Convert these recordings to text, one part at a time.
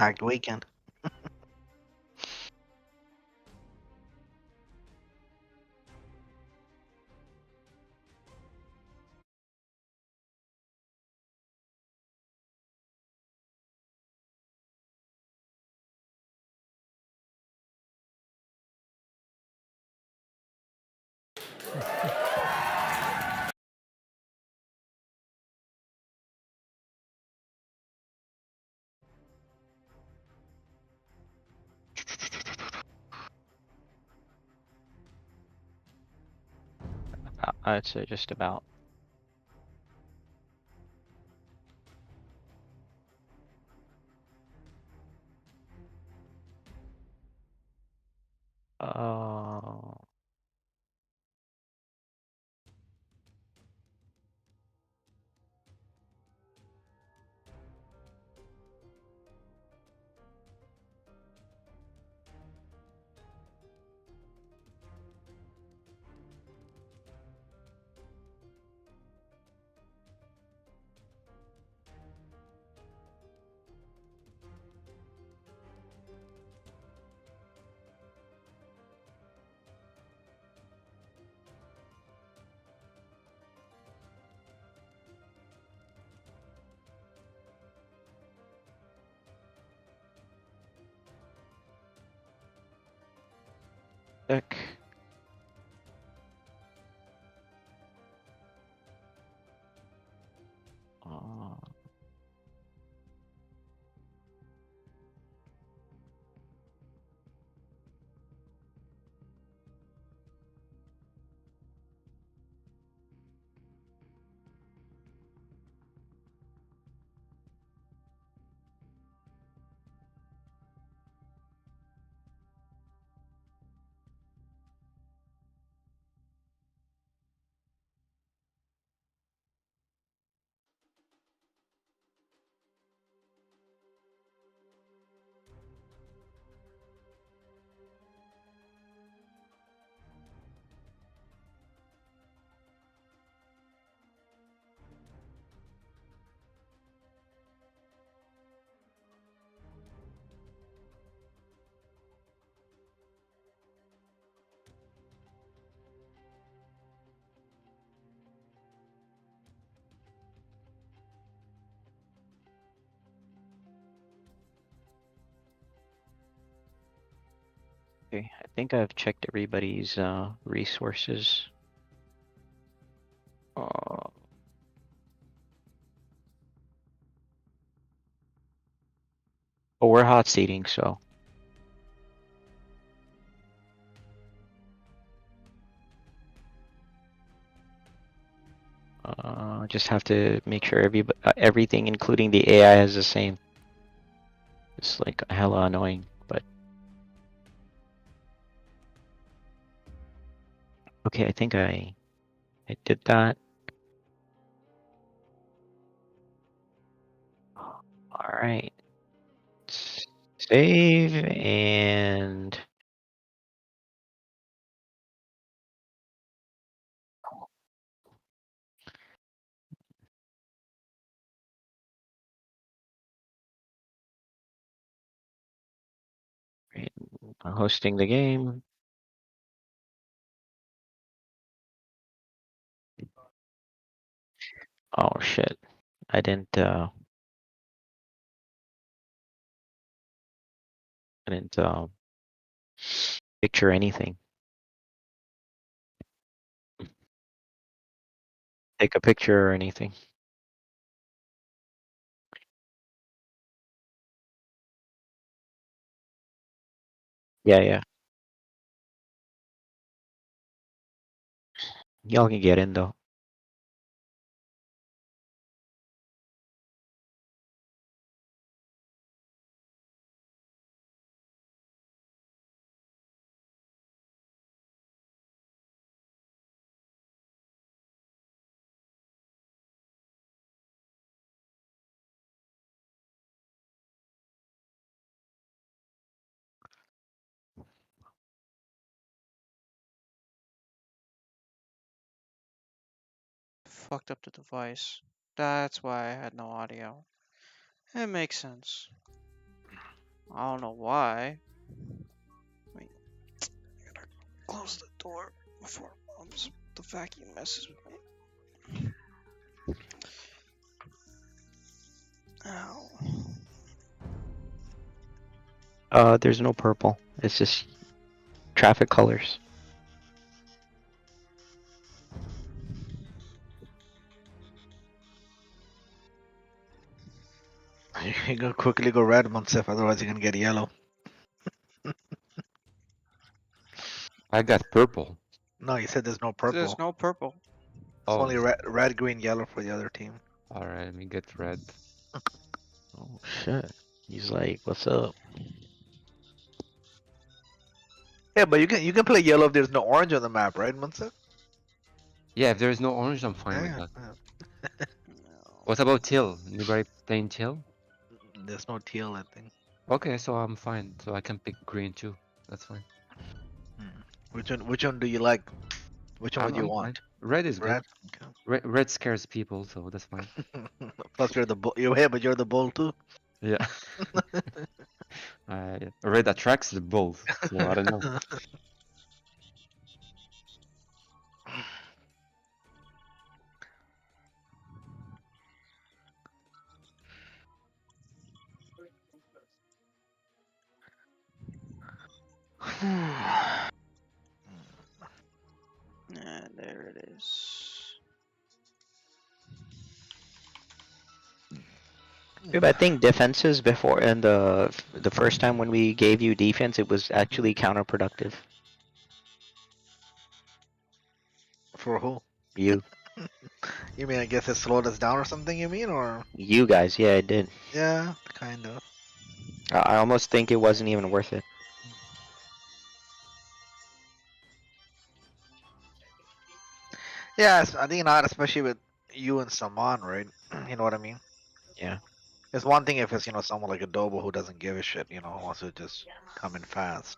packed weekend. I'd say just about. Uh, Deck. Uh, okay, I think I've checked everybody's resources. Oh, we're hot seating, so. Just have to make sure everything, including the AI, is the same. It's like hella annoying, but. Okay, I think I did that. All right. Save and. I'm hosting the game. Oh shit. I didn't picture anything. Take a picture or anything. Yeah. Y'all can get in though. Fucked up the device. That's why I had no audio. It makes sense. I don't know why. Wait, I gotta close the door before the vacuum messes with me. Ow. There's no purple. It's just traffic colors. You go quickly go red, Monsef, otherwise you're gonna get yellow. I got purple. No, you said there's no purple. There's no purple. It's Oh, only red, green, yellow for the other team. alright, let me get red. Oh shit. He's like, what's up? Yeah, but you can play yellow if there's no orange on the map, right, Monsef? Yeah, if there's no orange, I'm fine with Yeah, that. yeah. No. What about teal? Anybody playing teal? There's no teal, I think. Okay, so I'm fine. So I can pick green too. That's fine. Which one do you like? Which one would you I'm want? fine. Red is Red. good. Red scares people, so that's fine. Plus you're the bull. But you're the bull too. Yeah. Red attracts the bulls, so I don't know. Yeah, there it is. Dude, I think defenses before and the first time when we gave you defense, it was actually counterproductive. For who? You You mean I guess it slowed us down or something? You mean or? you guys, yeah, it did. Yeah, kind of. I almost think it wasn't even worth it. Yeah, I think not, especially with you and Saman, right? You know what I mean? Yeah. It's one thing if it's someone like Adobo who doesn't give a shit, wants to just come in fast.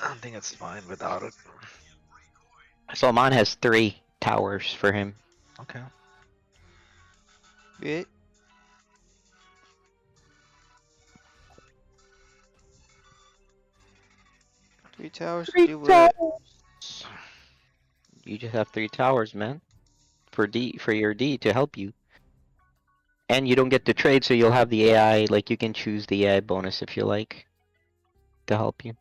I think it's fine without it. Salman has 3 towers for him. Okay. It. Three towers to do what? You just have 3 towers, man. For your D to help you. And you don't get to trade, so you'll have the AI, like you can choose the AI bonus if you like. To help you.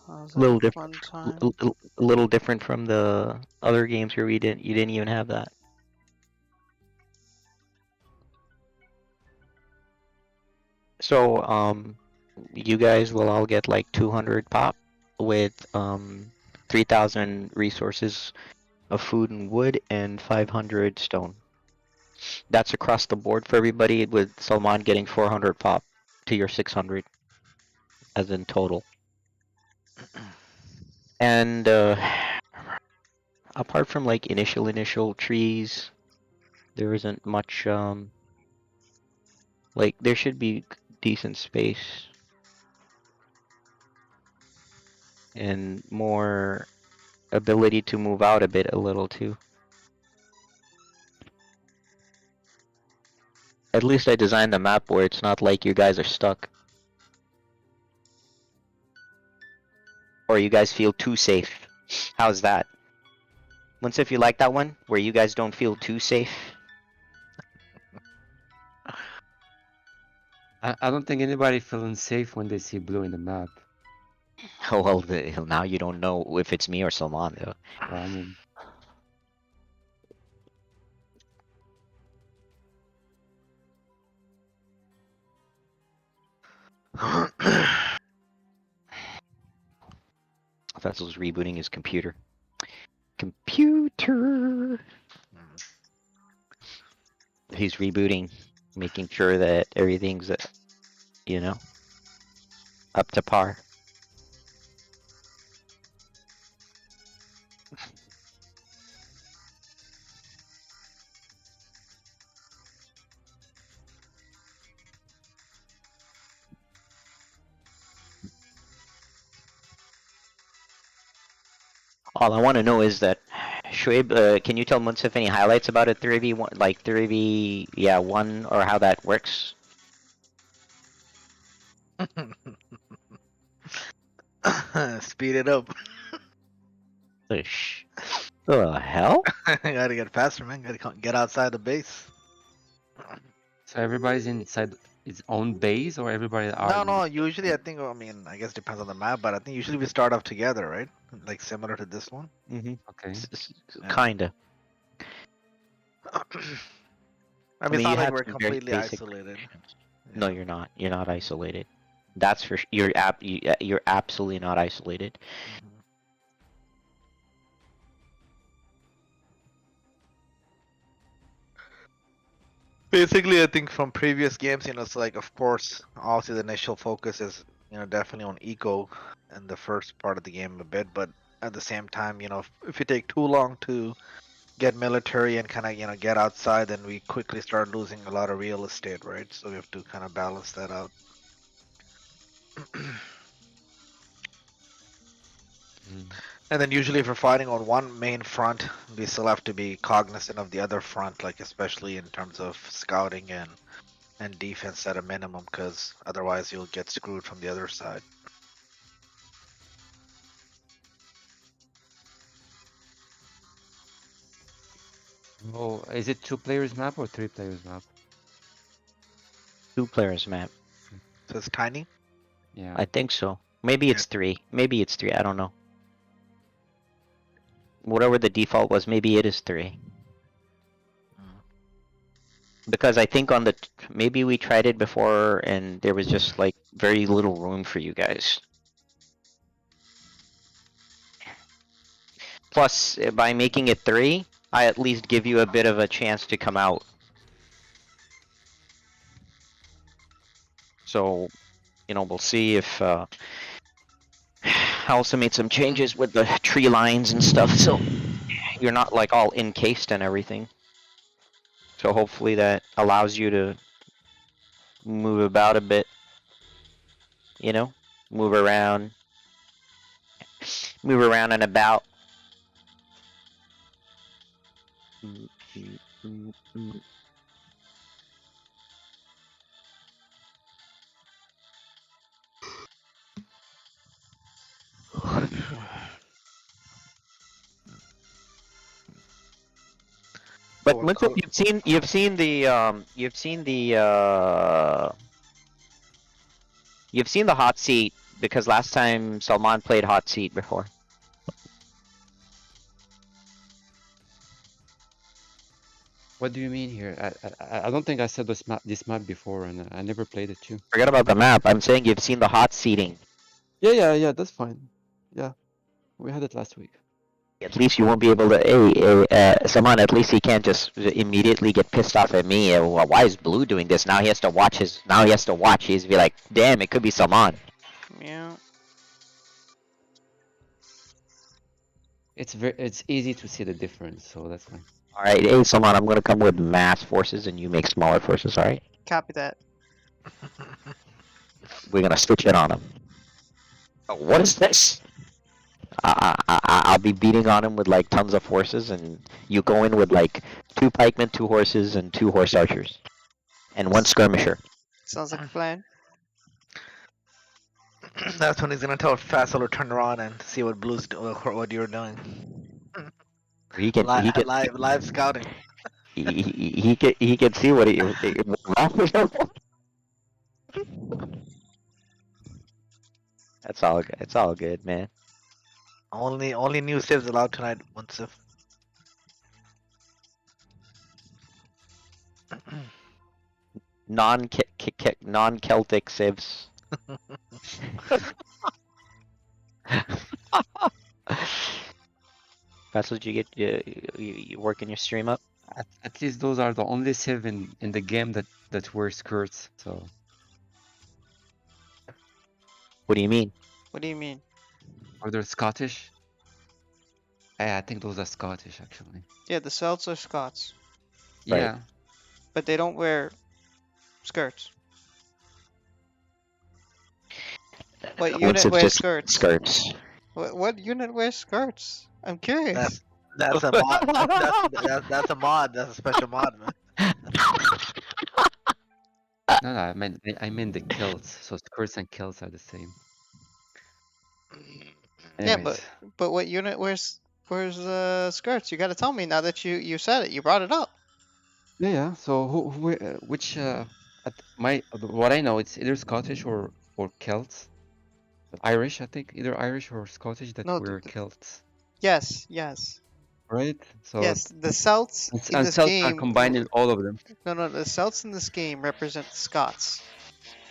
Sounds A little like a different. fun time. A little different from the other games where you didn't even have that. So you guys will all get like 200 pop with 3,000 resources of food and wood and 500 stone. That's across the board for everybody, with Salman getting 400 pop to your 600 as in total. And apart from like initial trees, there isn't much like there should be decent space and more ability to move out a little too. At least I designed the map where it's not like you guys are stuck. Or you guys feel too safe. How's that? Once if you like that one, where you guys don't feel too safe. I don't think anybody feeling safe when they see blue in the map. Oh well, now you don't know if it's me or Salman though. I mean, Vessel's rebooting his computer. Computer! He's rebooting, making sure that everything's, up to par. All I want to know is that Shoaib, can you tell Munsif any highlights about a 3v1, like 1, or how that works? Speed it up. The hell? Gotta get faster, man. Gotta get outside the base. So everybody's inside its own base, or everybody are? No. Usually, I mean, I guess it depends on the map, but I think usually we start off together, right? Like similar to this one. Mm-hmm. Okay. Yeah. Kinda. I mean, it's you not like have we're some very completely basic isolated. No, you're not. You're not isolated. That's for you're absolutely not isolated. Mhm. Basically, I think from previous games, it's like, of course, obviously the initial focus is, definitely on eco in the first part of the game a bit, but at the same time, if you take too long to get military and kind of, get outside, then we quickly start losing a lot of real estate, right? So we have to kind of balance that out. And then usually if we're fighting on one main front, we still have to be cognizant of the other front, like especially in terms of scouting and defense at a minimum, because otherwise you'll get screwed from the other side. Oh, is it 2 players map or 3 players map? 2 players map. So it's tiny. Yeah. I think so. Maybe it's 3. Maybe it's 3. I don't know. Whatever the default was, maybe it is 3. Because I think on the maybe we tried it before and there was just like very little room for you guys. Plus, by making it 3, I at least give you a bit of a chance to come out. So, we'll see if I also made some changes with the tree lines and stuff, so you're not like all encased and everything. So hopefully that allows you to move about a bit. Move around and about. But What Munsif, color- you've seen the hot seat because last time Salman played hot seat before. What do you mean here? I don't think I said this map before, and I never played it too. Forget about the map. I'm saying you've seen the hot seating. Yeah, that's fine. Yeah, we had it last week. At least you won't be able to. Hey, Salman. At least he can't just immediately get pissed off at me. Why is Blue doing this? Now he has to watch his. Now he has to watch. He's be like, damn, it could be Salman. Yeah. It's easy to see the difference, so that's fine. All right, hey Salman, I'm gonna come with mass forces and you make smaller forces. All right, Copy that. we're gonna switch it on him. What is this? I'll be beating on him with like tons of forces, and you go in with like 2 pikemen, 2 horses, and 2 horse archers, and 1 skirmisher. Sounds like a plan. That's when he's gonna tell Faisal to turn around and see what Blue's what you're doing. He can Live scouting. he can see what he. That's all good. It's all good, man. Only new saves allowed tonight, Munsif. Non-Celtic civs. That's what you get. You working your stream up. At least those are the only civ in the game that wear skirts. So What do you mean? What do you mean? or they're Scottish. I think those are Scottish actually. Yeah, the Celts are Scots, Right. Yeah. but they don't wear skirts. What Once unit it's wears just skirts? skirts. What unit wears skirts? I'm curious. That's a mod. That's a mod. That's a special mod, man. No, I meant the kills. So skirts and kills are the same. Yeah, Anyways, but what unit? Where's skirts? You got to tell me now that you said it. You brought it up. yeah. So which what I know, it's either Scottish or Celts, Irish. I think either Irish or Scottish that No, were Celts, yes, yes, right? So yes. The Celts in and this Celts are game. combined in all of them. No, the Celts in this game represent the Scots,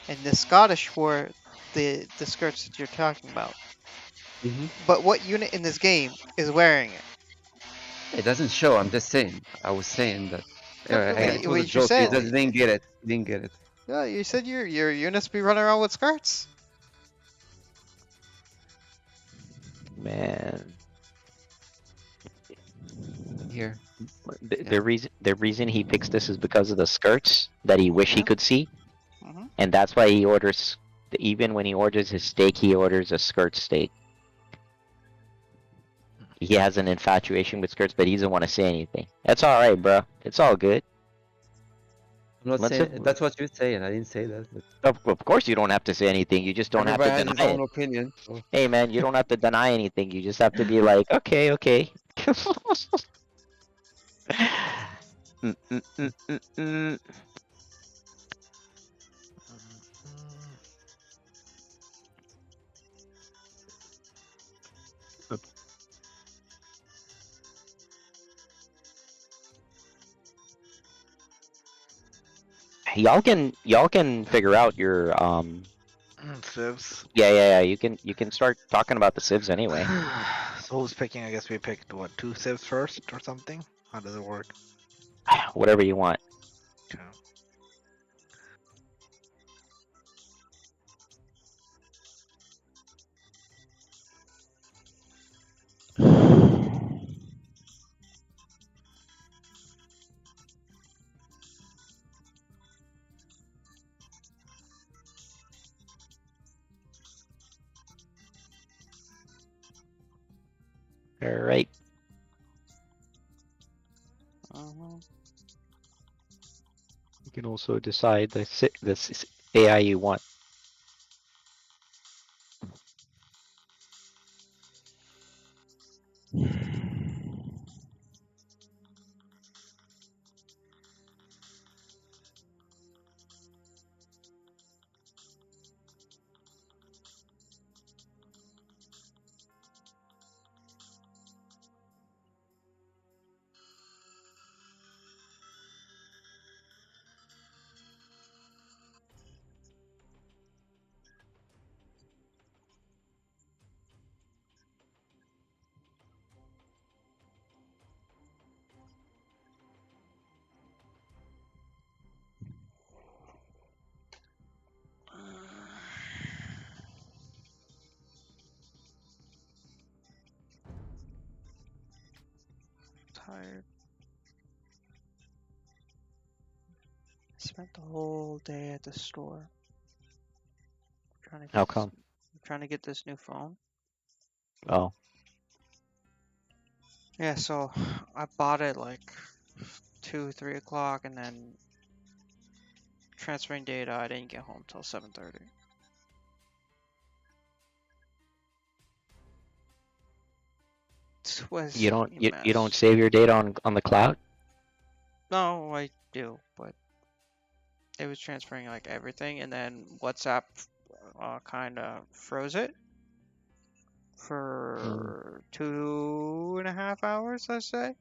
and the Scottish were the skirts that you're talking about. Mm-hmm. But what unit in this game is wearing it? It doesn't show. I'm just saying. I was saying that. It was a What you joke. You said. just didn't get it. Didn't get it. Yeah, you said your units be running around with skirts. Man, Here. the, Yeah. the reason he picks this is because of the skirts that he wish he Yeah. could see, Hmm. and that's why he orders. Even when he orders his steak, he orders a skirt steak. He has an infatuation with skirts, but he doesn't want to say anything. That's all right, bro. It's all good. I'm not Let's saying it. that's what you're saying. I didn't say that. But Of course, you don't have to say anything. You just don't have everybody to has his deny own it. opinion. So. Hey, man, you don't have to deny anything. You just have to be like, okay, okay. Mm, mm, mm, mm, mm. Y'all can figure out your Civs. yeah. You can start talking about the civs anyway. So who's picking? I guess we picked what, 2 civs first or something? How does it work? Whatever you want. Okay. All right. You can also decide the AI you want. Tired. I spent the whole day at the store trying to get How come? trying to get this new phone. Oh, Yeah, so I bought it like 2, 3 o'clock, and then transferring data. I didn't get home till 7:30. It was you don't a you don't mess. save your data on the cloud? No, I do, but it was transferring like everything, and then WhatsApp kind of froze it for 2.5 hours, I say.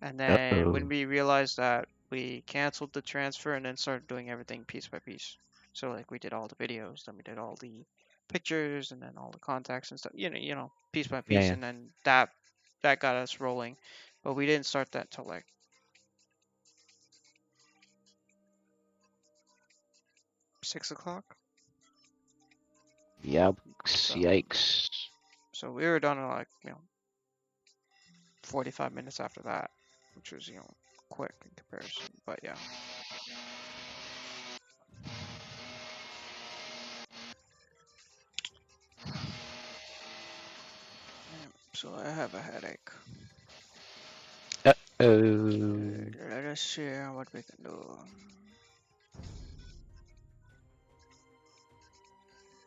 And then when Uh-oh. we realized that, we canceled the transfer and then started doing everything piece by piece. So like we did all the videos, then we did all the pictures, and then all the contacts and stuff. Piece by Yeah, piece, yeah. and then that got us rolling. But we didn't start that till like 6 o'clock. Yikes, So yikes. so we were done in like 45 minutes after that, which was quick in comparison. But yeah. So I have a headache. Oh, Let us see what we can do.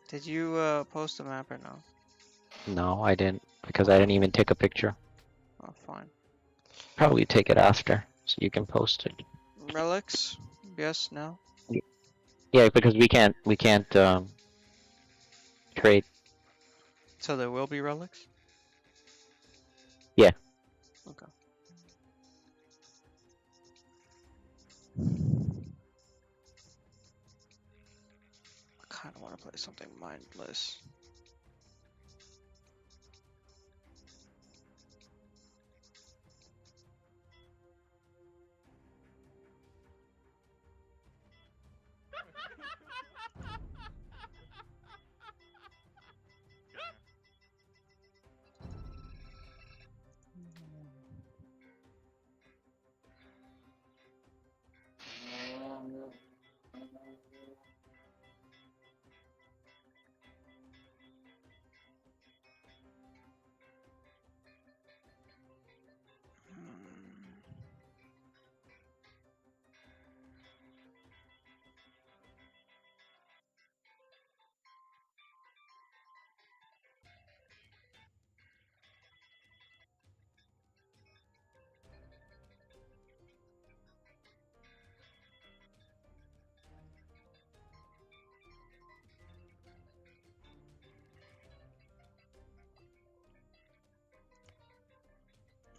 Did you post the map or no? no, I didn't because I didn't even take a picture. Oh, fine. Probably take it after so you can post it. Relics? Yes, no? Yeah, because we can't trade. So there will be relics? Yeah. Okay. I kind of want to play something mindless.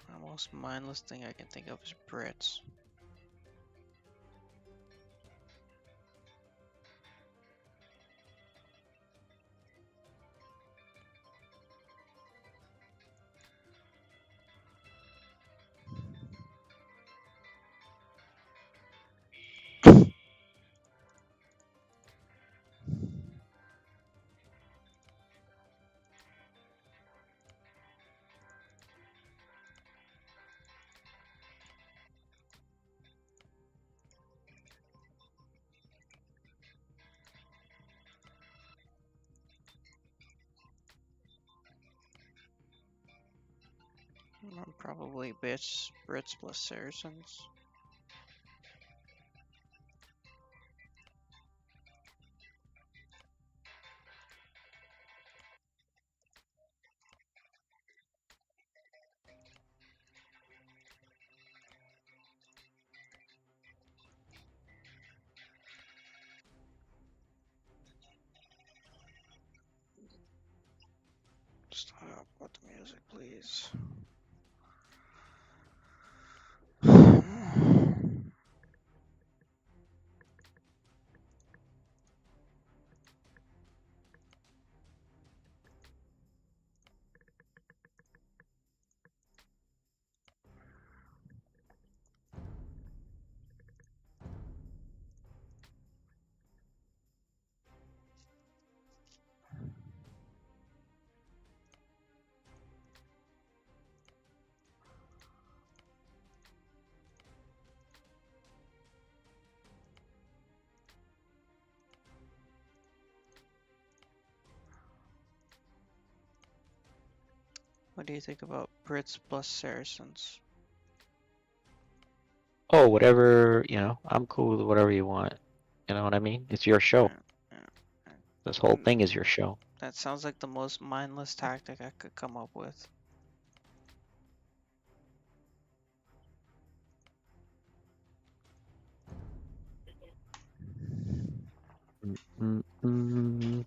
The most mindless thing I can think of is Brits. Probably Brits plus Saracens. Stop with the music, please. What do you think about Brits plus Saracens? Oh, whatever, I'm cool with whatever you want. You know what I mean? It's your show. Yeah, yeah. This whole thing is your show. That sounds like the most mindless tactic I could come up with. Mm-mm.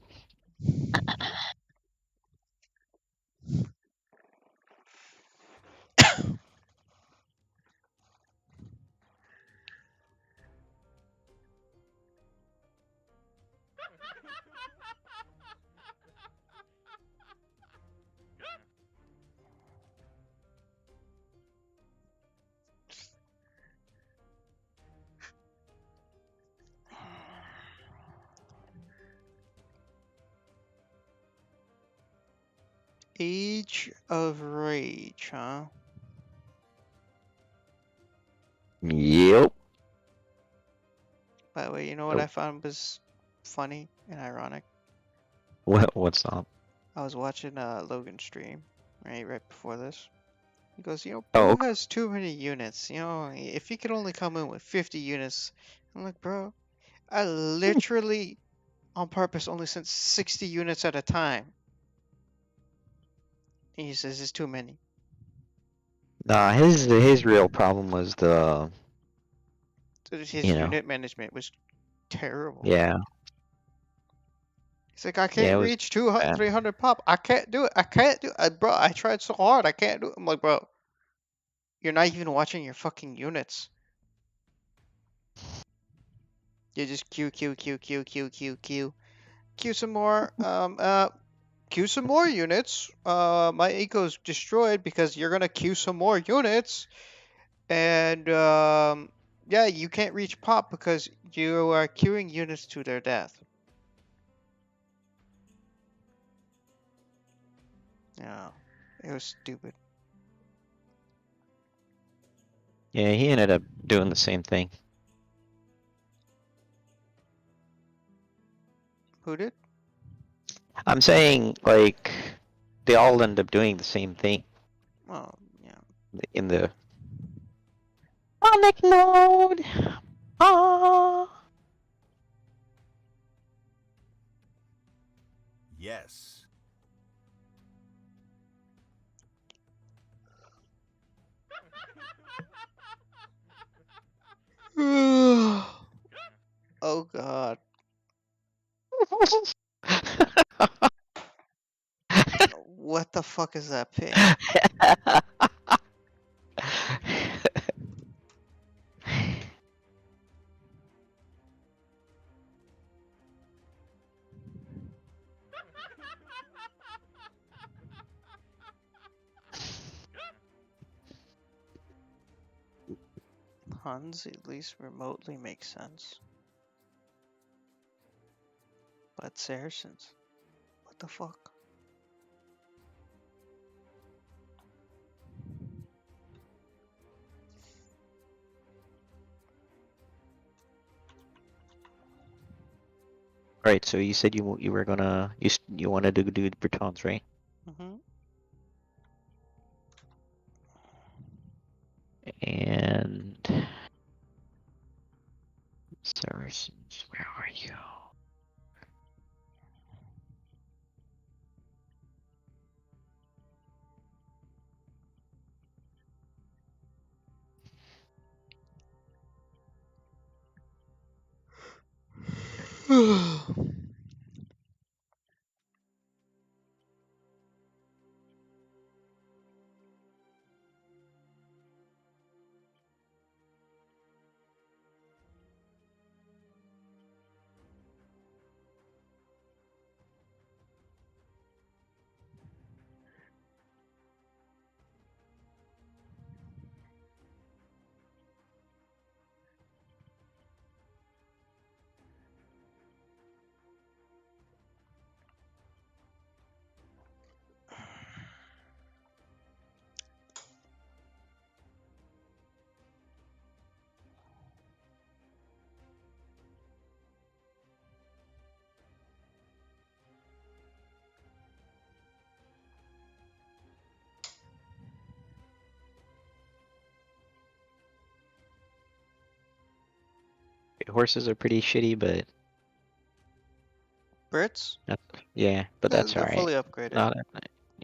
Age of Rage, huh? Yep. By the way, you know what I found was funny and ironic? What's up? I was watching Logan stream, right before this. He goes, Oh, Blue okay. has too many units. If he could only come in with 50 units. I'm like, bro, I literally on purpose only sent 60 units at a time. And he says it's too many. Nah, his real problem was the His you know unit management was terrible. yeah He's like, I yeah can't it was reach 200, bad. 300 pop. I can't do it. I can't do it. Bro, I tried so hard. I can't do it. I'm like, bro, you're not even watching your fucking units. You just queue, queue, queue, queue, queue, queue, queue. Queue some more. Queue some more units. My eco's destroyed because you're gonna queue some more units. And yeah, you can't reach pop because you are queuing units to their death. Yeah, it was stupid. Yeah, he ended up doing the same thing. Who did? I'm saying like they all end up doing the same thing Oh, yeah. in the panic mode. Ah. Yes. Oh God. What the fuck is that ping? Huns at least remotely makes sense. But Saracens? What the fuck? Right, so you said you were gonna you wanted to do the Bretons, right? Mm-hmm. And Saracens, where are you? Horses are pretty shitty, but Brits? yeah, but Yeah, that's they're alright. fully upgraded.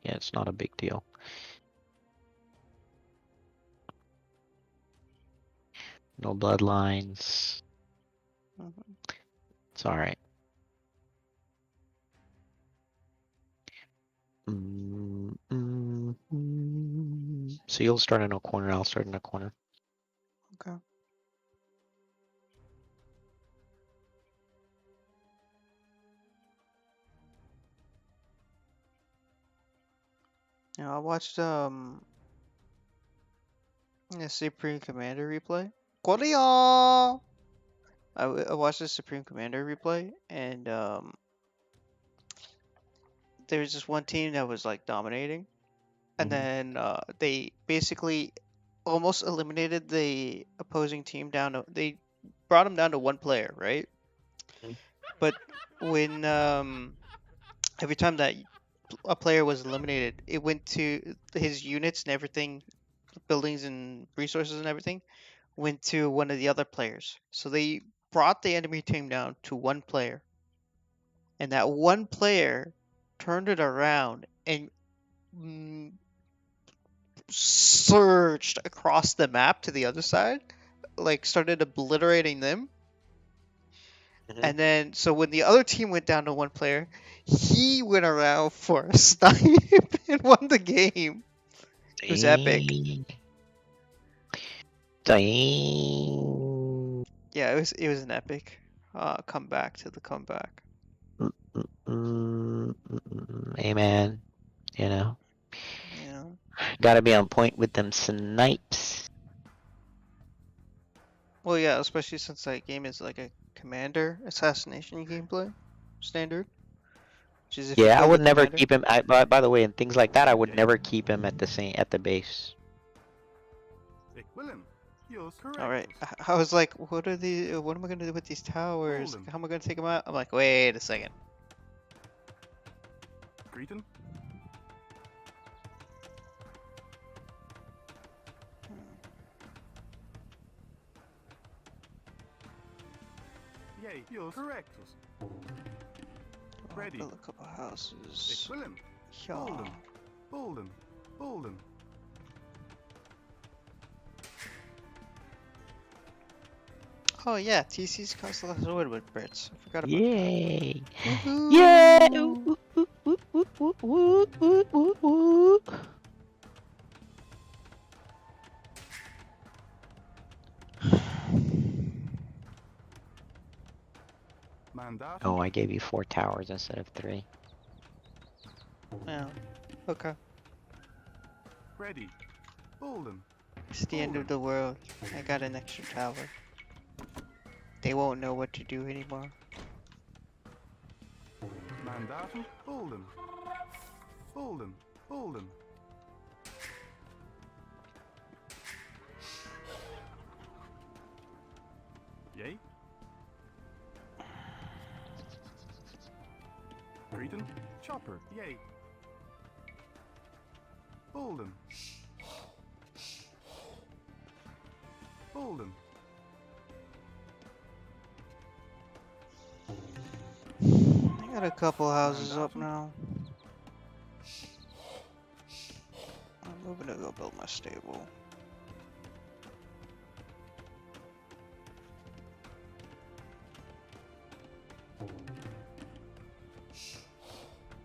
Yeah, it's not a big deal. No bloodlines. Mhm. It's alright. So you'll start in a corner, I'll start in a corner. Okay. Yeah, I watched the Supreme Commander replay. Korea! I watched the Supreme Commander replay, and there was this one team that was like dominating, and Mhm. then they basically almost eliminated the opposing team down to, they brought them down to one player, right? Mhm. But when every time that a player was eliminated, it went to his units and everything buildings and resources and everything went to one of the other players. So they brought the enemy team down to one player, and that one player turned it around and surged across the map to the other side, like started obliterating them. Mhm. And then, so when the other team went down to one player, he went around for a snipe and won the game. It was epic. Dang. Yeah, it was an epic comeback to the comeback. Hey man, you know, Yeah. gotta be on point with them snipes. Well, yeah, especially since that game is like a commander assassination gameplay standard, which is if you Yeah, I build a would never commander. keep him. By the way, and things like that, I would never keep him at the base. All right, I was like, what are the? What am I gonna do with these towers? Like, how am I gonna take them out? I'm like, wait a second. Greeting. Yay, yours correctus. I'll Ready. build a couple houses. Equilin. Yeah. Bolden. Bolden. Oh yeah, TCs cost less wood with Brits. I forgot about Yay! that. Yeah! Woohoo! Mandatum. Oh, I gave you 4 towers instead of 3. Yeah. Okay. Ready. Bolden. It's the end of the world. I got an extra tower. They won't know what to do anymore. Mandatum. Bolden. Bolden. Bolden. Yay. Greeting. Chopper. Yay. Bolden. Bolden. I got a couple houses up now. I'm moving to go build my stable.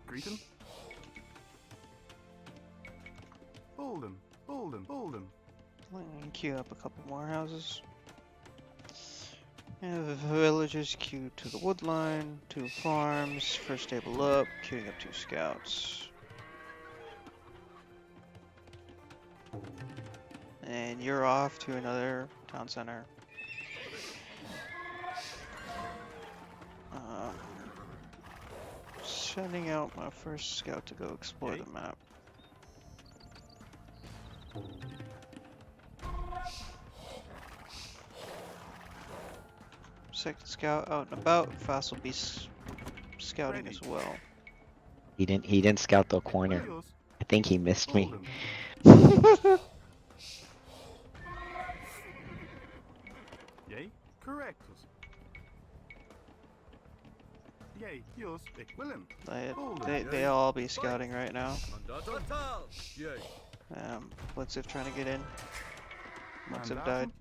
Greeting. Bolden. Bolden. Bolden. I'm gonna queue up a couple more houses. And the villagers queue to the wood line, 2 farms, first stable up, queuing up 2 scouts. And you're off to another town center. Sending out my first scout to go explore the map. Second scout out and about. Fast will be scouting as well. He didn't scout the corner. Yours. I think he missed me. Bolden. Yay. Correctus. Yay. Yours. Equilin. They all be scouting right now. Mandatum. Yay. Let's if trying to get in. Once have died.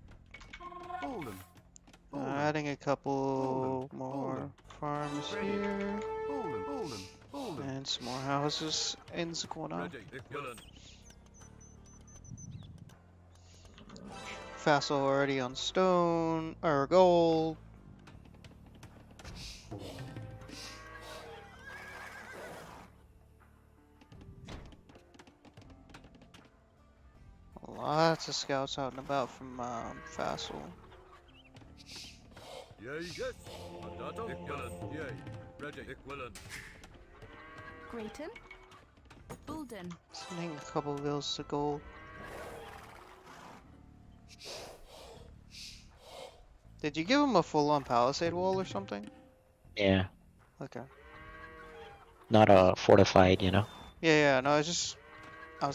Bolden. Adding a couple Bolden. more Bolden. farms Ready. here. Bolden. Bolden. Bolden. And some more houses in Zaquana. Ready. Equilin. Vassal already on stone or gold. Lots of scouts out and about from Vassal. Yay. Yes. Mandatum. Equilin. Yay. Ready. Equilin. Grayton. Bulden. Sending a couple of bills to gold. Did you give him a full-on palisade wall or something? Yeah, Okay. not a fortified, you know. Yeah, no, I was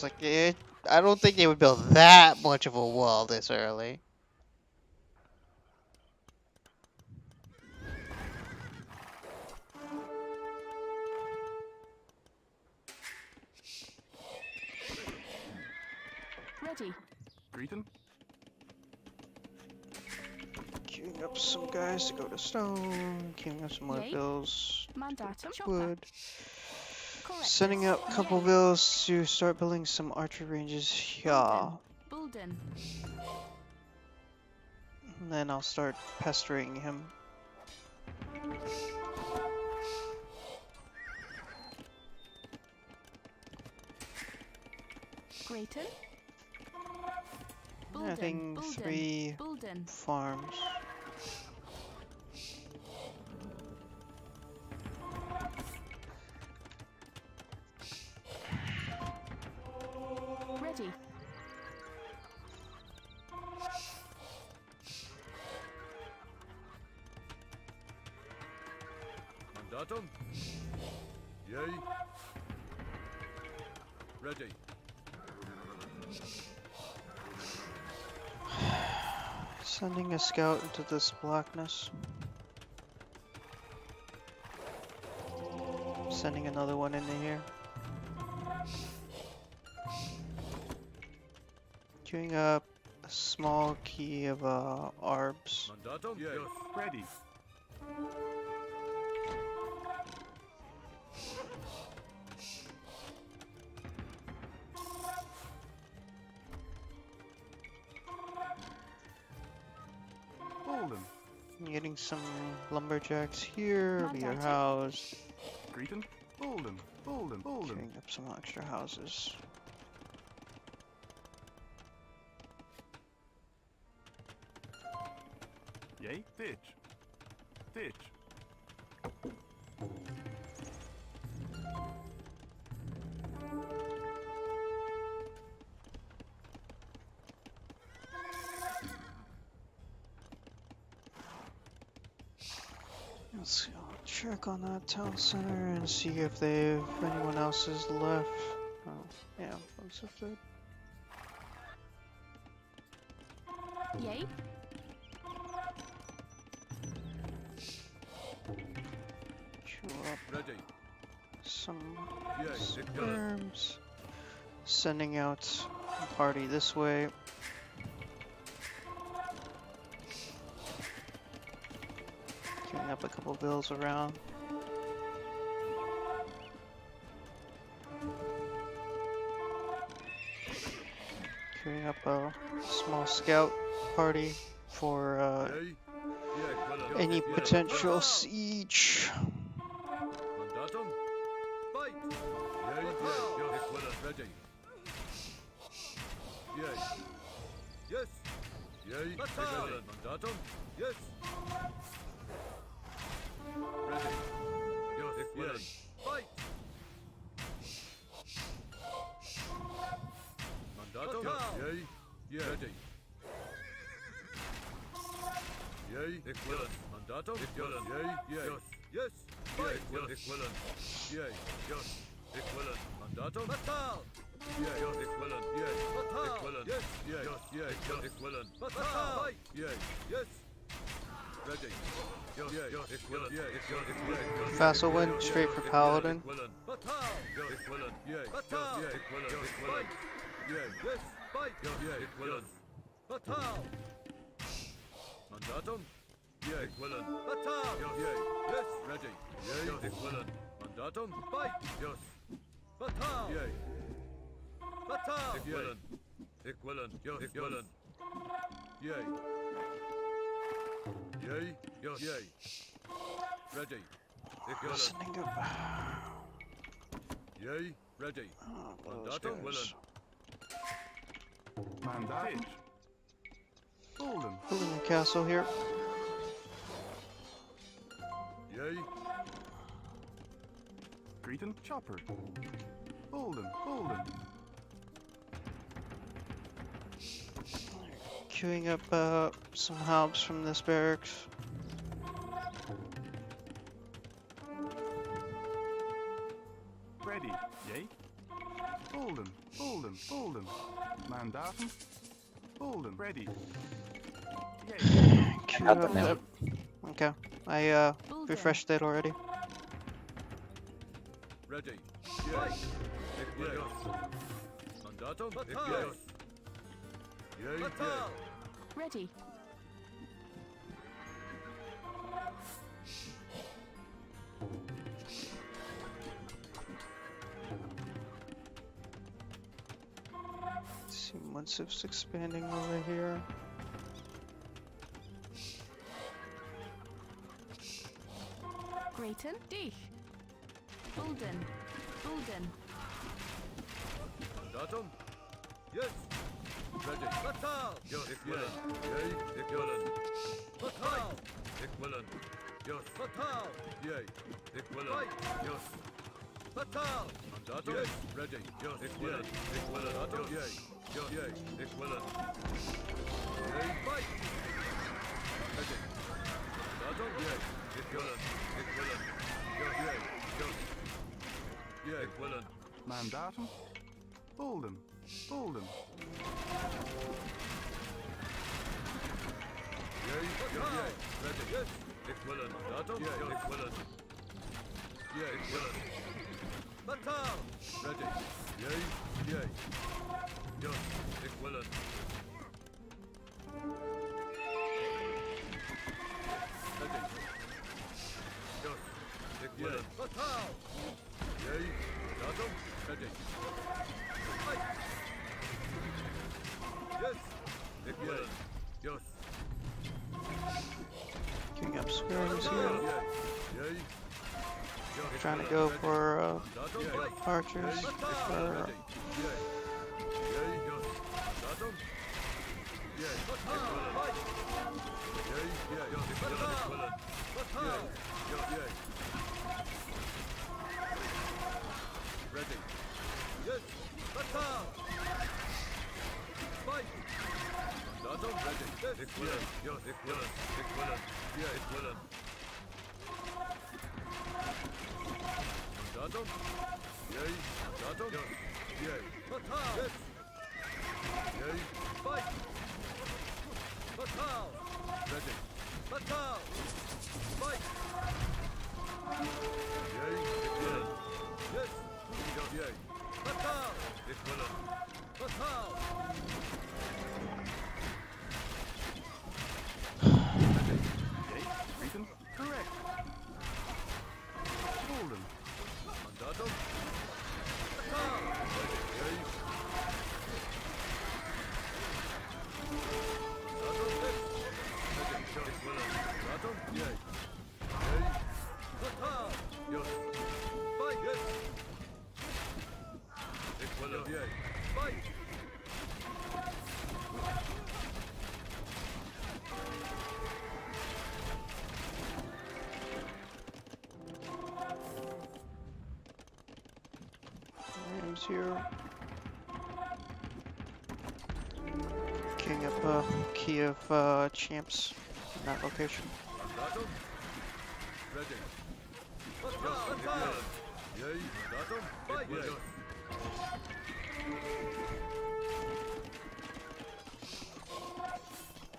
like, yeah, I don't think they would build that much of a wall this early. Ready. Greeting. Queuing up some guys to go to stone. Queuing up some more Yay. bills. Mandatum. Chopper. Wood. Correct. Sending out a couple Yay. bills to start building some archer ranges. Yeah. Bulden. And then I'll start pestering him. Grayton. Bulden. Having Bulden. 3 Bulden. farms. Ready. Mandatum. Yay. Ready. Sending a scout into this blackness. Sending another one into here. Queuing up a small key of arbs. Mandatum. Yay. Ready. Bolden. Getting some lumberjacks here, be your Mandatum. house. Greeting. Bolden. Bolden. Bolden. Queuing up some extra houses. Yay. Ditch. Ditch. Let's go check on that town center and see if anyone else is left. Oh, yeah, folks have dead. Yay. Queue up Ready. some Yay. sperms. Sending out a party this way. Queuing up a couple bills around. Queuing up a small scout party for Yay. Yay. Well, any yay. potential Well, siege. Mandatum. Fight. Yay. Yay. Well, ready. Yay. Yes. Yay. Well, Mandatum. Yes. Ready. Yes. Well. Fight. Mandatum. Yay. Yeah. Ready. Yay. Equivalent. Mandatum. Equivalent. Yay. Yay. Yes. Fight. Equivalent. Yay. Yes. Equivalent. Mandatum. Fatal. Yay. Equivalent. Yay. Fatal. Equivalent. Yes. Yay. Yay. Equivalent. Fatal. Fight. Yay. Yes. Ready. Yay. Equivalent. Yay. Vassal went straight for Paladin. Equivalent. Fatal. Equivalent. Yay. Fatal. Equivalent. Equivalent. Yay. Yes. Fight. Yay. Equivalent. Fatal. Mandatum. Yay. Equivalent. Fatal. Yay. Yes. Ready. Yay. Equivalent. Mandatum. Fight. Yes. Fatal. Yay. Fatal. Equivalent. Equivalent. Yes. Equivalent. Yay. Yay. Yes. Yay. Ready. Equivalent. Sending up Yay. Ready. those Mandatum. guys. Willen. Mandat. Bolden. Building a castle here. Yay. Greeting. Chopper. Bolden. Bolden. Queuing up some helps from this barracks. Ready. Yay. Bolden, Bolden, Bolden. Mandatum. Bolden, ready. Yay. Queue got up. them now. Yep. Okay. I Bulldin. refreshed it already. Ready. Yes. Equios. Mandatum. Yes. Yay. Yay. Ready. See, once it's expanding over here. Grayton. Dich. Bulden. Bulden. Mandatum. Yes. Ready. Fatal. Yes. Equivalent. Yay. Equivalent. Fatal. Equivalent. Yes. Fatal. Yay. Equivalent. Yes. Fatal. Mandatum. Yes. Ready. Yes. Equivalent. Equivalent. Mandatum. Yay. Yes. Yay. Equivalent. Yay. Fight. Ready. Mandatum. Yay. Equivalent. Equivalent. Yes. Yay. Yes. Yay. Equivalent. Mandatum. Bolden, Bolden. Yay, yay, ready. Yes. Equivalent. Datum. Yay, equivalent. Yay, equivalent. Fatal. Ready. Yay, yay. Yes, equivalent. Ready. Yes, equivalent. Fatal. Yay, datum. Ready. Fight. Yes, equivalent. Yes. King upstairs here. Yay. Trying to go for archers. Or, Ready. Yes. Fatal. Fight. Mandatum ready. Yes. Equivalent. Yes. Equivalent. Equivalent. Yeah. Equivalent. Mandatum. Yay. Mandatum. Yes. Yay. Fatal. Yes. Yay. Fight. Fatal. Ready. Fatal. Fight. Yay. Equivalent. Yes. Yay. Fatal. Equivalent. Fatal. Yay, Grayton. Correct. Bolden, Mandatum. Fatal. Yay. Mandatum. Yes. Equivalent. Mandatum. Yay. Yay. Fatal. Yes. Fight. Yes. Equivalent. Yay. Fight. items here. King up key of champs in that location. Mandatum. Ready. Fatal. Yay. Mandatum. Fight. Yes.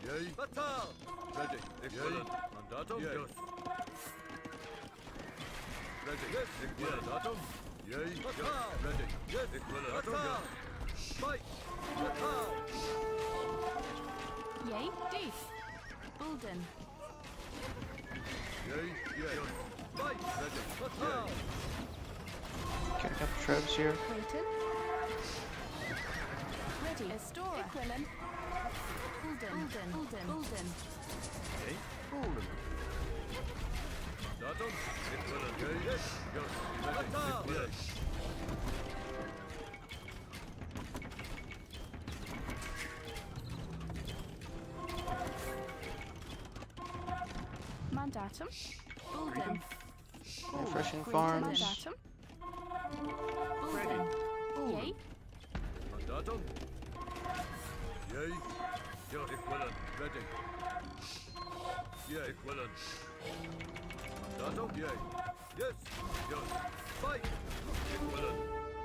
Yay. Fatal. Ready. Equivalent. Mandatum. Yes. Ready. Yes. Equivalent. Mandatum. Yay. Fatal. Ready. Yes. Equivalent. Fatal. Fight. Fatal. Yay. Dich. Bulden. Yay. Yay. Fight. Ready. Fatal. King up trebs here. Grayton. Ready. Estora. Equilin. Bulden. Bulden. Bulden. Bulden. yay, Bolden. Mandatum. Equivalent. Yay. Yes. Yes. Ready. Equivalent. Mandatum. Bulden. Refreshing farms. Mandatum. Bulden. Yay. Mandatum. Yay. Yes. Equivalent. Ready. Yeah. Equivalent. Mandatum. Yay. Yes. Yes. Fight. Equivalent.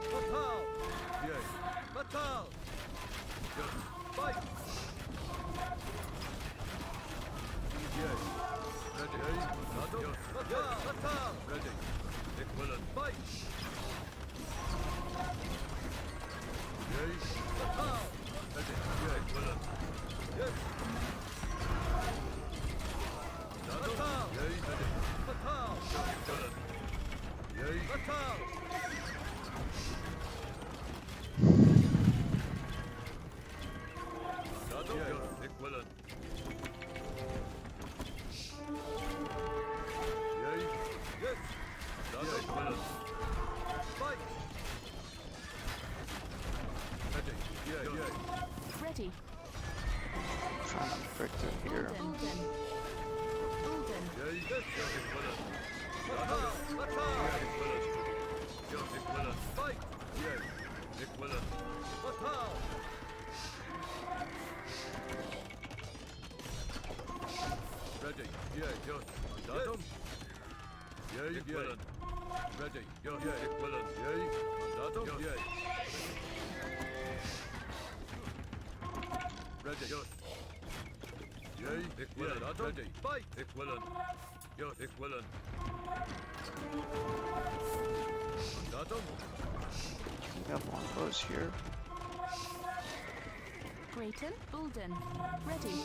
Fatal! Yay! Fatal! Yes! Fight! Yay! Ready! Yay! Mandatum! Yes! Fatal! Fatal! Ready! Equivalent! Fight! Yay! Fatal! Ready! Yay! Equivalent! Yes! Fatal! Yay! Ready! Fatal! Equivalent! Yay! Fatal! Mandatum! Yes! Equivalent! Yay! Yes! Mandatum! Equivalent! Fight! Ready! Yay! Yay! Ready. Trying to break through here. Ulden. Ulden. Yay! Yes! Yes! Equivalent! Fatal! Fatal! Equivalent! Yes! Equivalent! Fight! Yay! Equivalent! Fatal! Ready! Yay! Yes! Mandatum! Yay! Equivalent! Ready! Yes! Yay! Equivalent! Yay! Mandatum! Yay! Ready! Yes! Yay! Equivalent! Ready! Fight! Equivalent! Yes! Equivalent! Mandatum! We have longbows here. Grayton. Ulden. Ready.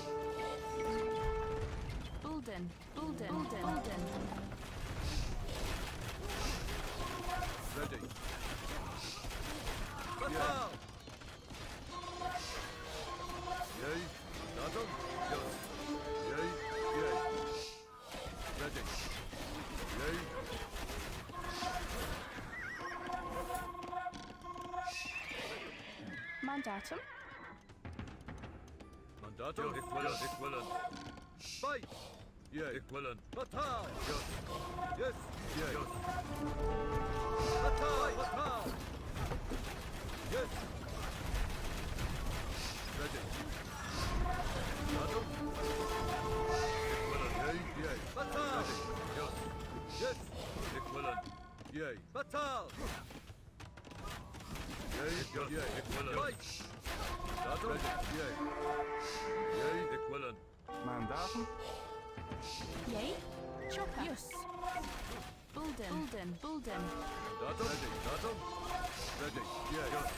Ulden. Ulden. Ulden. Ulden. Ready! Fatal! Yay! Mandatum! Yes! Yay! Yay! Ready! Yay! Mandatum. Mandatum! Equivalent! Equivalent! Fight! Yay! Equivalent! Fatal! Yes! Yes! Yay! Yes! Fatal! Fatal! Yes! Ready! Mandatum! Equivalent! Yay! Yay! Fatal! Ready! Yes! Yes! Equivalent! Yay! Fatal! Yay! Yes! Yay! Equivalent! Fight! Mandatum! Ready! Yay! Yay! Equivalent! Mandatum. Yay. Chopper. Yes. Ulden. Ulden. Ulden. Mandatum! Ready! Mandatum! Ready! Yay! Yes!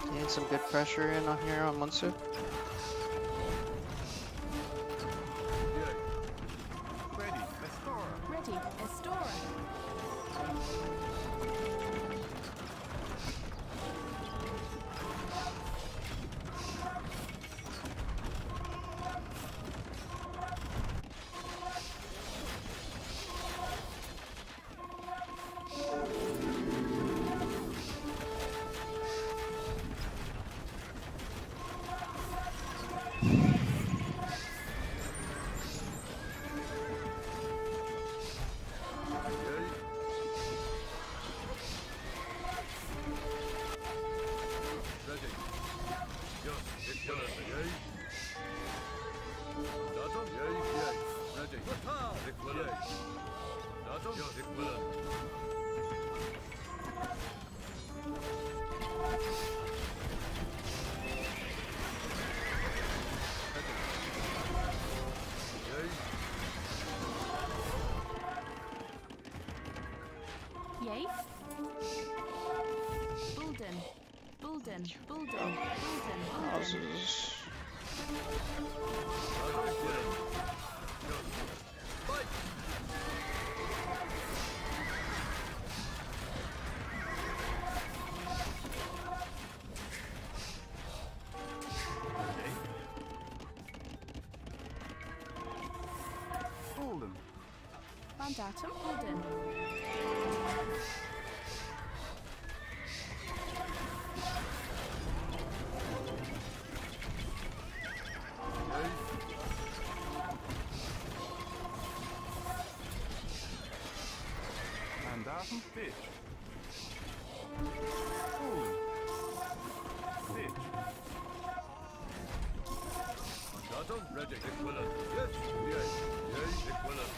Getting some good pressure in on here on Munsu. Yay! Ready. Estora. Ready. Estora. Yay! Ready! Yes! Equivalent! Yay! Mandatum! Yay! Yay! Ready! Fatal! Equivalent! Mandatum! Yes! Equivalent! Ready! Yay! Yay. Ulden. Ulden. Ulden. Ulden. Ulden. Houses. Mandatum! Yay! Yes! Fight! Ulden. Mandatum. Ulden. Yay! Mandatum. Fish. Ulden. Fish. Mandatum! Ready! Equivalent! Yes! Yay! Yay! Equivalent!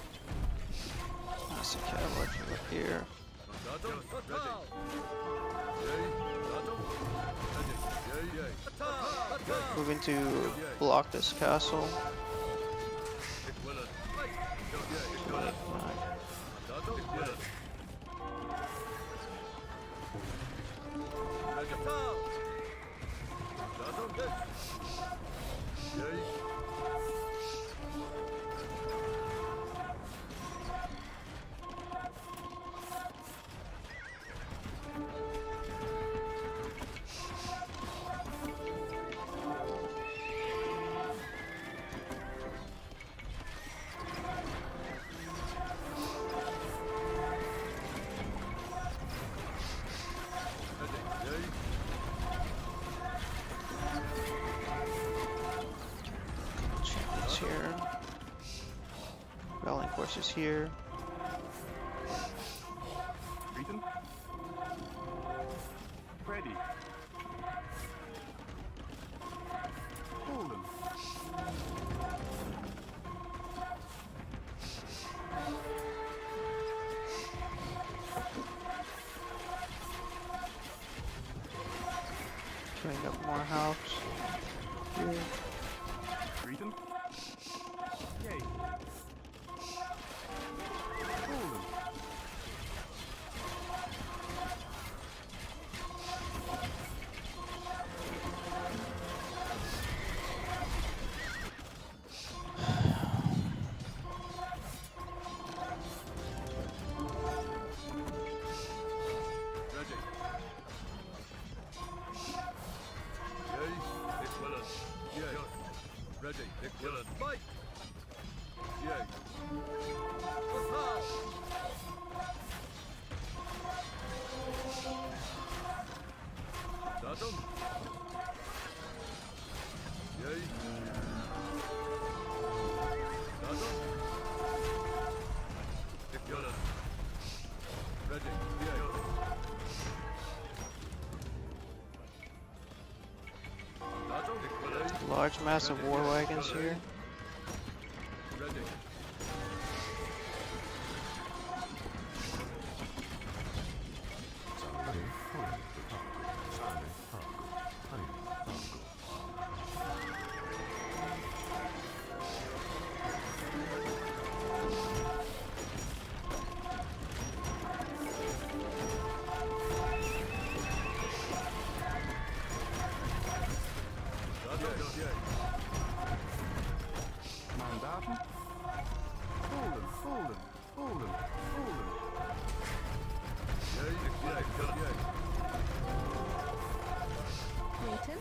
That's a cavalry up here. Mandatum! Fatal! Yay! Moving to block this castle. Champions here. Battling forces here. Beaten. Ready. Golden. Putting up more house. Here. Beaten. Yay. Golden. Ready. Yay. Equivalent. Yay. Ready. Equivalent. Fight. Yay. Datum. Yay. Datum. Equivalent. Ready. Yay. Datum. Equivalent. Large mass of war wagons here. Ready. Mandaten. Golden. Golden. Golden. Golden. Yay. Yay. Yay. Beaten.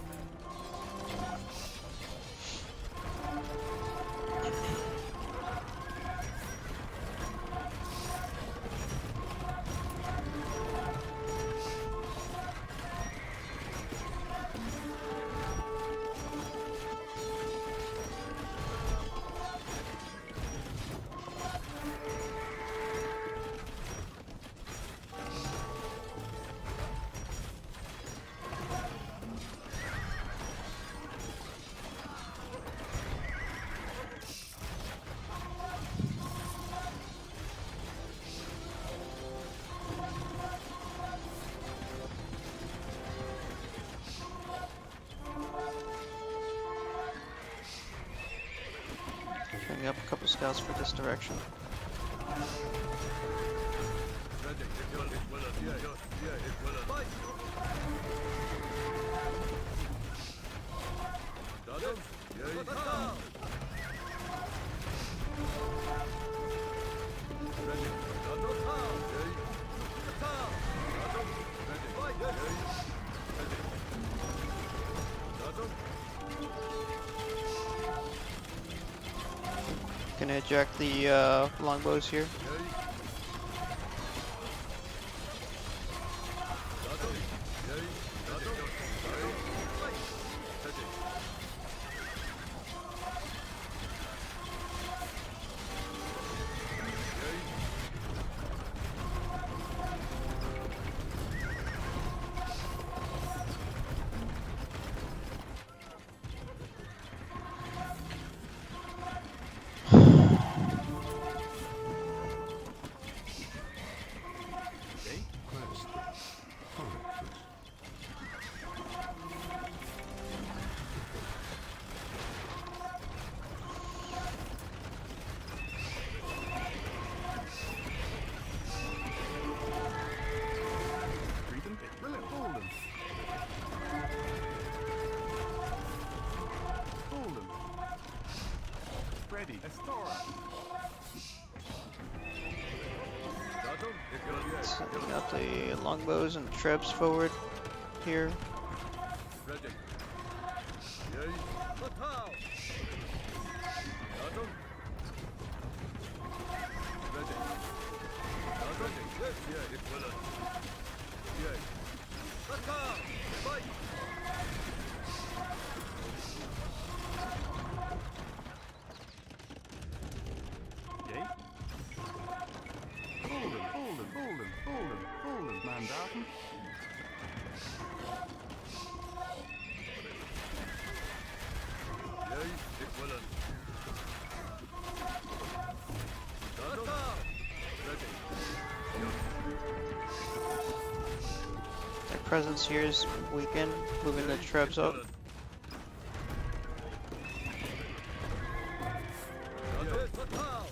Bringing up a couple scouts for this direction. Ready. Equivalent. Equivalent. Yay. Yay. Equivalent. Fight. Datum. Yay. Ready. Datum. Yay. Datum. Ready. Fight. Yay. Ready. Datum. Gonna eject the longbows here. Yay. Datum. Yay. Datum. Yay. Fight. Ready. Yay. Sending out the longbows and trebs forward here. Ready. Yay. Fatal. Mandatum. Ready. Ready. Yes, yeah, equivalent. Yay. Fatal. Fight. Yay. Golden. Mandatum. Yay, equivalent. Fatal. Ready. Their presence here is weakened, moving the trebs up. Yes, fatal.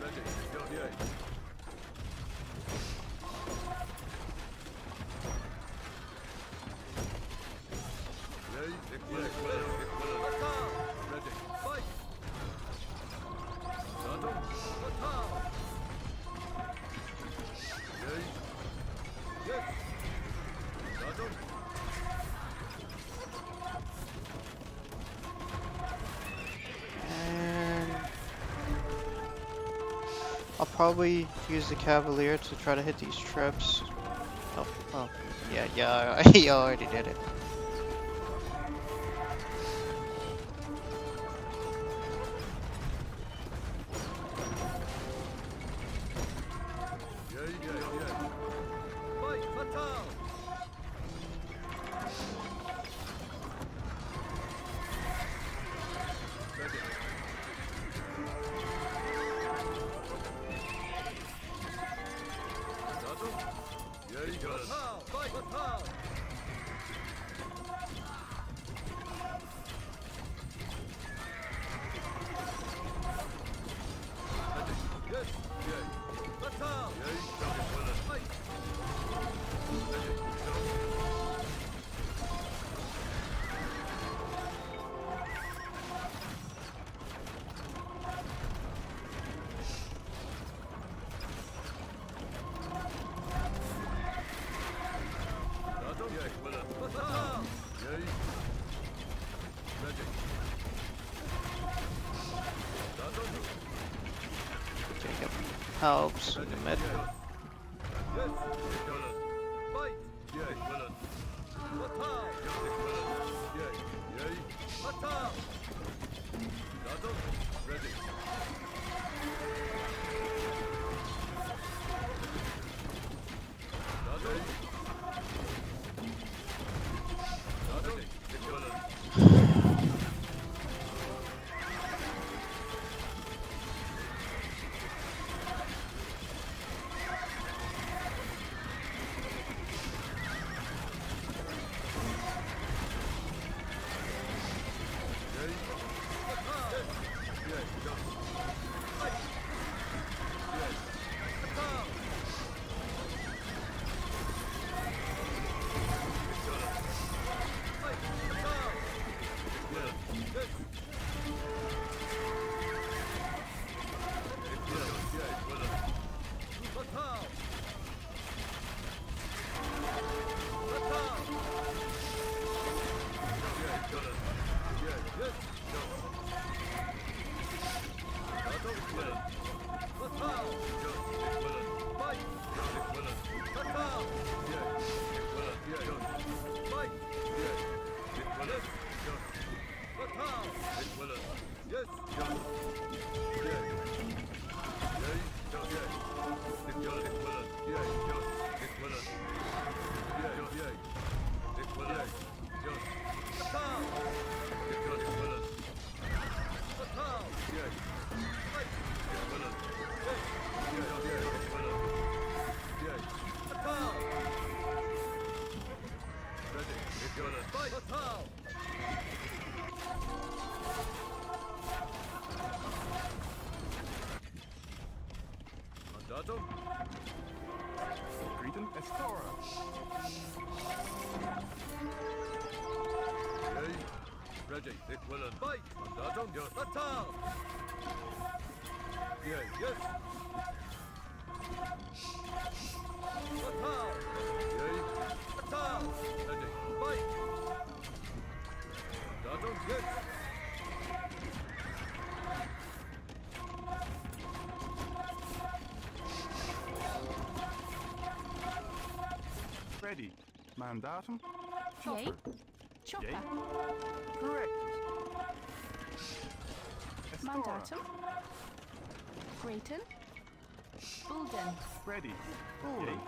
Ready. Yay. Yay, equivalent. Fatal. Ready. Fight. Mandatum. Fatal. Yay. Yes. Mandatum. And I'll probably use the Cavalier to try to hit these trebs. Oh, yeah, he already did it. Yay. Fight. Fatal. Ready. Mandatum. Yay, fatal. Fight. Fatal. Ready. Yes. Yay. Fatal. Yay. Equivalent. Fight. Ready. Mandatum. Yay. Equivalent. Fatal. Yay. Ready. Mandatum. Jacob helps in the mid. Yes, equivalent. Fight. Yay. Equivalent. Fatal. Yes, equivalent. Yay. Fatal. Mandatum. Ready. Mandatum. Mandatum. Equivalent. Yay. Fatal. Yay. Fight. Yay. Fatal. Fight. Fatal. Equivalent. Yes. Equivalent. Yeah, equivalent. Fatal. Fatal. Yeah, equivalent. Yeah, yes. No. Mandatum. Equivalent. Fatal. Yes, equivalent. Fight. Yes, equivalent. Fatal. Yeah. Equivalent. Yeah, yes. Fight. Yeah. Equivalent. Yes. Fatal. Equivalent. Yes. Yes. Yeah. Yay. Yes. Yeah. Equivalent. Equivalent. Yeah. Yes. Equivalent. Yeah. Yeah. Equivalent. Yes. Fatal. Equivalent. Equivalent. Fatal. Yeah. Fight. Equivalent. Yes. Yeah. Yeah. Equivalent. Yeah. Fatal. Ready. Equivalent. Fight. Fatal. Mandatum. Cretan Estora. Yay. Ready. Equivalent. Fight. Mandatum. Yes. Fatal. Yeah. Yes. Ready. Mandatum. Yay. Chopper. Chopper. Yay. Correct. Estora. Mandatum. Grayton. Bulden. Ready. Yay.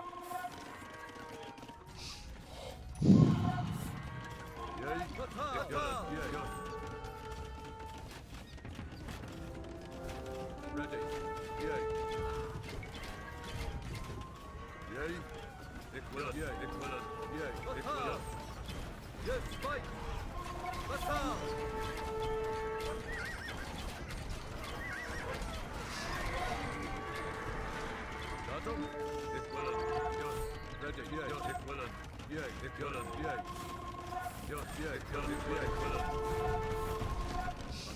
Yay. Equivalent. Yay. Ready. Yay. Yay. Equivalent. Yay. Equivalent. Yay. Equivalent. Yes, fight. Batal. Datum. Equivalent. Yes. Ready. Yay. Equivalent. Yay. Equivalent. Yay. Yes, yay. Equivalent. Yay. Equivalent.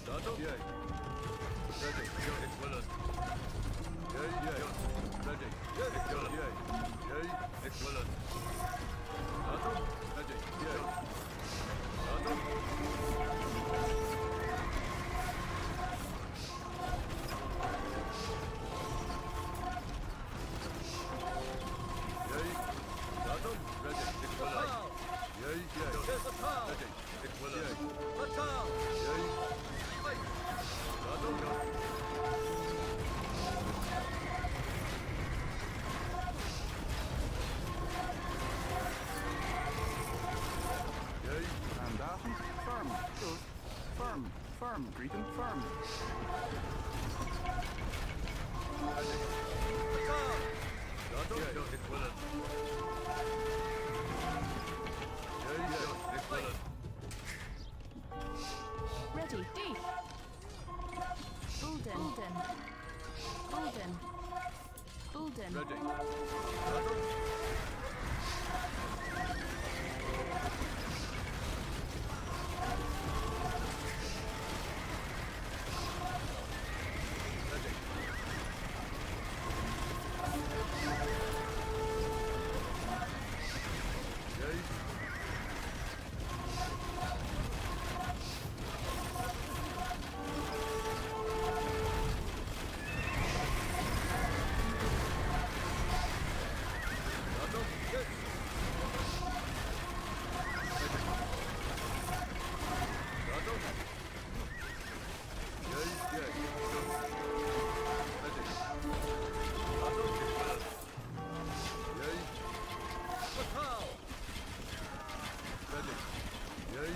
Datum. Yay. Ready. Yay. Equivalent. Yay. Yay. Ready. Yay. Equivalent. Yay. Yay. Equivalent. Datum. Ready. Yay. Datum. Yay. Datum. Ready. Equivalent. Yay. Yay. Ready. Equivalent. Yay. Datum. Yay. Mandatum. Firm. Good. Firm. Firm. Greeting. Firm. Datum. Yay. Equivalent. Yay. Yay. Equivalent. Ready. D. Bulden. Bulden. Bulden. Bulden. Ready. Datum. Ready. Yay. Datum. Yes. Datum. Yay. Yay. Ready. Datum. Yay. Batal. Ready. Yay.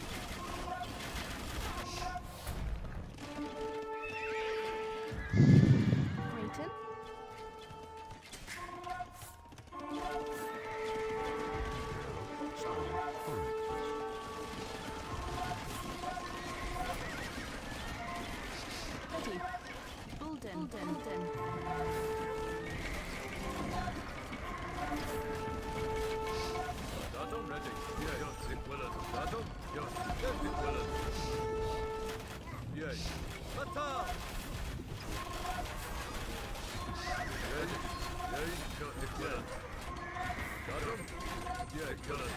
Grayton. Ready. Bulden. Bulden. Datum. Ready. Yay. Yes. Equivalent. Datum. Yes. Yes. Equivalent. Yay. Batal. Yay. Yay. Yes. Equivalent. Datum. Yay. Equivalent.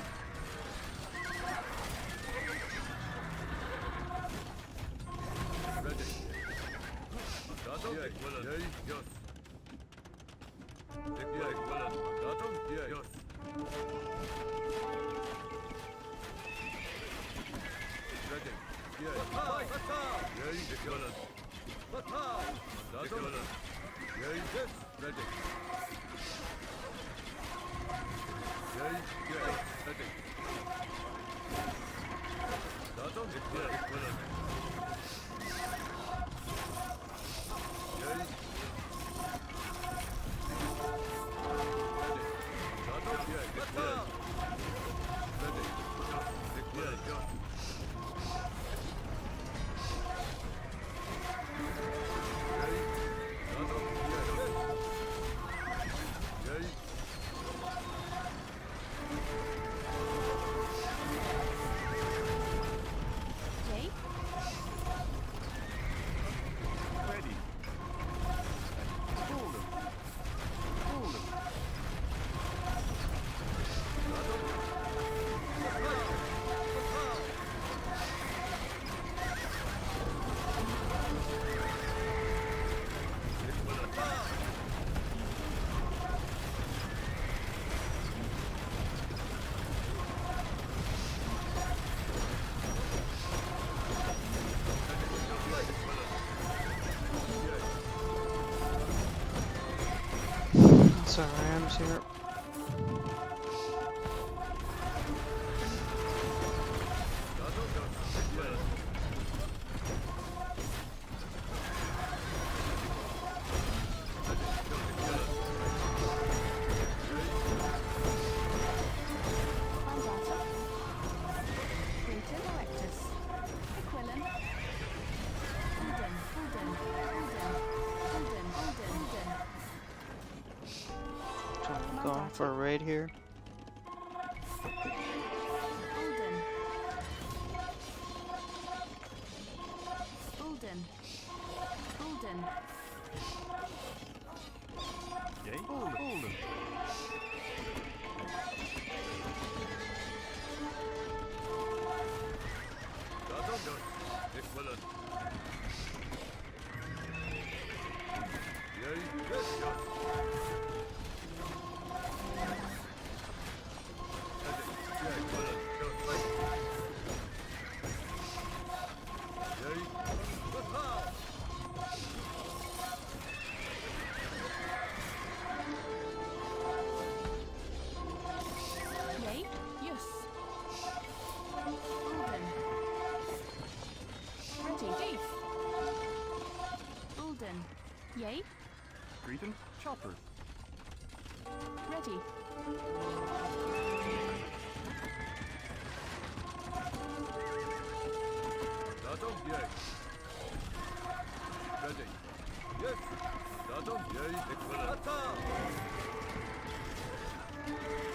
Ready. Datum. Yay. Equivalent. Yay. Yes. Yay. Equivalent. Datum. Yay. Yes. Ready. Yay. Batal. Yay. Equivalent. Batal. Datum. Equivalent. Yay. Yes. Ready. Yay. Yay. Ready. Datum. Equivalent. Yay. Ready. Datum. Yay. Equivalent. Ready. Equivalent. Yay. Datum. Yay. Yay. Yay. SRMs here. Mandatum. Brutum erectus. Equilin. Ulden. Ulden. Ulden. Ulden. Ulden. Ulden. I'm going for a raid here. Ulden. Ulden. Ulden. Yay. Ulden. Equivalent. Yay. Yes. Yes. Yay. Yes. Ulden. Ready. Deep. Ulden. Yay. Greeting. Chopper. Ready. Datum, yay. Ready. Yes. Datum, yay. Equivalent. Attack.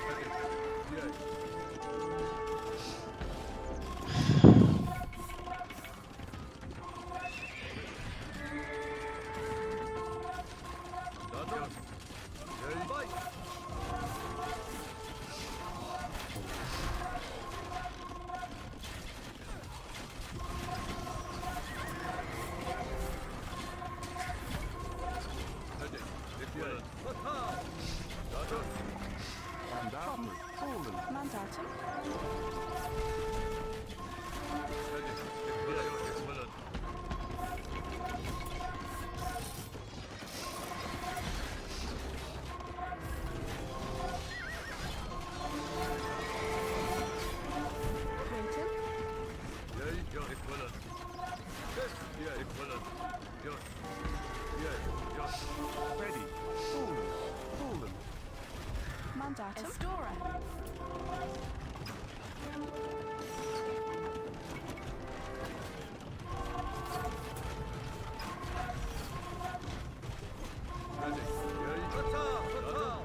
Ready. Yay. Datum. Yay. Fight. Ready. Equivalent. Attack. Datum. Mandatum. Ulden. Mandatum. Ready. Equivalent. Equivalent. Brutum. Yay. Yes. Equivalent. Yes. Yeah. Equivalent. Yes. Yeah. Yes. Ready. Ulden. Ulden. Mandatum. Estora. Ready. Yay. Attack. Attack.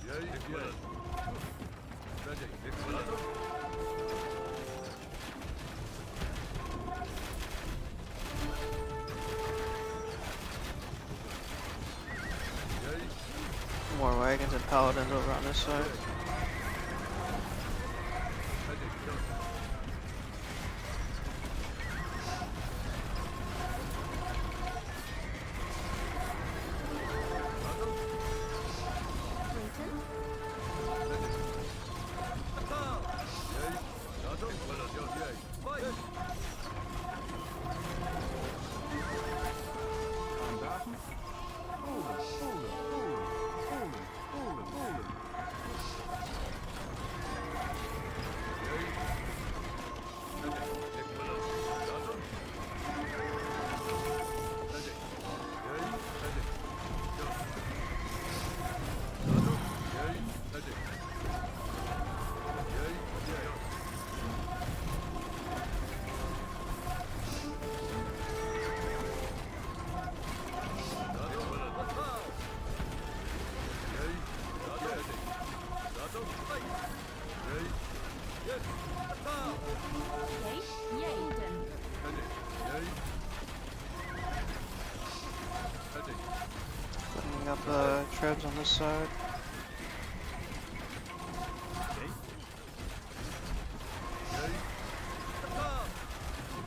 Yay. Equivalent. Ready. Equivalent. Yay. More wagons and paladins over on this side. Ready. Yes. Brutum. Attack. Yay. Datum. Equivalent. Yes. Yay. Fight. Mandatum. Ulden. Ulden. Ulden. Ulden. Ulden. Ulden. Yay. Ready. Equivalent. Datum. Ready. Yay. Ready. Yes. Datum. Yay. Ready. Yay. Yay. Datum. Attack. Yay. Datum. Ready. Datum. Fight. Yay. Yes. Attack. Yay. Yay. Ulden. Ready. Yay. Ready. Putting up trebs on this side. Yay. Yay. Attack. Datum.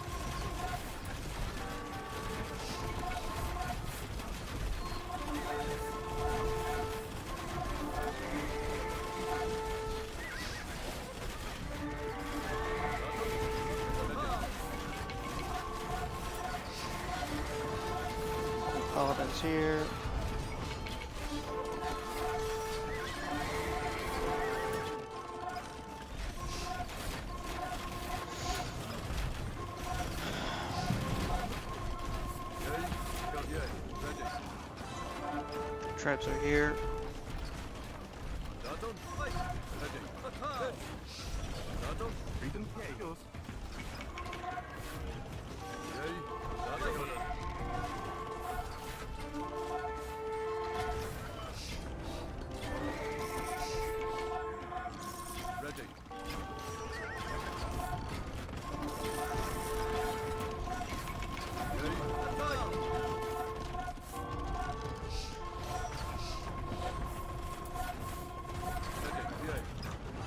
Ready. Paladin's here. Tribes are here. Greetings. Yours.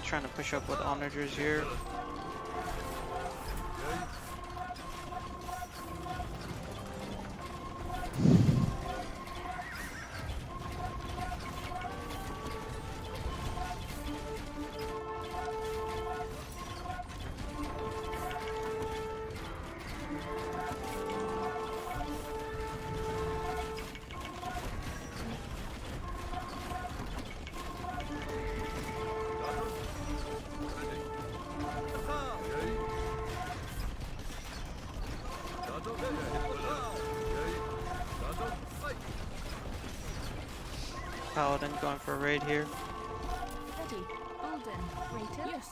Trying to push up with onagers here. Paladin going for a raid here. Ready. Alden. Rated. Yes.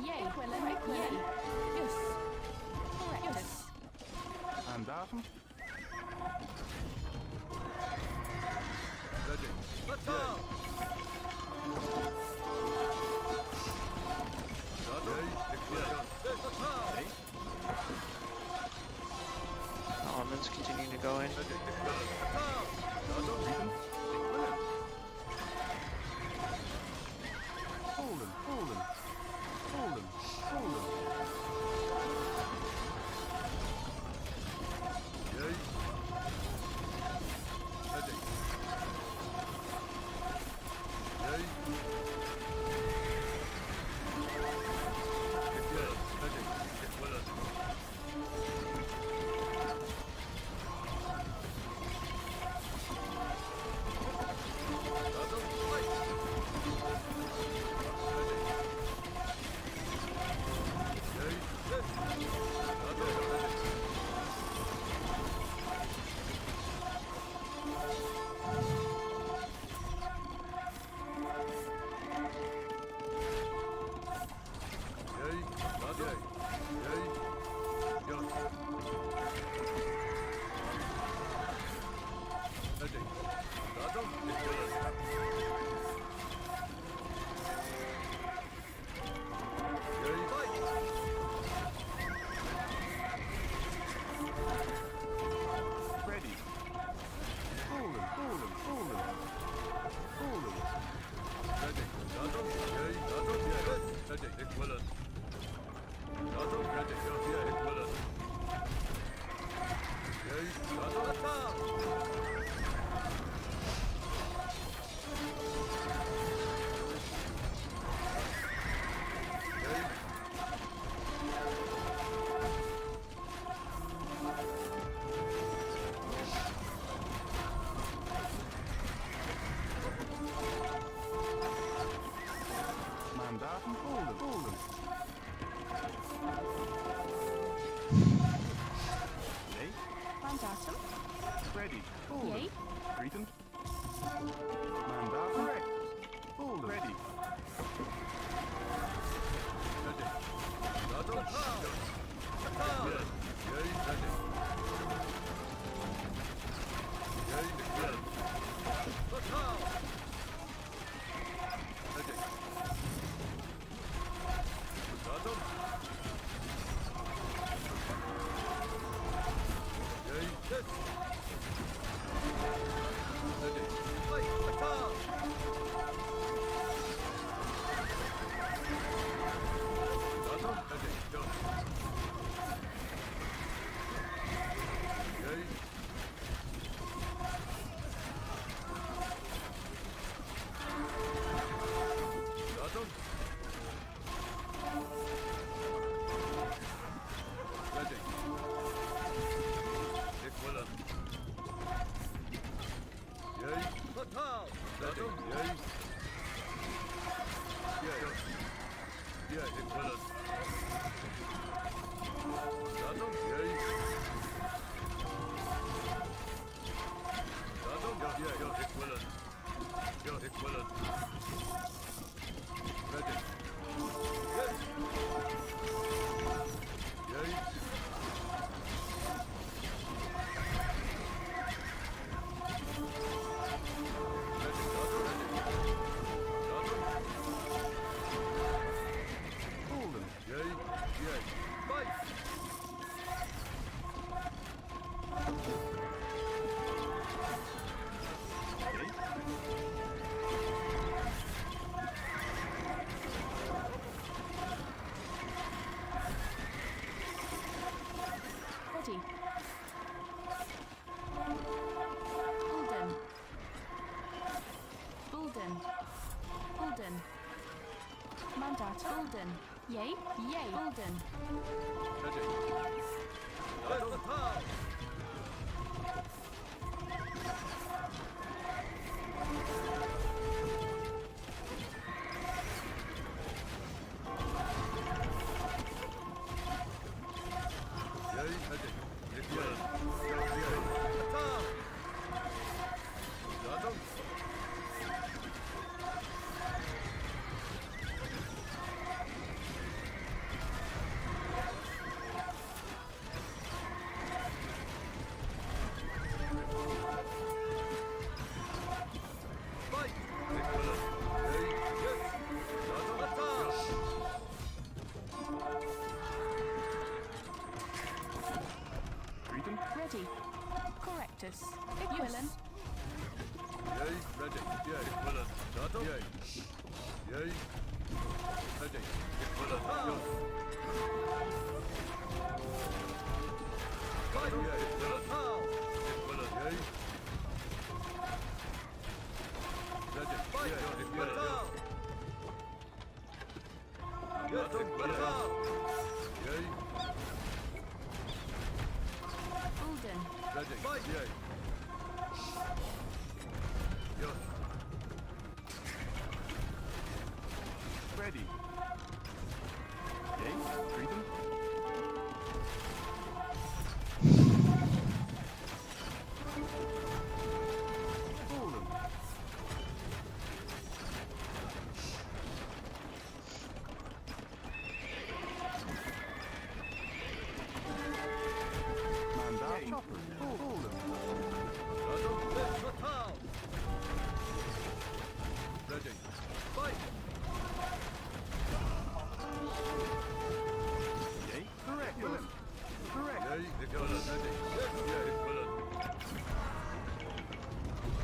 Yay. Equilin. Yay. Yes. Correctus. Mandatum. Paladin's continuing to go in. Fallen. Fallen. Fallen. Fallen. Ready. Fallen. Fallen. Fallen. Fallen. Mandatum. Fallen. Fallen. Yay. Mandatum. Ready. Fallen. Yay. Greetings. Mandatum. Correct. Fallen. Ready. Ready. Yay, yay. Golden. Ready. Versatile. Yay, ready. Equivalent. Yay. Versatile. Mandato. Fight! Equivalent. Yay, yes. Mandato. Versatile. Greeting. Ready. Correctus. Equivalent. Yay, ready. Yay, equivalent. Mandato. Yay. Yay. Ready. Equivalent. Yes. Fight! Yay, equivalent. Equivalent. Yay. Ready. Fight! Yay, equivalent. Yes, equivalent. Yay. Golden. Ready. Fight! Yay. Yes. Ready. Yay. Greeting. Golden. Mandat. Chopper. Golden. Mandato. Versatile. Ready. Fight! Yay. Correct. Correct. Yay, equivalent. Ready. Yes, yay, equivalent.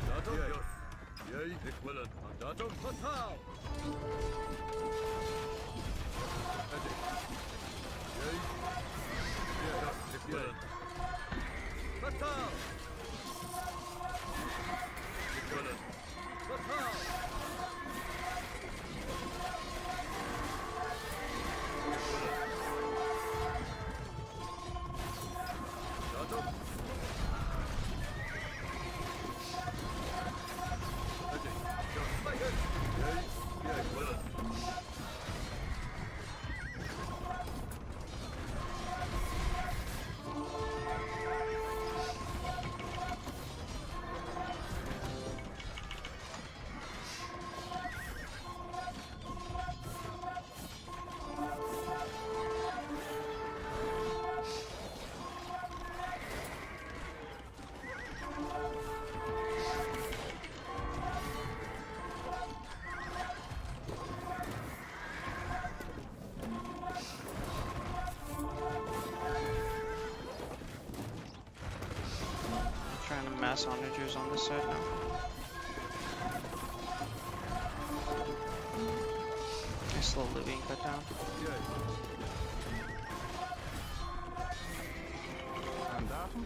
Mandato. Yes. Yay, equivalent. Mandato. Fatal. Ready. Yay. Yes, equivalent. Fatal. Equivalent. Fatal. Mandato. Ready. Just like it. Yay. Yay, equivalent. I'm trying to mass onagers on this side now. They're slowly being cut down. Yay. Mandatum.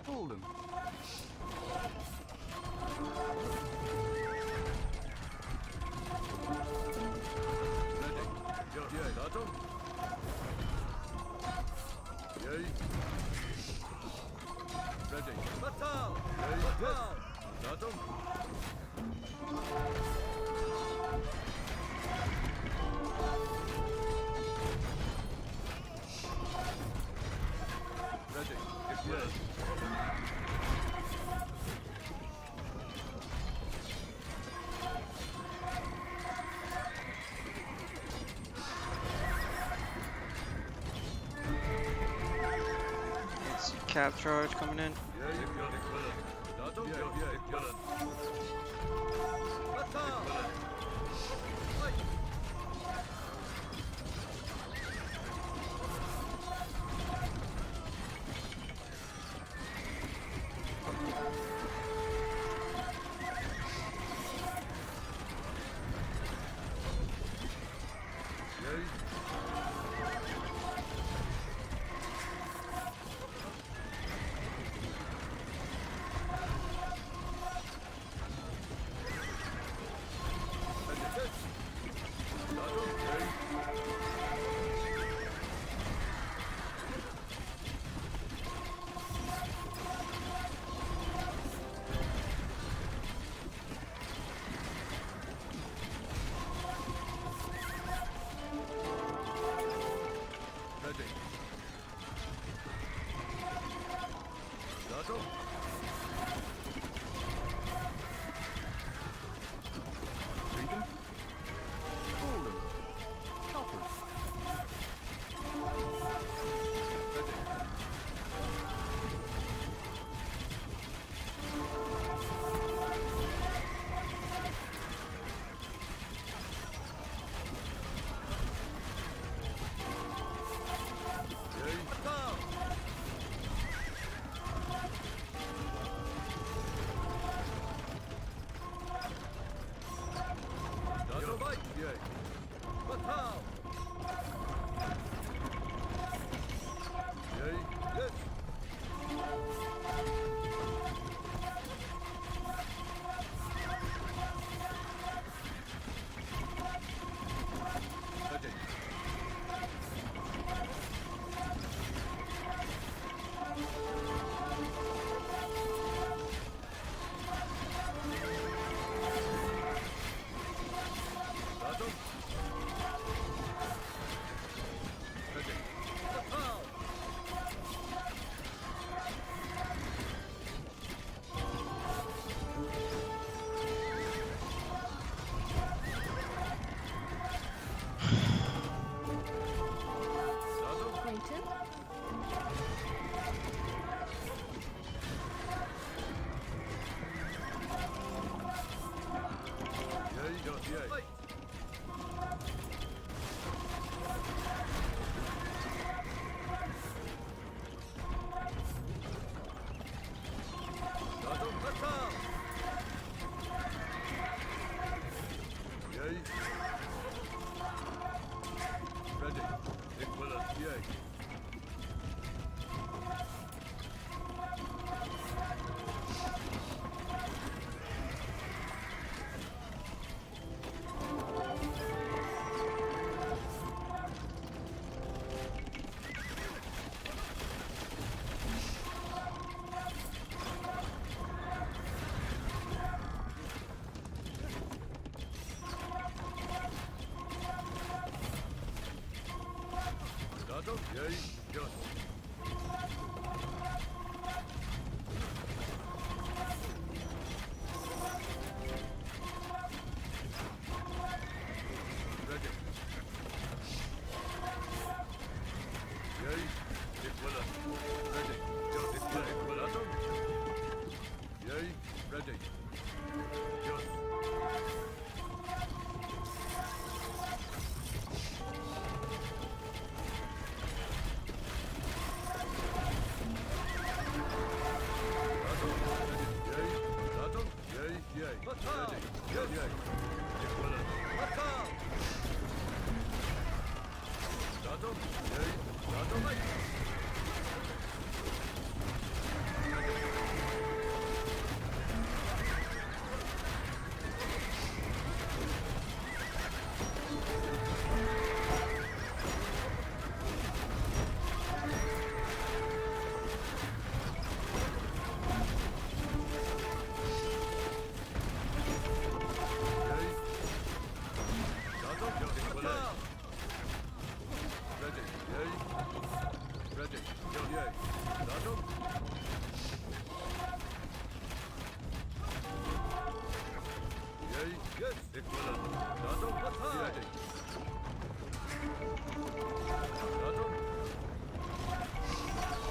Golden. Ready. Just yay. Mandato. Yay. Ready. Fatal. Yay. Fatal. Mandato. Ready. Equivalent. It's cap charge coming in. Yay. Equivalent. Mandato. Yay. Equivalent. Fatal. Fight. Yay. Natal. Yay, yes. Ready. Natal. Ready. Natal. Natal. Clayton. Yay, yes, yay. Fight. Natal. Natal. Yay. Ready. Equivalent. Yay. Natal. Yay. Yes. Ready. Yay. Equivalent. Ready. Yes. Equivalent. Yay. Ready. Yes. Natal. Ready. Yay. Natal. Yay. Yay. Ready. Yay. Yay. Equivalent. Natal. Natal. Yay. Natal. Light. Yay. Natal. Equivalent. Ready. Yay. Ready. Yay. Natal. Yay. Yes. Equivalent. Natal. Ready. Natal.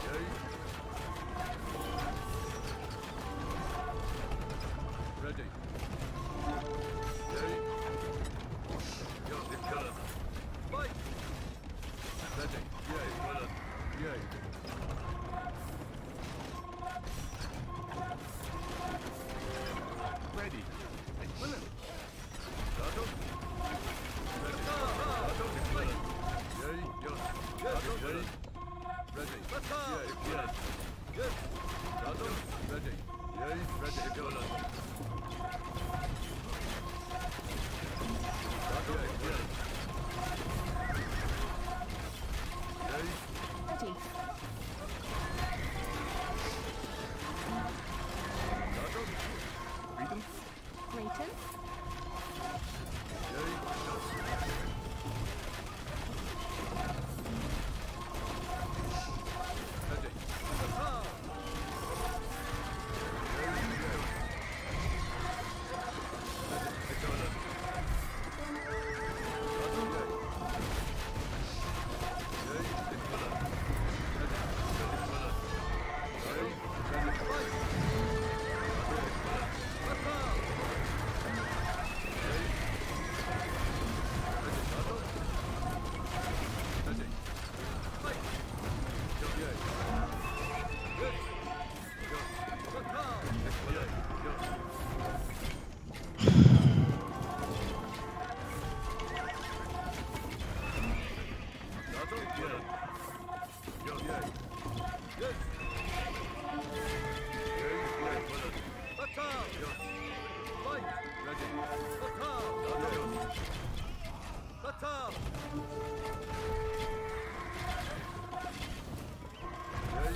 Yay. Ready. Yay. Yes. Equivalent. Fight. Ready. Yay. Equivalent. Yay. Ready. Equivalent. Natal. Ready. Natal. Equivalent. Yay. Natal! Yay!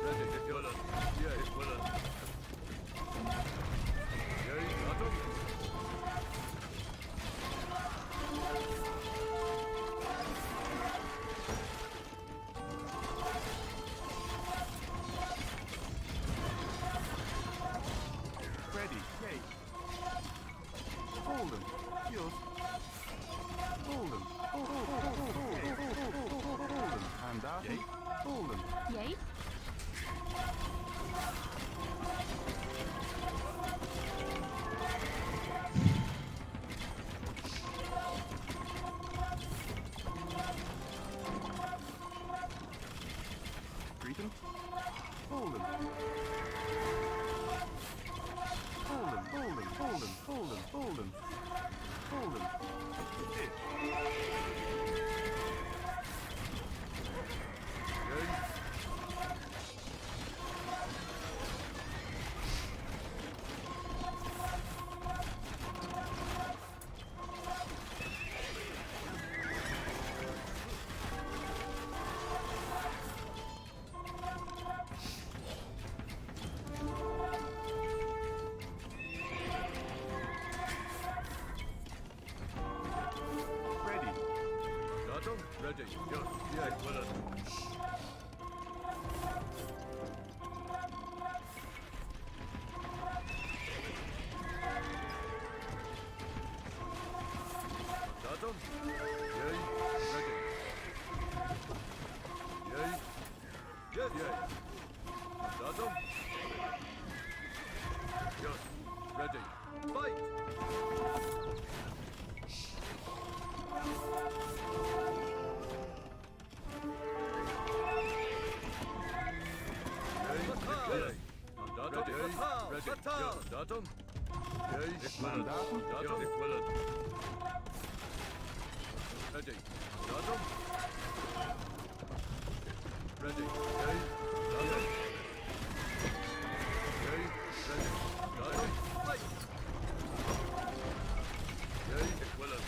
Ready, Equivalent. Yay, Equivalent. Yay, Natal! Ready. Yay. Hold them. Yours. Hold them. Hold them. And out. Yay. Hold them. Yay. Greet them. Hold them. Hold them. Hold them. Hold them. Hold them. Hold them. Hold them. Hit. Yay! Ready. Datum? Ready. Yes. Yay, Equivalent. Datum? Yay. Ready. Yay. Yes. Yay. Datum? Yes. Ready. Fight! Yay. Yay. Datum? Ready. Ready. Yes. Datum? Yay. Equivalent. Datum? Datum? Equivalent. Ready. Datum? Ready. Yay. Datum? Yay. Ready. Datum? Fight! Yay. Equivalent.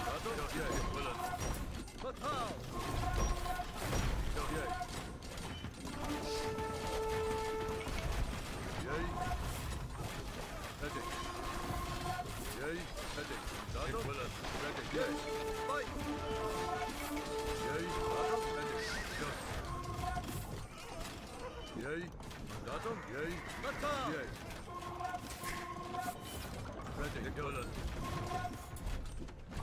Datum? Yay. Equivalent. Fatal! Yay. Yay. Ready. Yay. Ready. Datum? Equivalent. Ready. Yay. Fight! Yay. Datum? Ready. Yes. Yay. Datum? Yay. Fatal! Yay. Ready. Equivalent.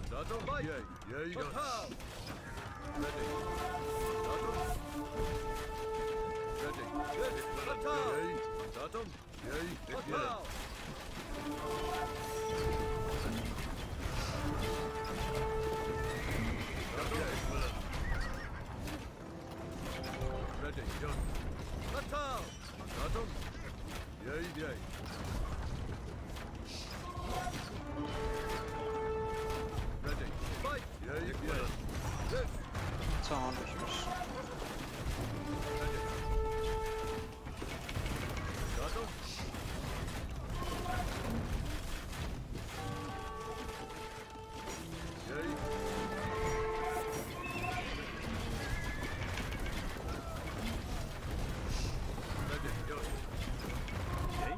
Datum? Fight! Yay. Yay. Fatal! Ready. Datum? Ready. Yes. Fatal! Yay. Datum? Yay. Fatal! Ready, yes. Fatal! Datum? Yay, yay. Ready, fight! Yay, yay. Yes. Sağoluşmuş. Ready. Datum? Yay. Ready, yes. Yay.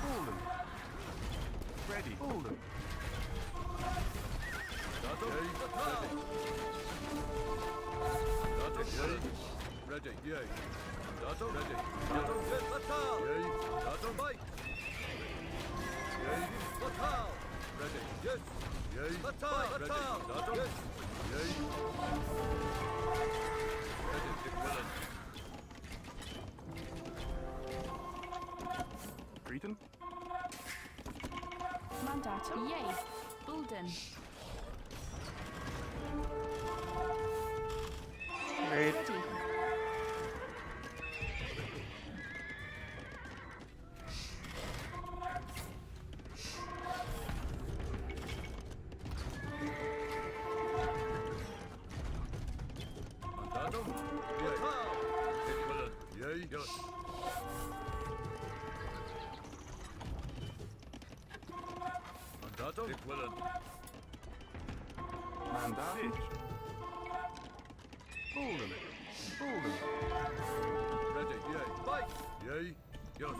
Hold them. Ready. Hold them. Datum? Yay. Ready. Datum? Yay. Ready, yay. Datum? Ready. Datum? Yes. Fatal! Yay. Datum? Fight! Yay. Fatal! Ready. Yes. Yay. Fatal! Fatal! Datum? Yes. Yay. Ready. Equivalent. Greet them. Mandatum. Yay. Bulden. Great. Ready. Datum? Yay. Equivalent. Yay, yes. Mandatum? Equivalent. Mandatum. Golden. Golden. Ready, yay. Fight! Yay, yes.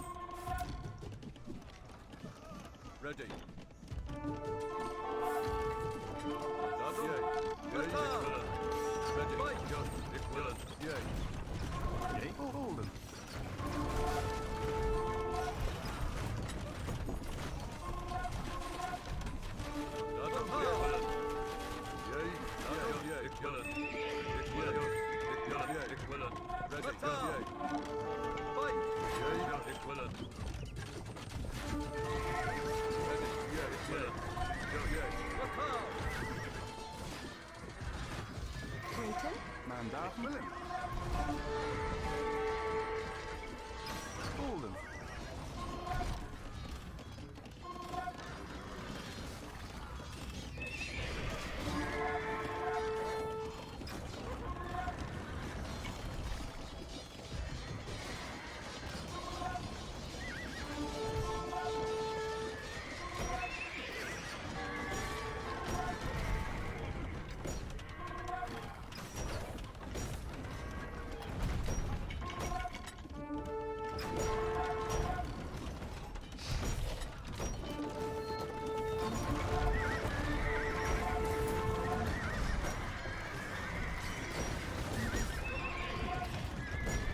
Ready. Mandatum? Yay. Yay, equivalent. Ready, fight! Yes, equivalent. Yay. Yay. Golden. Mandatum? Equivalent. Yay, Mandatum? Yay, equivalent. Equivalent. Equivalent. Yay, equivalent. Ready, yay. Fight! Yay, yes, equivalent. Ready, yay, equivalent. Yay. Attack! Creighton. Mandatum. Golden.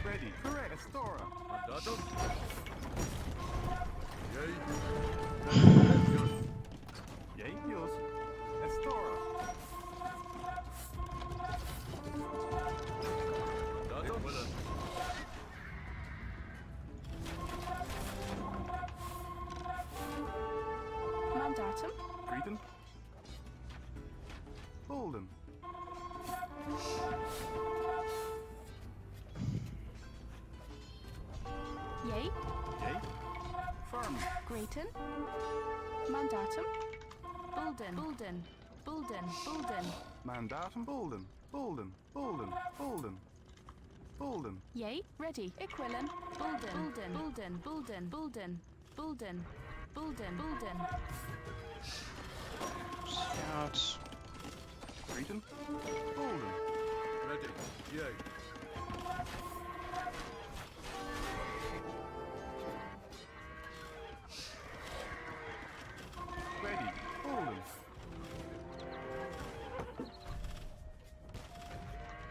Ready. Correct. Estora. Mandatum? Yay. Ready, yes. Yay. Yos. Estora. Mandatum? Equivalent. Mandatum. Cretan. Golden. Yay. Yay. Firm. Creighton. Mandatum. Bulden. Bulden. Bulden. Bulden. Mandatum. Golden. Golden. Golden. Golden. Golden. Yay. Ready. Equilin. Bulden. Bulden. Bulden. Bulden. Bulden. Bulden. Bulden. Bulden. Scouts. Cretan. Golden. Ready, yay. Ready. Golden.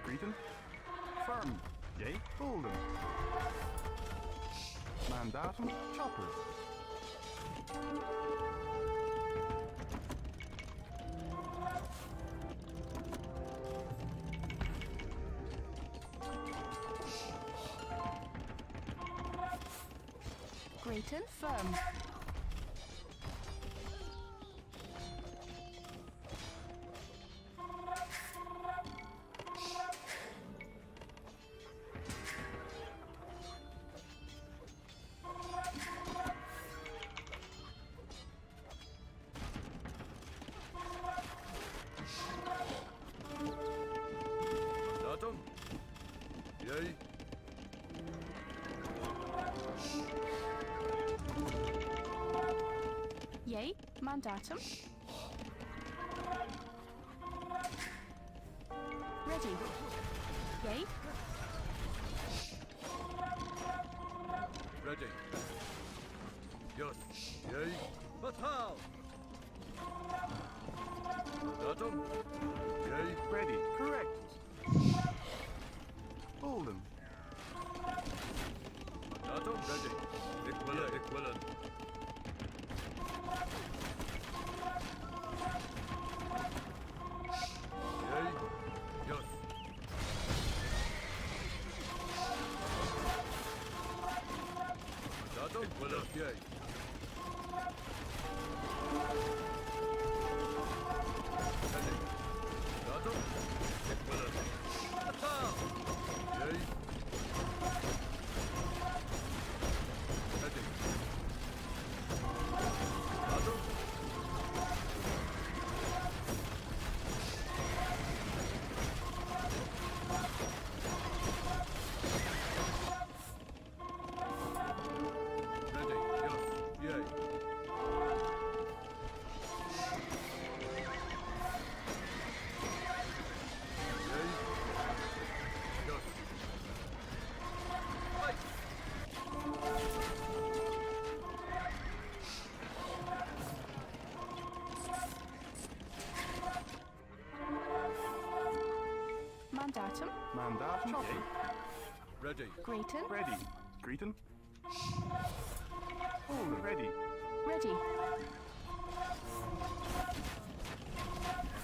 Cretan. Firm. Yay. Golden. Mandatum. Choppers. Creighton. Firm. Mandatum? Yay. Yay. Mandatum. Ready. Yay. Ready. Yes, yay. Fatal! Mandatum? Yay. Ready. Correct. Golden. Mandatum? Ready. Equivalent, equivalent. Yay. Yes. Mandatum? Equivalent, yay. Ready. Mandatum? Equivalent. Attack! Yay. Ready. Mandatum? Mandatum. Mandatum. Yay. Ready. Grayton. Ready. Greeton. Poland. Ready. Ready.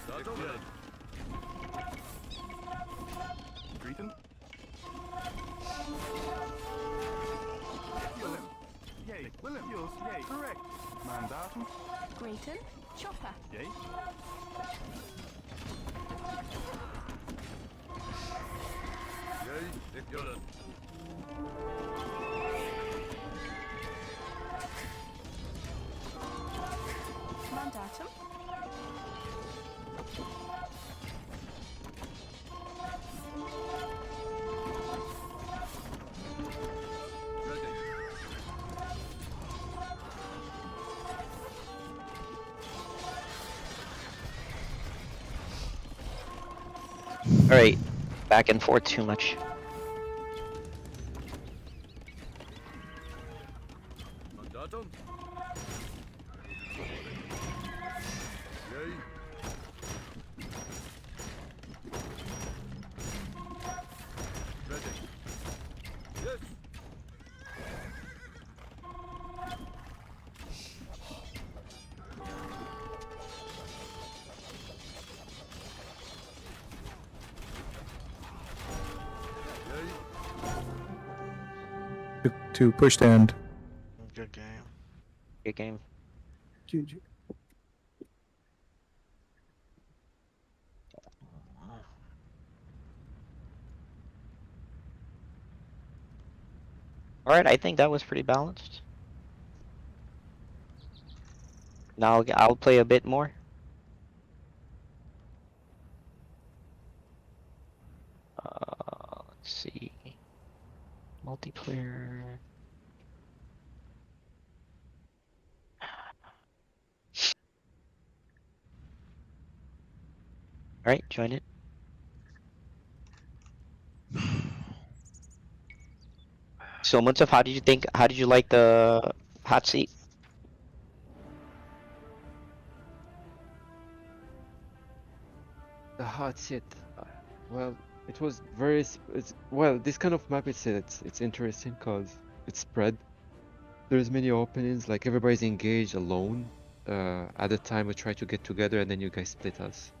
Mandatum. Ready. Greeton. Willem. Yay. Willem. Yours. Yay. Correct. Mandatum. Grayton. Chopper. Yay. Yay. Ignorant. Mandatum. Ready. Alright, back and forth too much. Mandatum. Yay. Ready. Yes. Yay. to push the end. Good game. Good game. GG. Alright, I think that was pretty balanced. Now I'll play a bit more. Let's see. Multiplayer. Alright, join it. So Munsaf, how did you like the hot seat? The hot seat. Well, it was very. Well, this kind of map, it's interesting because it's spread. There's many openings. Like everybody's engaged alone. At the time we try to get together, and then you guys split us.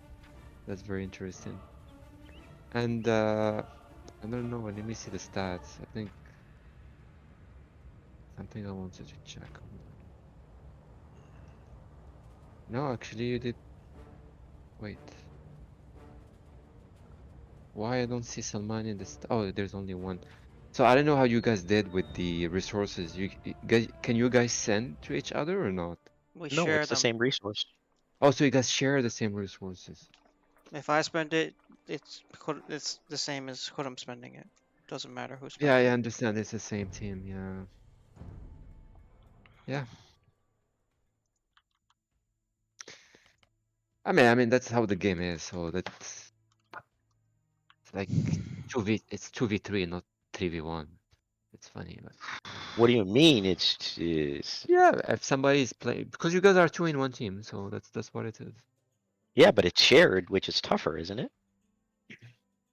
That's very interesting. And I don't know. Let me see the stats. I think something I wanted to check. No, actually, you did. Wait. Why I don't see Salman in this? Oh, there's only one. So I don't know how you guys did with the resources. Guys, can you guys send to each other or not? We No, share it's the them. same resource. Oh, so you guys share the same resources. If I spend it, it's the same as Khurram spending it. Doesn't matter who's Yeah, spending I it. understand. It's the same team. Yeah. Yeah. I mean that's how the game is. So that's like 2v. It's 2v3, not 3v1. It's funny, but What do you mean? It's yeah. If somebody is playing, because you guys are two in one team, so that's what it is. yeah, but it's shared, which is tougher, isn't it?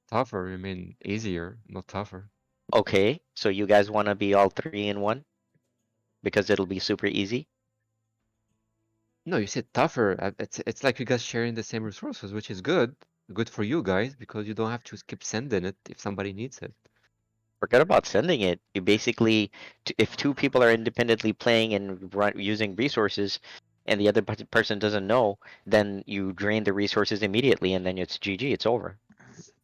Tougher. I mean easier, not tougher. Okay, so you guys want to be all 3 in 1 because it'll be super easy. No, you said tougher. It's like you guys sharing the same resources, which is good. Good for you guys because you don't have to keep sending it if somebody needs it. Forget about sending it. You basically, if 2 people are independently playing and using resources, and the other person doesn't know, then you drain the resources immediately, and then it's GG. It's over.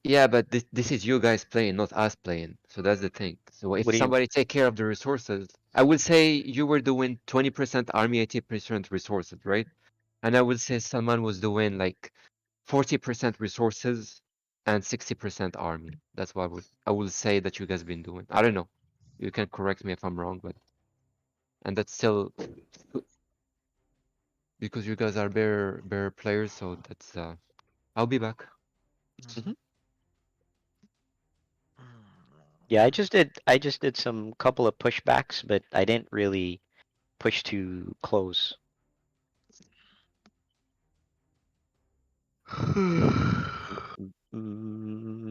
Yeah, but this is you guys playing, not us playing. So that's the thing. So if What do you? somebody take care of the resources, I would say you were doing 20% army, 80% resources, right? And I would say someone was doing like 40% resources and 60% army. That's what I would say that you guys been doing. I don't know. You can correct me if I'm wrong, but and that's still because you guys are better players, so that's I'll be back. Mhm. Yeah, I just did some couple of pushbacks, but I didn't really push too close.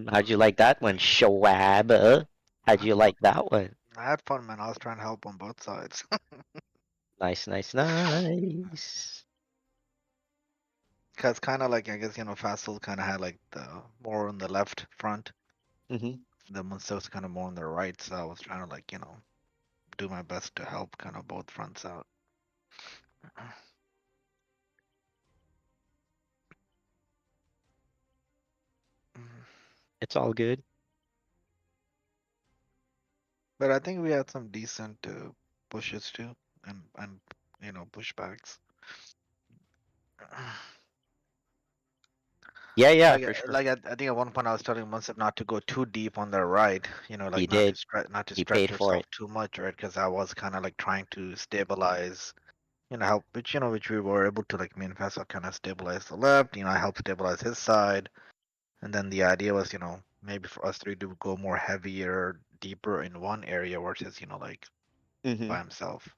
How'd you like that one, Schwab? How'd you like that one? I had fun, man. I was trying to help on both sides. Nice, nice, nice. Cause kind of like I guess Fassel kind of had like the more on the left front. Mm-hmm. The Munster's kind of more on the right, so I was trying to like do my best to help kind of both fronts out. It's all good. But I think we had some decent pushes too, and pushbacks. Yeah, yeah, Like for sure. like I think at one point I was telling Munsif not to go too deep on their right, He like did. not to He stretch paid for yourself it. too much, right? Because I was kind of like trying to stabilize, help, which we were able to, like me and Faisal kind of stabilize the left, I helped stabilize his side, and then the idea was, maybe for us three to go more heavier, deeper in one area versus, like Mm-hmm. by himself.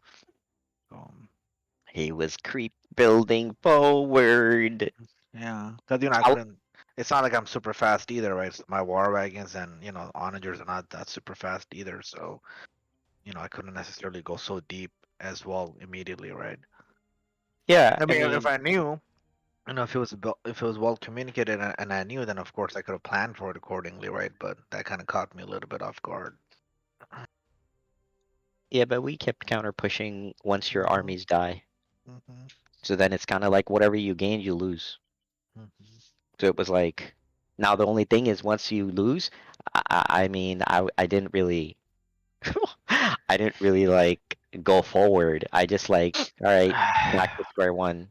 He was creep building forward. Yeah, because I How- couldn't. It's not like I'm super fast either, right? So my war wagons and onagers are not that super fast either, so I couldn't necessarily go so deep as well immediately, right? Yeah, I I mean, if mean, I knew, if it was well communicated and I knew, then of course I could have planned for it accordingly, right? But that kind of caught me a little bit off guard. yeah, but we kept counter pushing once your Mhm. armies die. Mm-hmm. So then it's kind of like whatever you gain, you lose. Mm-hmm. So it was like, now the only thing is once you lose, I mean, I didn't really, I didn't really like go forward. I just like, all right, back to square one.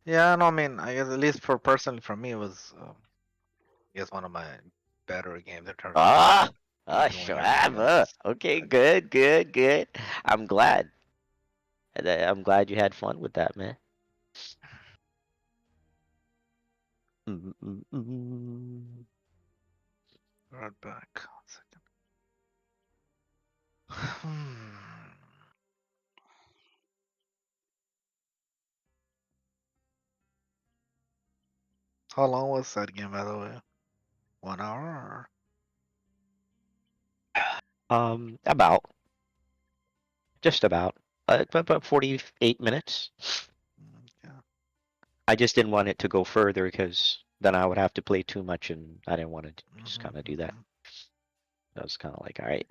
Yeah, no, I mean, I guess at least personally for me, it was, I guess one of my better games in terms of Ah, doing everything Schwab. else. Okay, But good, good, good. I'm glad. I'm glad you had fun with that, man. Mm, mm, mm. right back. 1 second. How long was that game, by the way? 1 hour? About, just about, about 48 minutes. Yeah. I just didn't want it to go further because then I would have to play too much, and I didn't want to just kind of do that. I was kind of like, all right.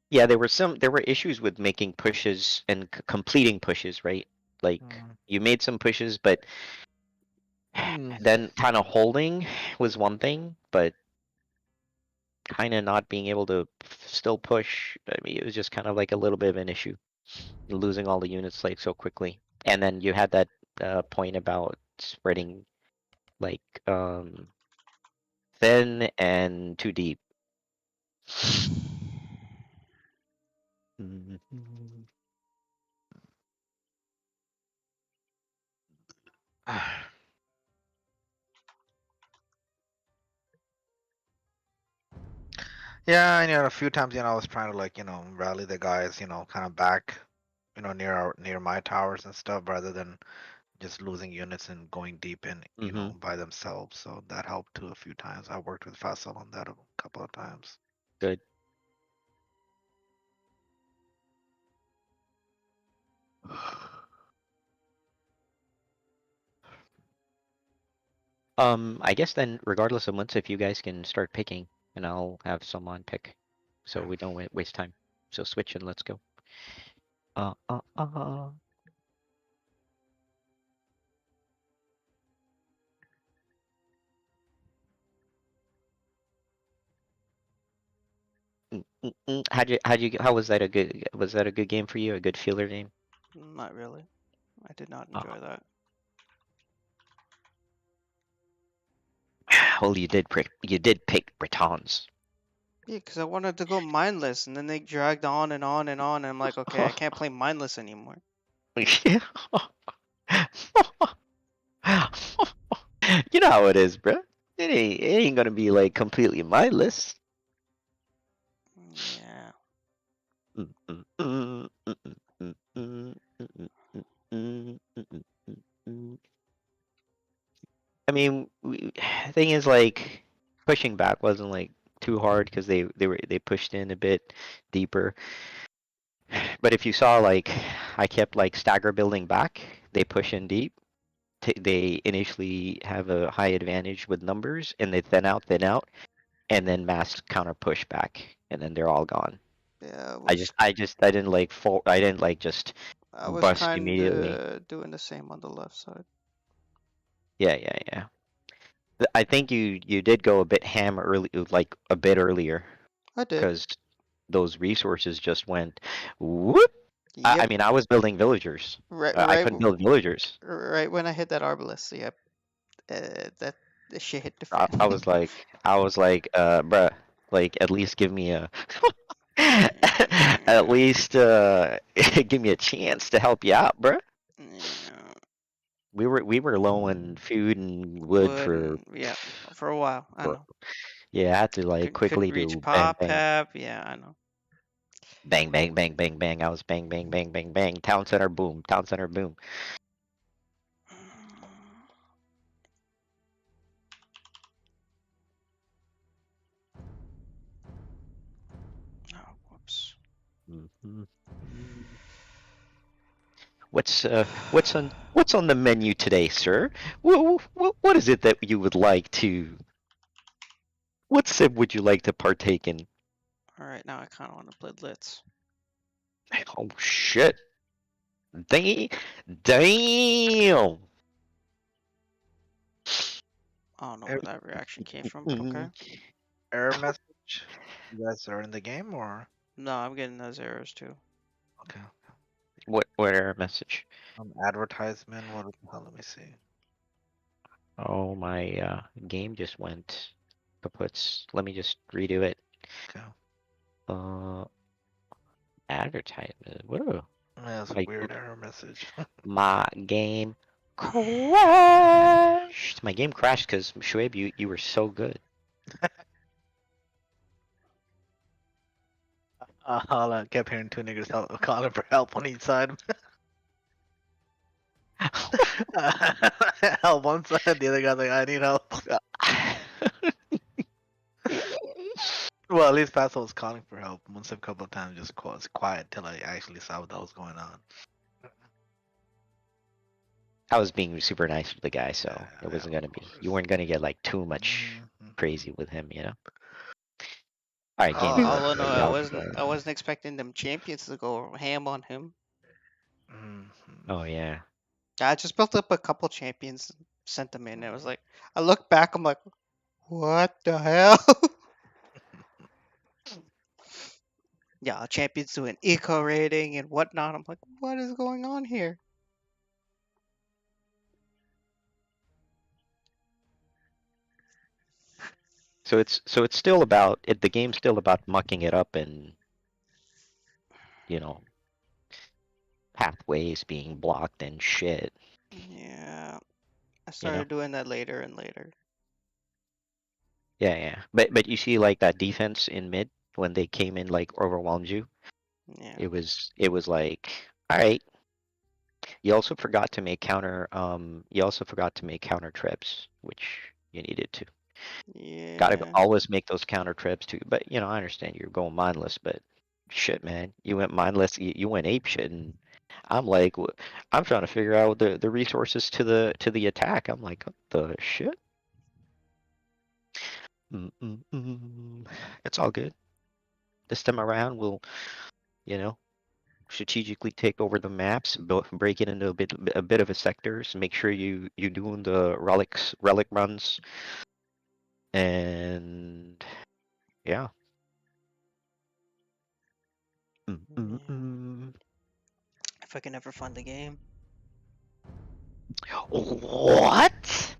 Yeah, there were issues with making pushes and completing pushes, right? Like you made some pushes, but then kind of holding was one thing, but kind of not being able to still push. I mean, it was just kind of like a little bit of an issue, losing all the units like so quickly. And then you had that point about spreading like thin and too deep. Mhm. Yeah, and a few times, I was trying to like, rally the guys, kind of back, near my towers and stuff, rather than just losing units and going deep in, Mhm. by themselves. So that helped too a few times. I worked with Faisal on that a couple of times. Good. I guess then, regardless of months, if you guys can start picking, and I'll have someone pick, so we don't waste time. So switch and let's go. Uh, uh, uh. How was that was that a good game for you? A good feeler game? Not really. I did not Uh, enjoy that. well, you did pick Bretons. Yeah, because I wanted to go mindless, and then they dragged on and on and on, and I'm like, okay, I can't play mindless anymore. You know how it is, bro. It ain't gonna be like completely mindless. Yeah. I mean, thing is like pushing back wasn't like too hard because they pushed in a bit deeper. But if you saw like I kept like stagger building back, they push in deep. They initially have a high advantage with numbers, and they thin out, and then mass counter push back, and then they're all gone. Yeah, I didn't like I didn't like just I was bust kind immediately. of doing the same on the left side. Yeah. I think you did go a bit ham early, like a bit earlier, I did. because those resources just went whoop. I Yep. mean, I was building villagers. Right. I Right. couldn't build villagers. Right when I hit that arbalest. Yep. That the shit hit the I, fan. I was like, bruh, like at least give me a, at least give me a chance to help you out, bruh. Yeah, We were low on food and wood wood for, and yeah, for a while. I for know. yeah. I had to like Couldn't quickly reach do bang pop bang pap. Yeah, I know. bang bang bang bang bang. I was bang bang bang bang bang. Town center boom. Town center boom. Oh, whoops. Mhm. What's on the menu today, sir? What is it that you would like to? What sim would you like to partake in? All right, now I kind of want to play Blitz. Oh shit! Damn! I don't know Er- where that reaction came from, but okay. Error message. You guys are in the game or No, I'm getting those errors too. okay? What error message? Advertisement. What the hell? Let me see. Oh my game just went kaputs. Let me just redo it. Okay. Advertisement. What a Yeah, it's a my weird error message. my game crashed. My game crashed because Shoaib, you were so good. I kept hearing two niggas calling for help on each side. Help one side, the other guy's like, I need help. Well, at least Paso was calling for help. Once a couple of times, just was quiet till I actually saw what that was going on. I was being super nice with the guy, so Yeah, it wasn't of gonna be. course. You weren't gonna get like too much Mhm. crazy with him, you know. All right, game All I four. know, Y'all. I wasn't expecting them champions to go ham on him. Mhm. Oh yeah. I just built up a couple champions, sent them in. It was like I look back, I'm like, what the hell? Yeah, champions doing eco rating and whatnot. I'm like, what is going on here? So it's still about it. The game's still about mucking it up and you know pathways being blocked and shit. Yeah, I You know. started doing that later and later. Yeah. But you see like that defense in mid when they came in like overwhelmed you. Yeah, It was like all right. You also forgot to make counter. You also forgot to make counter trips, which you needed to. Gotta yeah. always make those counter trips too. But I understand you're going mindless, but shit, man, you went mindless. You went ape shit, and I'm like, I'm trying to figure out the resources to the attack. I'm like, what the shit? Mm-mm-mm. It's all good. This time around, we'll you know strategically take over the maps, break it into a bit of a sectors. Make sure you doing the relic runs, and yeah. Mm-mm-mm. If I can ever find the game. What?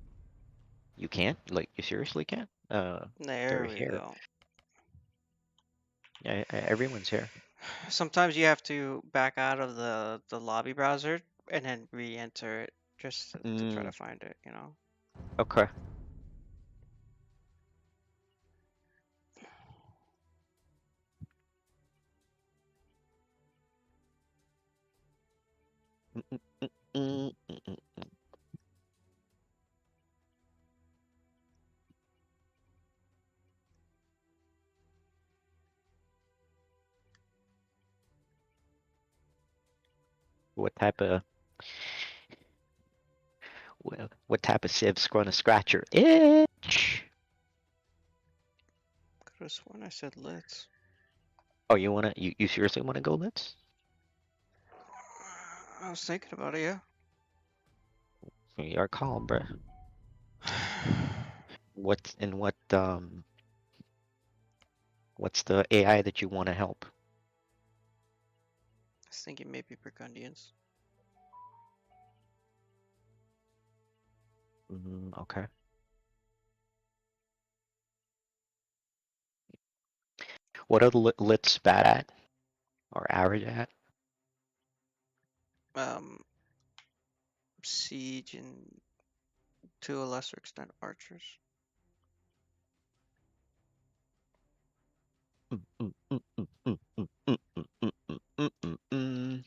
You can't? Like, you seriously can't? There They're we here. go. Yeah, everyone's here. Sometimes you have to back out of the lobby browser and then re-enter it just to try to find it, you know. Okay. Mm-mm-mm-mm-mm-mm. what type of what type of civ's gonna scratch your itch? Could have sworn I said let's. Oh, you seriously wanna go Let's? I was thinking about it, yeah. Your call, bruh. What's what's the AI that you wanna help? I was thinking maybe Burgundians. Okay. What are the Lit's bad at? Or average at? Siege and to a lesser extent archers. Mm.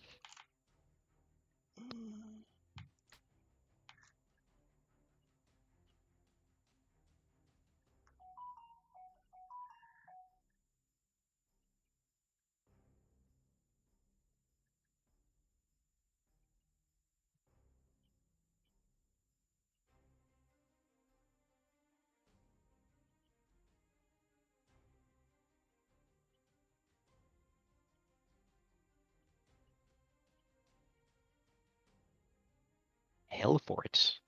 Hell forts.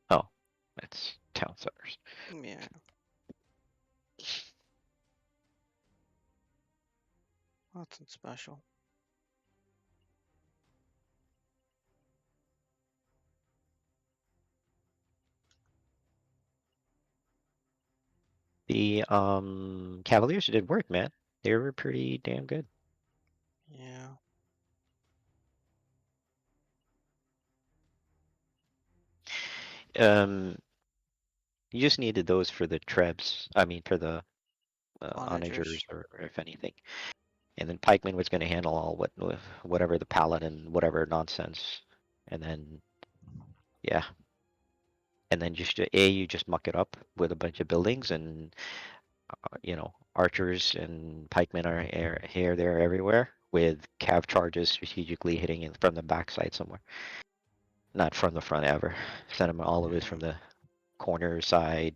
Oh, that's town centers. Yeah. Nothing special. The Cavaliers did work, man. They were pretty damn good. Yeah. You just needed those for the trebs. I mean, for the onagers, Onagers. or if anything. And then Pikeman was going to handle all whatever the paladin, whatever nonsense. And then, yeah. And then you just muck it up with a bunch of buildings, and archers and pikemen are here, there, everywhere, with cav charges strategically hitting it from the backside somewhere. Not from the front ever. Send them all of it from the corner side,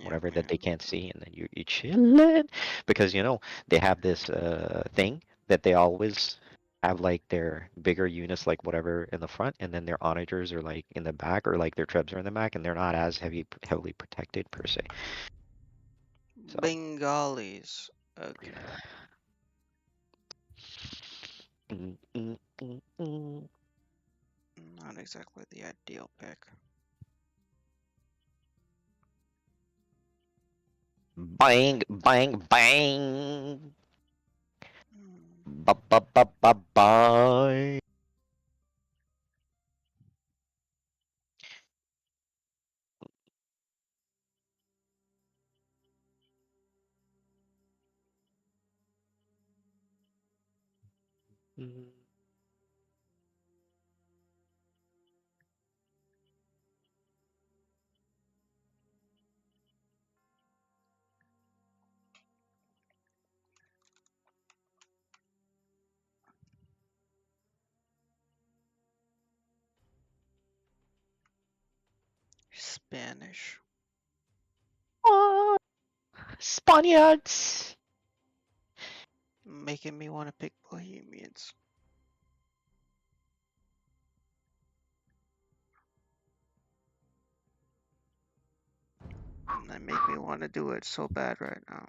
whatever that they can't see, and then you chillin'. Because they have this thing that they always have, like their bigger units, like whatever in the front, and then their onagers are like in the back, or like their trebs are in the back, and they're not as heavily protected per se. So. Bengalis. Okay. Not exactly the ideal pick. Bang, bang, bang. Hmm. Bye. Spanish. Oh, Spaniards. Making me want to pick Bohemians. And that make me want to do it so bad right now.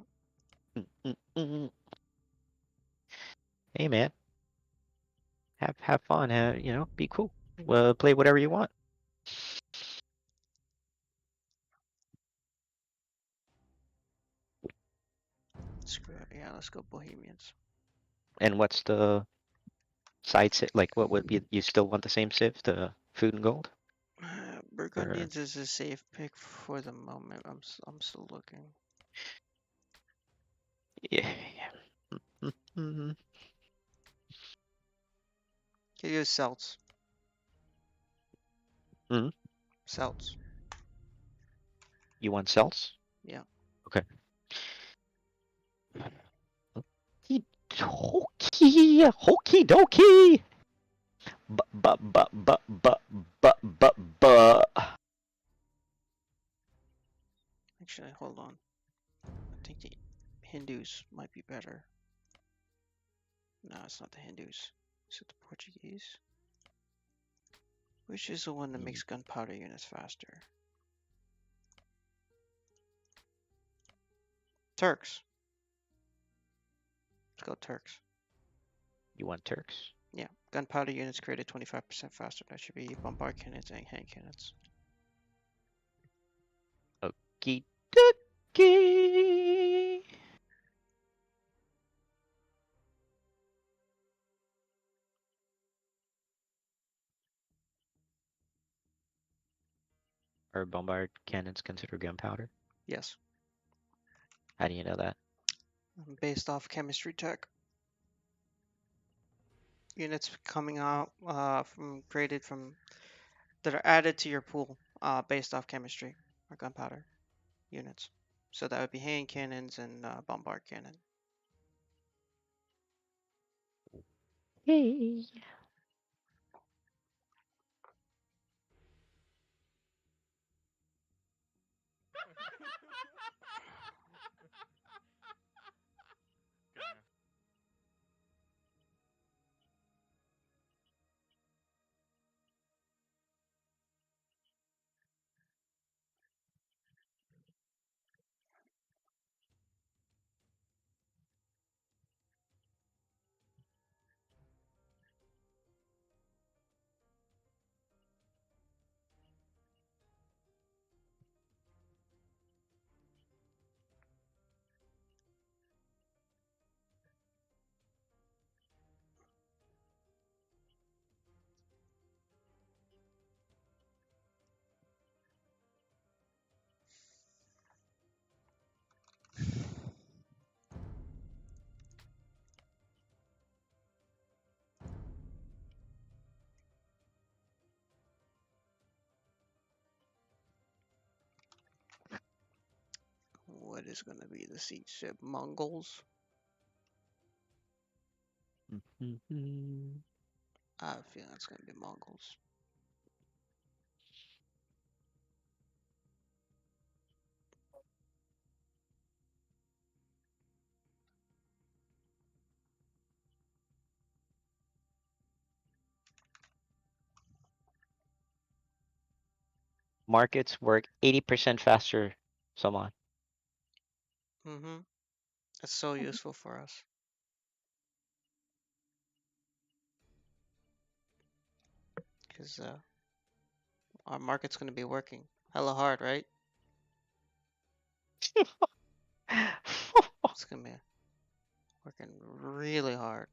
Hey man, have fun. Be cool. Well, play whatever you want. Screw it. Yeah, let's go Bohemians. And what's the side civ? Like, what would be? You still want the same civ, the food and gold? Burgundians is a safe pick for the moment. I'm still looking. Yeah. Can you use Celts? Celts. You want cells? Yeah. Okay. Okie dokie. Actually, hold on. I think the Hindus might be better. No, it's not the Hindus. Is it the Portuguese? Which is the one that makes gunpowder units faster? Turks. Let's go Turks. You want Turks? Yeah, gunpowder units created 25% faster. That should be bombard cannons and hand cannons. Okie dokie. Are bombard cannons considered gunpowder? Yes, How do you know that? based off chemistry tech. Units coming out from created from that are added to your pool based off chemistry or gunpowder units. So that would be hand cannons and bombard cannon. Hey. What is going to be the siege ship? Mongols? I have a feeling it's going to be Mongols. Markets work 80% faster, Saman. Mm-hmm. It's so useful for us. Because our market's going to be working hella hard, right? It's going to be working really hard.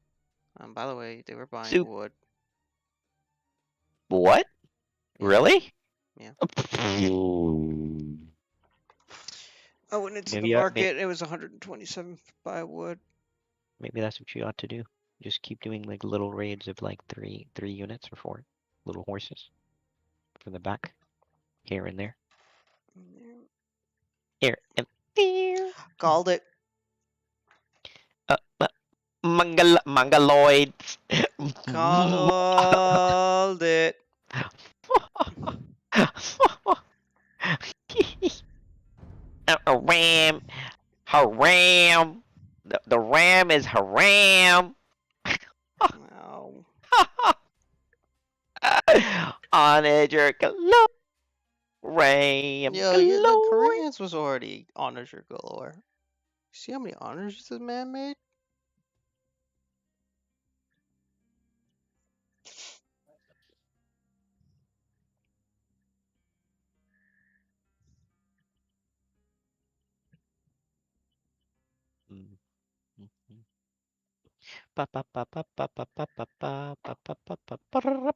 By the way, they were buying Soup. wood. What? Yeah. Really? Yeah. Maybe I went into the Maybe I- may- market. It was 127 buy wood. that's what you ought to do. Just keep doing like little raids of like three units or 4 little horses from the back, here and there, here and there. Called it. Mongoloids. Called it. A ram. Haram. The ram is haram. No. Honored your galore. Ram Yo, yeah, the galore. Koreans was already honors your galore. See how many honors this man made? Pa pa pa pa pa pa pa pa pa pa pa pa pa pa.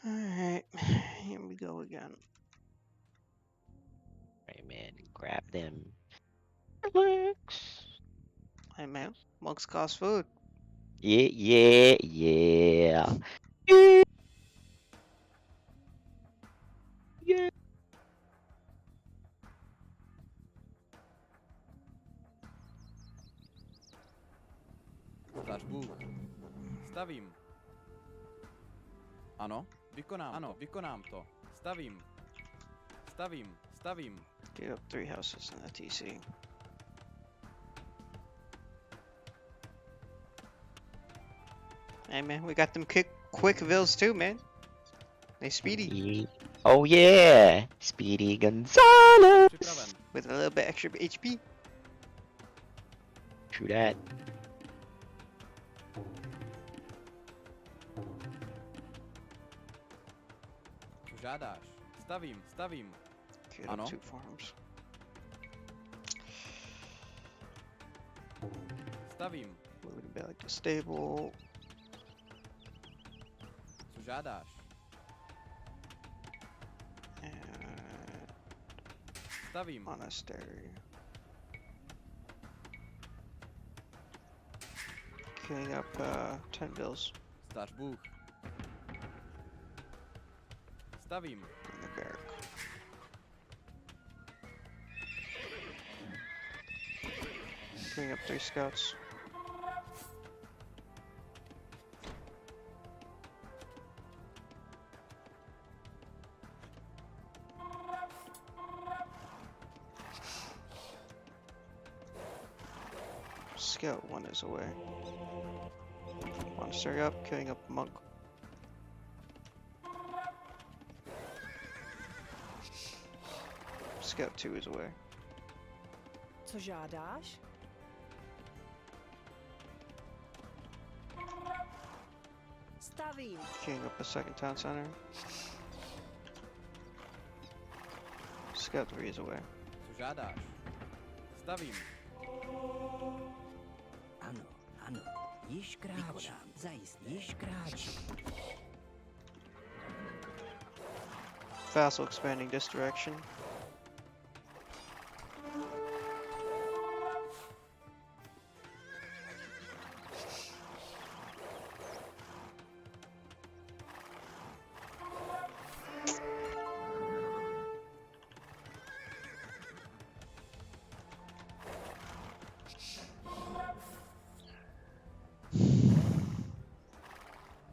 Alright, here we go again. Right, man, grab them. Relax. Hey man, monks cost food. Yeah, yeah, yeah. Yeah. Stař Bůh. Stavím. Ano, vykonám to. Stavím. Stavím. Get up 3 houses in the TC. Hey man, we got them quick vills too, man. They speedy Oh yeah, Speedy Gonzalez. Připraven. with a little bit extra HP. True that. Co žádáš? Stavím. Get Ano. up 2 farms. Stavím. Moving back to stable. Co žádáš? And Stavím. monastery. Getting up 10 bills Stař Bůh. Stavím. in the barrack. Getting up 3 scouts. Scout 1 is away. Monastery up, killing up monk. Scout 2 is away. Co žádáš? Stavím. Killing up a second town center. Scout 3 is away. Co žádáš? Stavím. Ano. Již kráčí. Zajisté. Již kráčí. Vassal expanding this direction.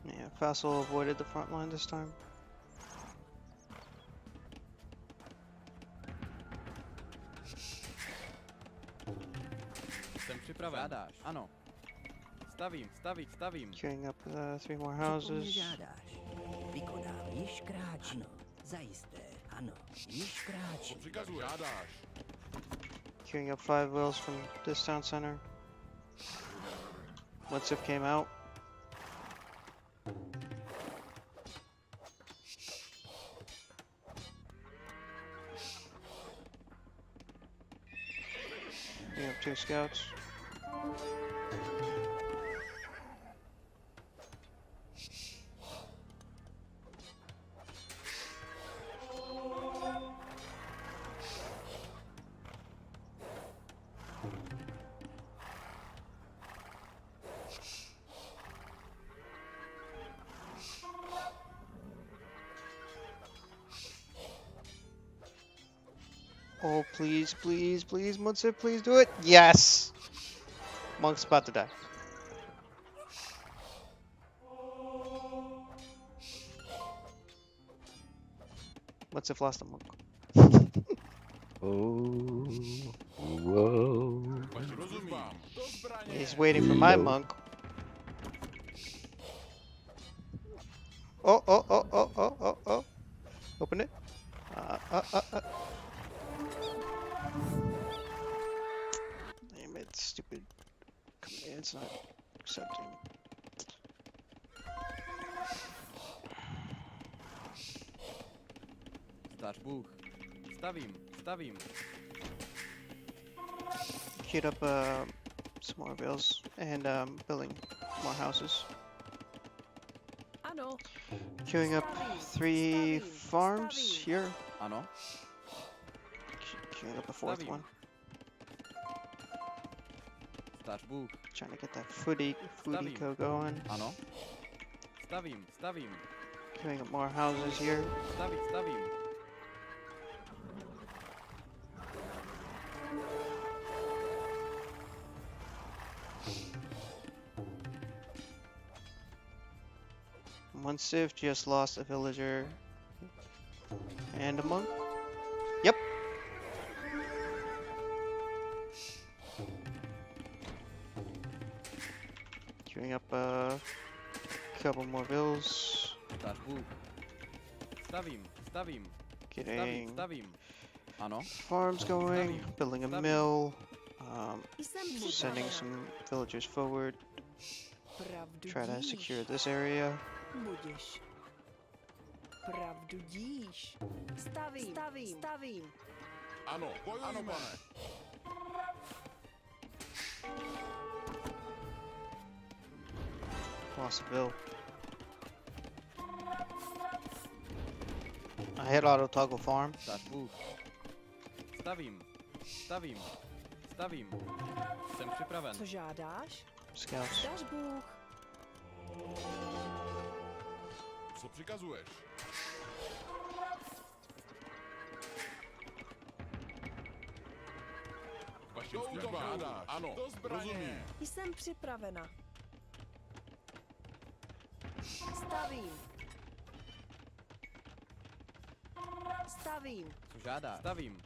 Yeah, Vassal avoided the front line this time. Jsem připraven. Žádáš? Ano. Stavím. Queuing up 3 more Co po mně houses. žádáš? Vykonám. Již kráčí. Ano. Zajisté. Ano. Již kráčí. Přikazuji. Žádáš. Queuing up 5 wills from this town center. Winsif came out. We have 2 scouts. Oh, please, Munsif, please do it. Yes! Monk's about to die. Munsif lost a monk. Oh, whoa. Rozumím. Do zbraně. He's waiting for my No. monk. Oh. Open it. Damn it, stupid command's not accepting. Stař Bůh. Stavím. Queued up some more bills and building more houses. Ano. Queuing up 3 farms here. Ano. Queuing up a 4th Stavím. one. Stař Bůh. Trying to get that food Stavím. eco going. Ano. Stavím. Queuing up more houses here. Stavím. One civ just lost a villager and a monk. Yep. Queuing up a couple more bills. Stař Bůh. Stavím, stavím, Getting stavím. Ano. farms going, building a mill, Jsem sending připravena. some villagers forward. Pravdu Try to díš. secure this area. Budiš. Pravdu díš. Stavím, stavím, stavím. Ano, bojujeme. Lost a bill. I hit auto toggle farm. Stař Bůh. Stavím, stavím, stavím. Jsem připraven. Co žádáš? Scouts. Daž Bůh. Co přikazuješ? Vašim službám. Ano, rozumím. Jsem připravena. Stavím. Stavím. Co žádá? Stavím.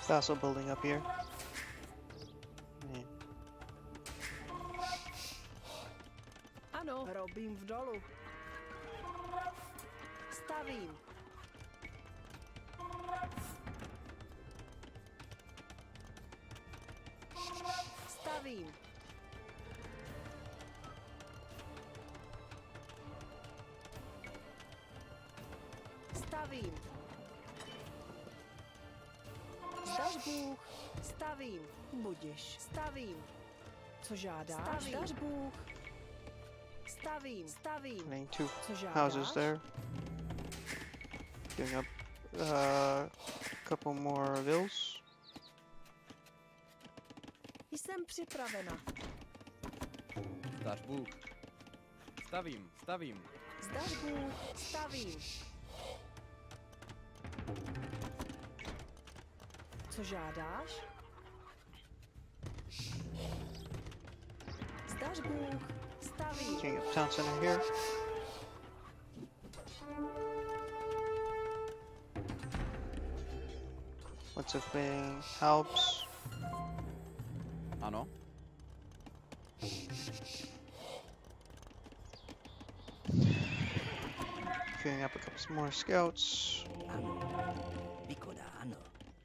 Vassal building up here. Yeah. Ano. Robím v dolu. Stavím. Stavím. Stavím. Zdaž Bůh. Stavím. Budiš. Stavím. Co žádáš? Stavím. Zdaž Bůh. Stavím. Stavím. Putting two Co žádáš? houses there. Doing up couple more vills. Jsem připravena. Stař Bůh. Stavím, stavím. Zdaž Bůh. Stavím. Co žádáš? Zdaž Bůh. Stavím. Getting up town center here. What's up being helps? Ano. Queuing up a couple more scouts. Ano. Vykodá, ano.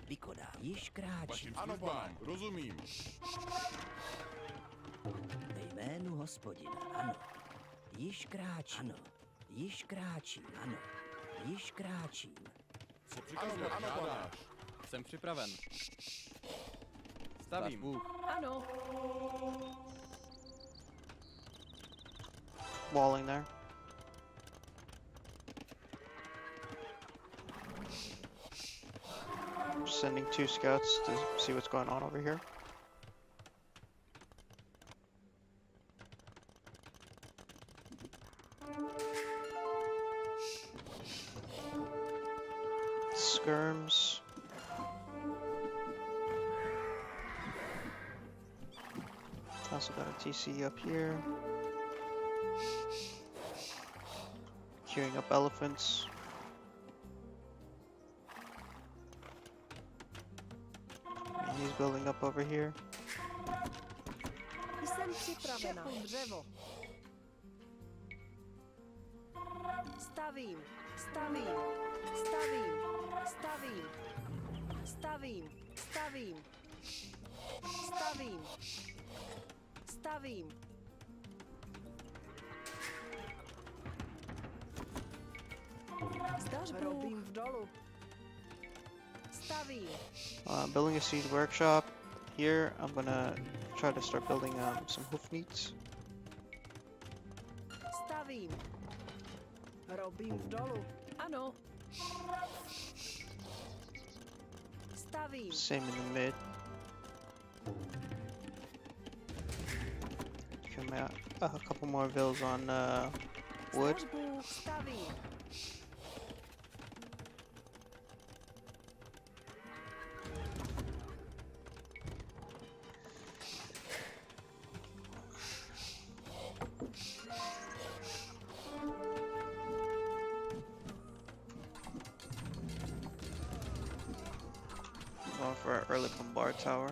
Vykodá. Již kráčí. Vašim službám. Rozumím. Ve jménu Hospodina, ano. Již kráčí. Ano. Již kráčí, ano. Již kráčím. Co přikazuješ? Ano, žádáš. Jsem připraven. Stavím. Bůh. Ano. Walling there. Sending two scouts to see what's going on over here. Skirms. Also got a TC up here. Queuing up elephants. And he's building up over here. Jsem připravena. Dřevo. Stavím. Stavím. Stavím. Stavím. Stavím. Stavím. Stavím. Stavím. Zdaž Bůh. Robím v dolu. Stavím. Building a siege workshop. Here, I'm gonna try to start building some hoofneats. Stavím. Robím v dolu. Ano. Stavím. Same in the mid. Come out a couple more vills on wood. Zdaž Bůh. Stavím. going for an early bombard tower.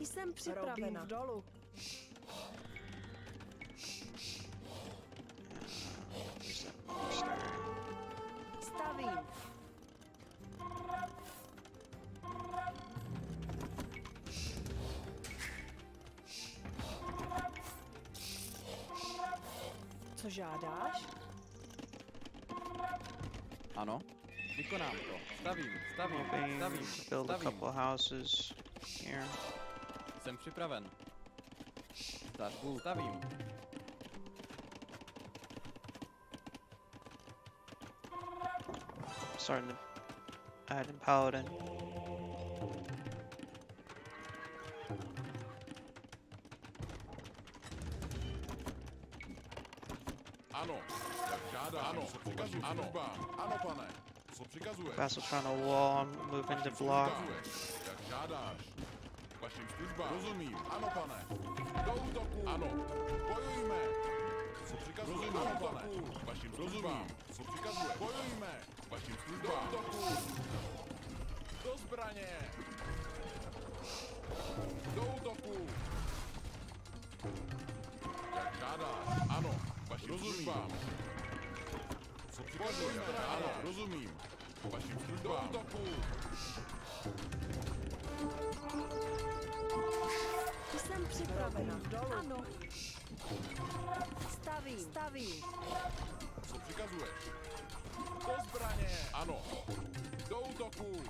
Jsem připravena. Robím dolu. Stavím. Co žádáš? Ano. Vykonám to. Stavím, Moving, stavím, build a stavím. couple houses here. Jsem připraven. Stavbu, stavím. Starting to add in paladin. Ano, jak žádá, ano, co přikazuje, ano, ano, pane, co přikazuje, Vassal's trying to wall, I'm moving to block. jak žádáš, vašim službám, rozumím, ano, pane, do útoku, ano, bojujme, co přikazuje, ano, pane, vašim službám, co přikazuje, bojujme, vašim službám, do útoku, do zbraně, do útoku, jak žádáš, ano, vašim službám, co přikazuje, ano, rozumím, vašim službám, do útoku, Jsem připravena. Dolu. Ano. Stavím. Stavím. co přikazuješ, do zbraně, ano, do útoku,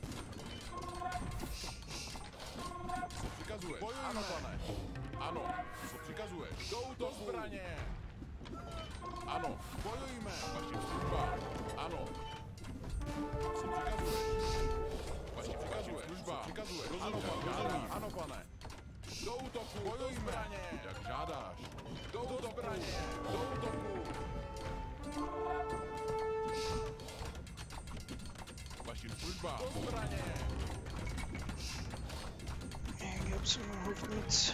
co přikazuješ, ano, pane, ano, co přikazuješ, do útoku, do zbraně, ano, bojujme, vašim službám, ano, co přikazuješ, vašim službám, co přikazuješ, rozumím, ano, pane, do útoku, bojujme, jak žádáš, do útoku, do útoku, vašim službám, do zbraně, Hang up some movements.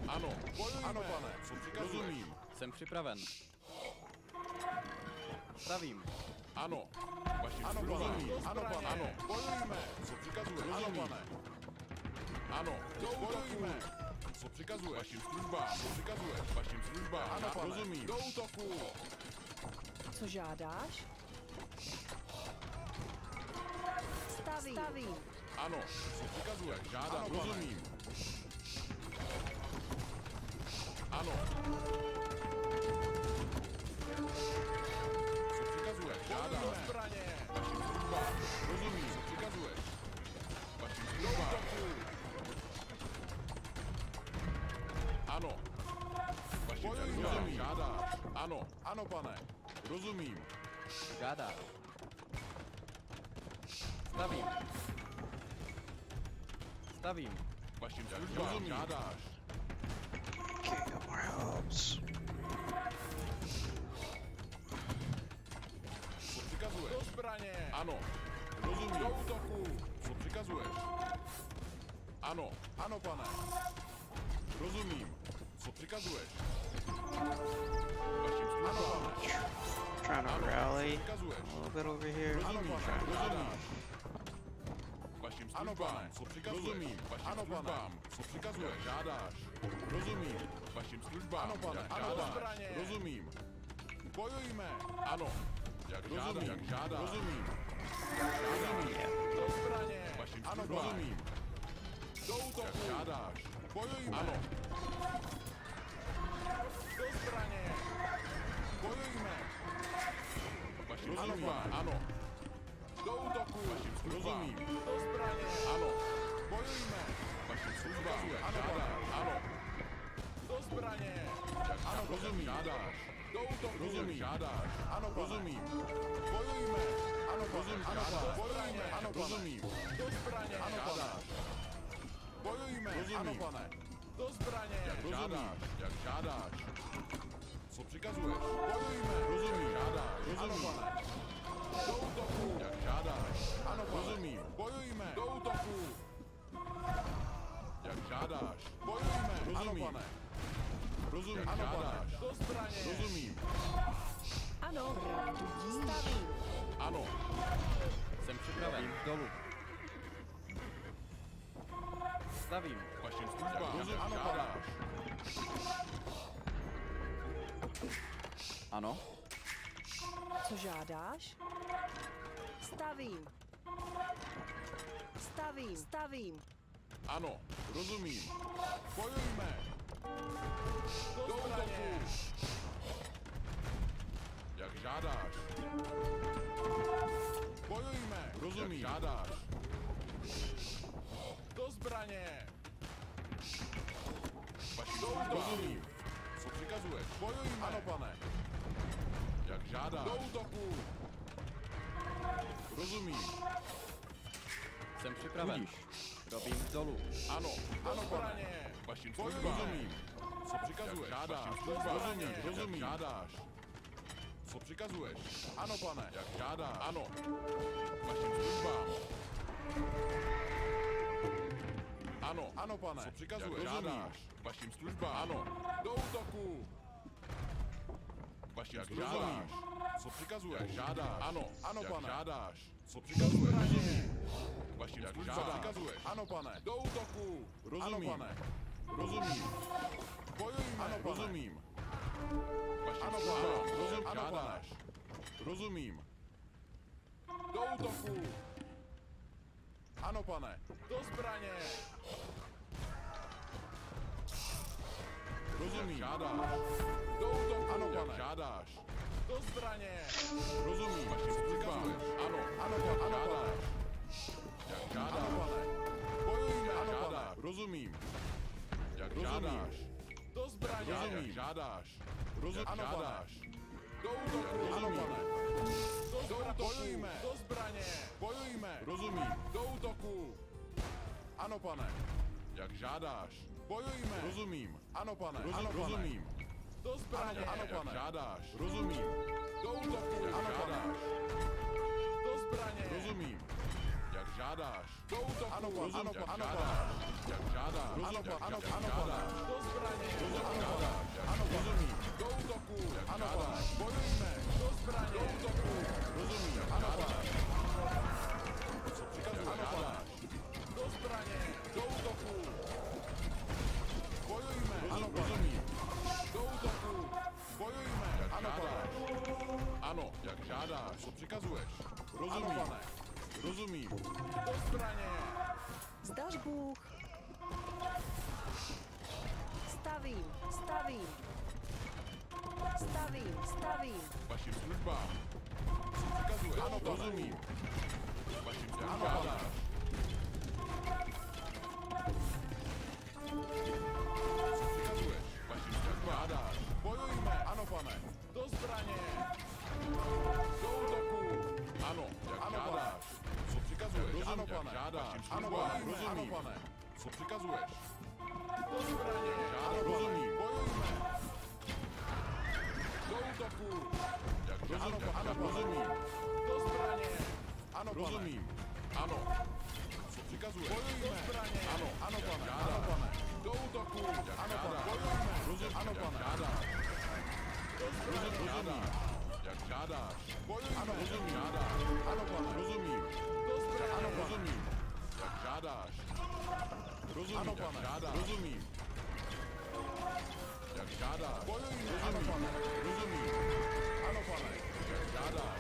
ano, bojujme, ano, pane, co přikazuješ, rozumím, Jsem připraven. Stavím. ano, vašim ano, službám, ano, pane, ano, bojujme, co přikazuješ, ano, pane, ano, bojujme, co přikazuješ, vašim službám, co přikazuješ, vašim službám, ano, pane, rozumím, do útoku, Co žádáš? Stavím. Stavím. ano, co přikazuješ, žádám, ano, rozumím, ano, co přikazuješ, žádám, zbraně, vašim službám, rozumím, co přikazuješ, vašim službám, ano, vašim službám, žádáš, ano, ano, pane, rozumím, Žádáš. Stavím. Stavím. vašim službám, žádáš, Okay, got more helps. co přikazuješ, do zbraně, ano, rozumím, do útoku, co přikazuješ, ano, ano, pane, rozumím, co přikazuješ, vašim službám, Trying to rally přikazuješ, a little bit over here. rozumím, Trying to rozumím, vašim službám, co přikazuješ, rozumím, vašim službám, co přikazuješ, žádáš, rozumím, vašim službám, ano, pane, ano, zbraně, rozumím, bojujme, ano, jak rozumím, jak žádáš, rozumím, do zbraně, vašim službám, rozumím, do útoku, jak žádáš, bojujme, ano, do zbraně, bojujme, vašim službám, ano, do útoku, vašim službám, rozumím, do zbraně, ano, bojujme, vašim službám, ano, ano, do zbraně, ano, rozumím, žádáš, do útoku, rozumím, žádáš, ano, rozumím, bojujme, ano, rozumím, žádáš, bojujme, ano, rozumím, do zbraně, ano, žádáš, bojujme, ano, pane, do zbraně, jak žádáš, jak žádáš, co přikazuješ, bojujme, rozumím, žádáš, rozumím, pane, do útoku, jak žádáš, ano, rozumím, bojujme, do útoku, jak žádáš. Bojujme, rozumím. Ano, pane. Rozumím, ano, žádáš. Do zbraně. Rozumím. Ano, pravdu dí. Stavím. Ano. Jsem připraven. Dolů. Stavím. Vašim službám. Rozumím, ano, žádáš. Ano. Co žádáš? Stavím. Stavím. Stavím. Ano, rozumím. Bojujme. Do útoku. Jak žádáš. Bojujme. Rozumím. Jak žádáš. Do zbraně. Vaši do útoku. Rozumím. Co přikazuješ? Bojujme. Ano, pane. Jak žádáš. Do útoku. Rozumím. Jsem připraven. Budíš. Robím dolů. Ano, ano, pane. Vašim službám. Rozumím. Co přikazuješ? Jak žádáš. Rozumím, rozumím. Jak žádáš. Co přikazuješ? Ano, pane. Jak žádáš. Ano. Vašim službám. Ano, ano, pane. Co přikazuješ? Jak žádáš. Vašim službám. Ano. Do útoku. Vašim službám. Co přikazuješ? Jak žádáš. Ano, ano, pane. Jak žádáš. Co přikazuješ? Vašim službám. Přikazuješ. Ano, pane. Do útoku. Rozumím. Ano, pane. Rozumím. Bojujme. Ano, pane. Rozumím. Vašim ano, pane. Rozumím. Ano, pane. Rozumím. Do útoku. Ano, pane. Do zbraně. Rozumím. Žádáš. Do útoku. Ano, pane. Žádáš. Do zbraně. Rozumím. Vašim službám. Ano, ano, pane. Ano, žádáš. Jak žádáš. Ano, pane. Bojujme. Ano, žádáš. Rozumím. Jak žádáš. Do zbraně. Rozumím. Žádáš. Rozumím. Ano, žádáš. Do útoku. Ano, pane. Do útoku. Bojujme. Do zbraně. Bojujme. Rozumím. Do útoku. Ano, pane. Jak žádáš. Bojujme. Rozumím. Ano, pane. Ano, rozumím. Do zbraně. Ano, pane. Žádáš. Rozumím. Do útoku. Ano, žádáš. Do zbraně. Rozumím. Jak žádáš. Do útoku. Ano, pane. Ano, pane. Jak žádáš. Ano, pane. Ano, pane. Do zbraně. Rozumím. Žádáš. Ano, rozumím. Do útoku. Ano, pane. Bojujme. Do zbraně. Do útoku. Rozumím. Ano, pane. Co přikazuje? Ano, pane. Do zbraně. Do útoku. Bojujme. Ano, rozumím. Do útoku. Bojujme. Ano, pane. Ano, jak žádáš. Co přikazuješ? Rozumím. Ano, pane. Rozumím. Do zbraně. Zdař Bůh. Stavím. Stavím. Stavím. Stavím. Vašim službám. Co přikazuješ? Ano, rozumím. Vašim službám. Žádáš. Co přikazuješ? Vašim službám. Žádáš. Bojujme. Ano, pane. Do zbraně. Do útoku. Ano, jak ano, žádáš. Co přikazuješ? Rozumím, ano, pane. Žádáš. Ano, pane. Rozumím. Ano, pane. Co přikazuješ? Do zbraně. Žádáš. Rozumím. Bojujme. Do útoku. Jak ano, ano, rozumím. Do zbraně. Ano, rozumím. Ano. Co přikazuješ? Bojujme. Do zbraně. Ano, ano, pane. Ano, pane. Do útoku. Ano, pane. Bojujme. Rozumím. Ano, pane. Žádáš. Do zbraně. Rozumím. Jak žádáš. Bojujme. Ano, rozumím. Žádáš. Ano, pane. Rozumím. Do zbraně. Ano, rozumím. Jak žádáš. Rozumím. Ano, pane. Žádáš. Rozumím. Jak žádáš. Bojujme. Ano, pane. Rozumím. Ano, pane. Jak žádáš.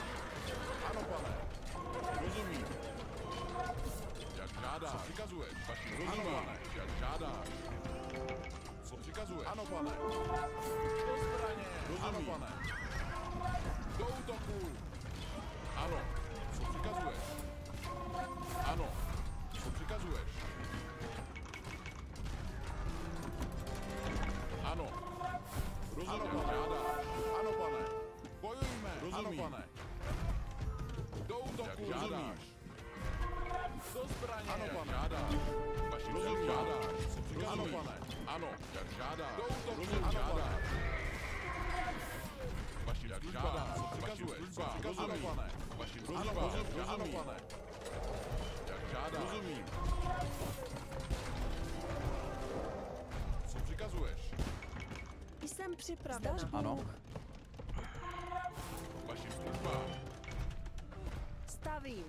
Ano, pane. Rozumím. Jak žádáš. Co přikazuješ? Vašim rozumím. Ano, pane. Jak žádáš. Co přikazuješ? Ano, pane. Do zbraně. Rozumím. Ano, pane. Do útoku. Ano. Co přikazuješ? Ano. Co přikazuješ? Ano. Rozumím. Ano, pane. Ano, pane. Bojujme. Rozumím. Ano, pane. Do útoku. Jak žádáš. Do zbraně. Ano, pane. Žádáš. Vaši rozumím. Žádáš. Co přikazuješ? Ano, pane. Ano. Jak žádáš. Do útoku. Rozumím. Ano, žádáš. Vaši jak žádáš. Co přikazuješ? Ano, pane. Vaši rozumím. Ano, pane. Jak žádáš. Rozumím. Jsem připravena. Zdaš Ano. Bůh. Vašim službám. Stavím.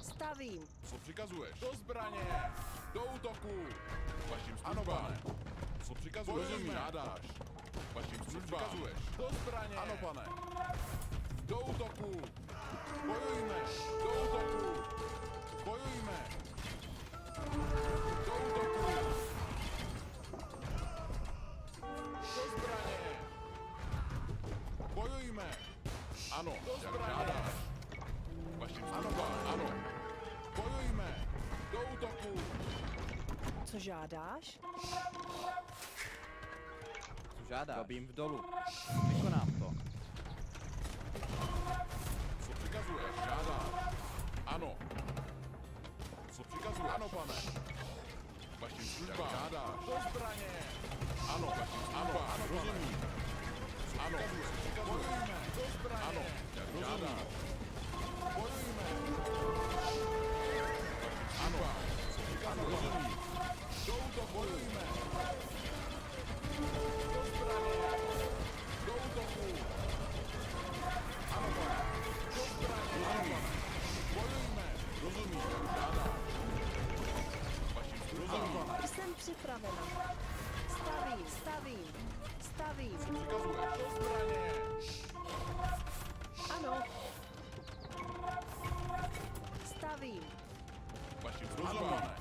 Stavím. Co přikazuješ? Do zbraně! Do útoku! Vašim službám. Ano, pane. Co přikazuješ? Rozumím. Žádáš. Vašim službám. Co přikazuješ? Do zbraně! Ano, pane. Do útoku! Bojujme! Do útoku! Bojujme! Do útoku! Do zbraně! Bojujme! Ano, do zbraně! Vašim službám. Ano. Bojujme! Do útoku! Co žádáš? Co žádá? Robím v dolu. Vykonám to. Co přikazuješ? Žádáš. Ano. Co přikazuješ? Ano, pane. Vašim službám. Žádáš. Do zbraně. Ano, vašim službám. Ano, rozumím. Ano, co přikazuješ? Do zbraně. Ano, jak žádáš. Bojujme. Ano, co přikazuješ? Rozumím. Do útoku. Bojujme. Do zbraně. Do útoku. Ano, pane. Do zbraně. Ano, pane. Bojujme. Rozumím, jak žádáš. Vašim službám. Jsem připravena. Stavím, stavím, stavím. Co přikazuješ? Do zbraně. Ano. Stavím. Vašim službám.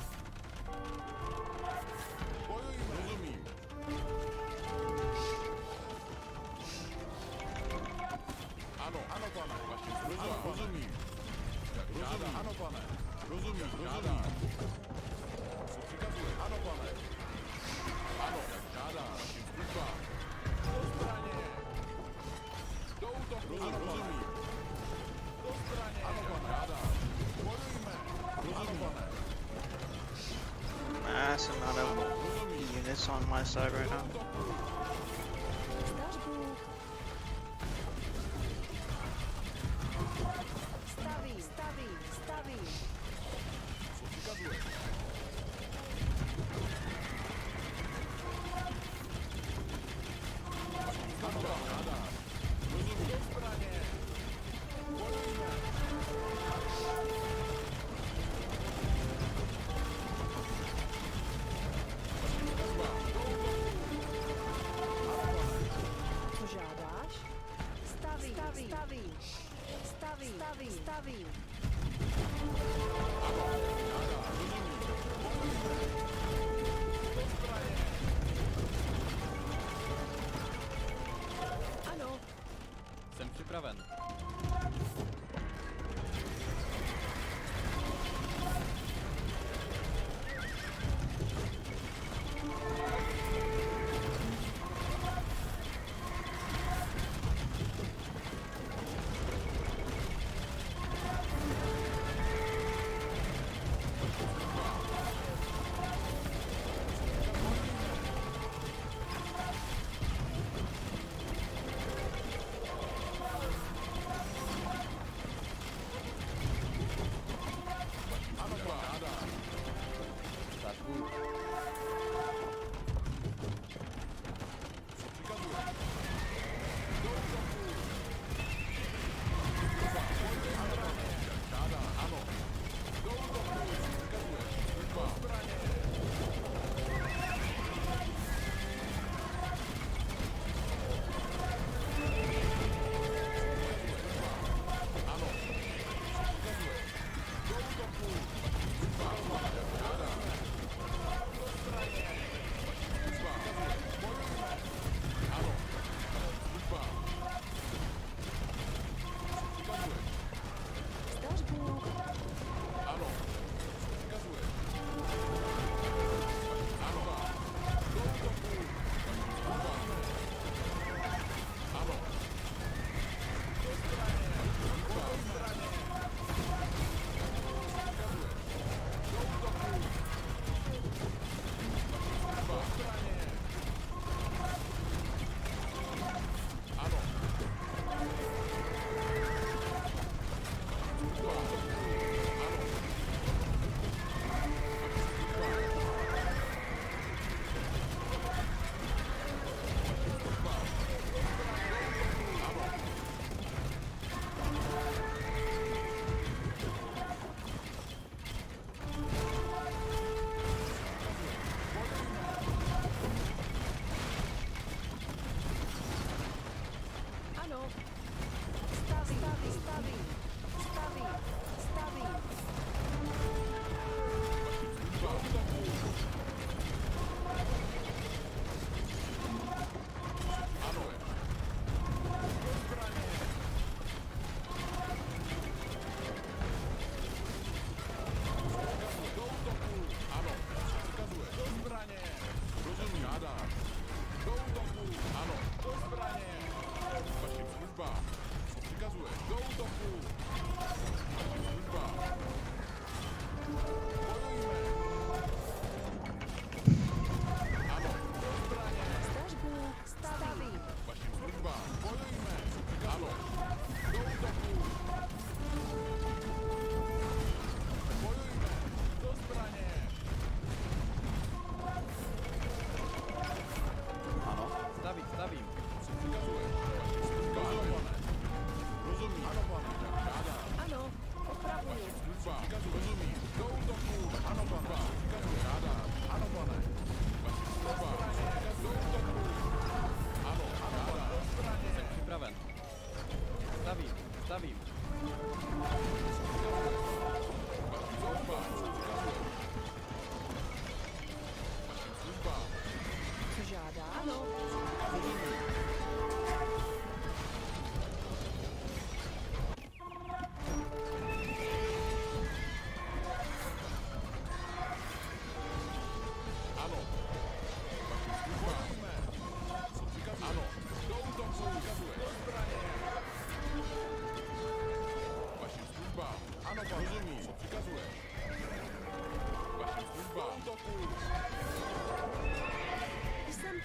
Bojujme. Rozumím. Ano, ano, pane. Vašim službám. Rozumím. Jak rozumím. Ano, pane. Rozumím, žádám. Co přikazuje? Ano, pane. Ano, jak žádá. Vašim službám. Do zbraně. Do útoku. Rozumím. Do zbraně. Ano, pane. Žádá. Bojujme. Ano, pane. Massive amount of units on my side right now. Zdaš Bůh. Stavím, stavím, stavím. Co přikazuje? Ano, pane. Žádá. Rozumím. Do zbraně. Bojujme. Co žádáš? Stavím, stavím, stavím, stavím, stavím, stavím. Ano, Jsem připraven.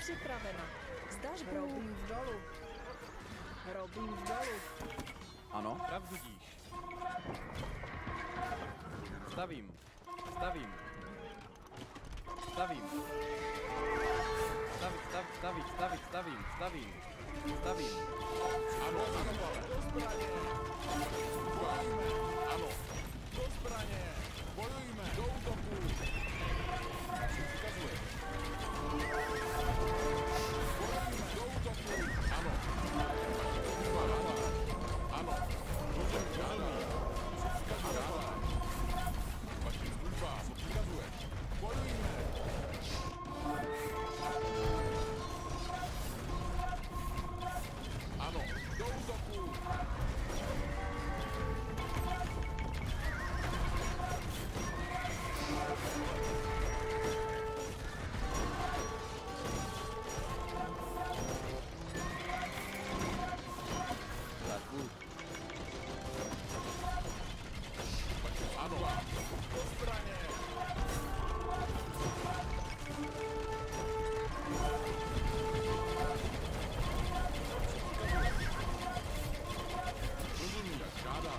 Připraveno. Zdař Robím v dolu. Robím v dolu. Ano, pravdu díš. Stavím. Stavím. Stavím. Stavím. Ano, ano, pane. Do zbraně. Ano. Do zbraně. Bojujme. Do útoku. Přikazuje. Bojujme. Do útoku. Ano. Ano. Rozum žádá. Co přikazuje? Vaši služba. Co přikazuje? Bojujme. Ano. Do útoku. Ano. Do zbraně. Rozumím, jak žádá.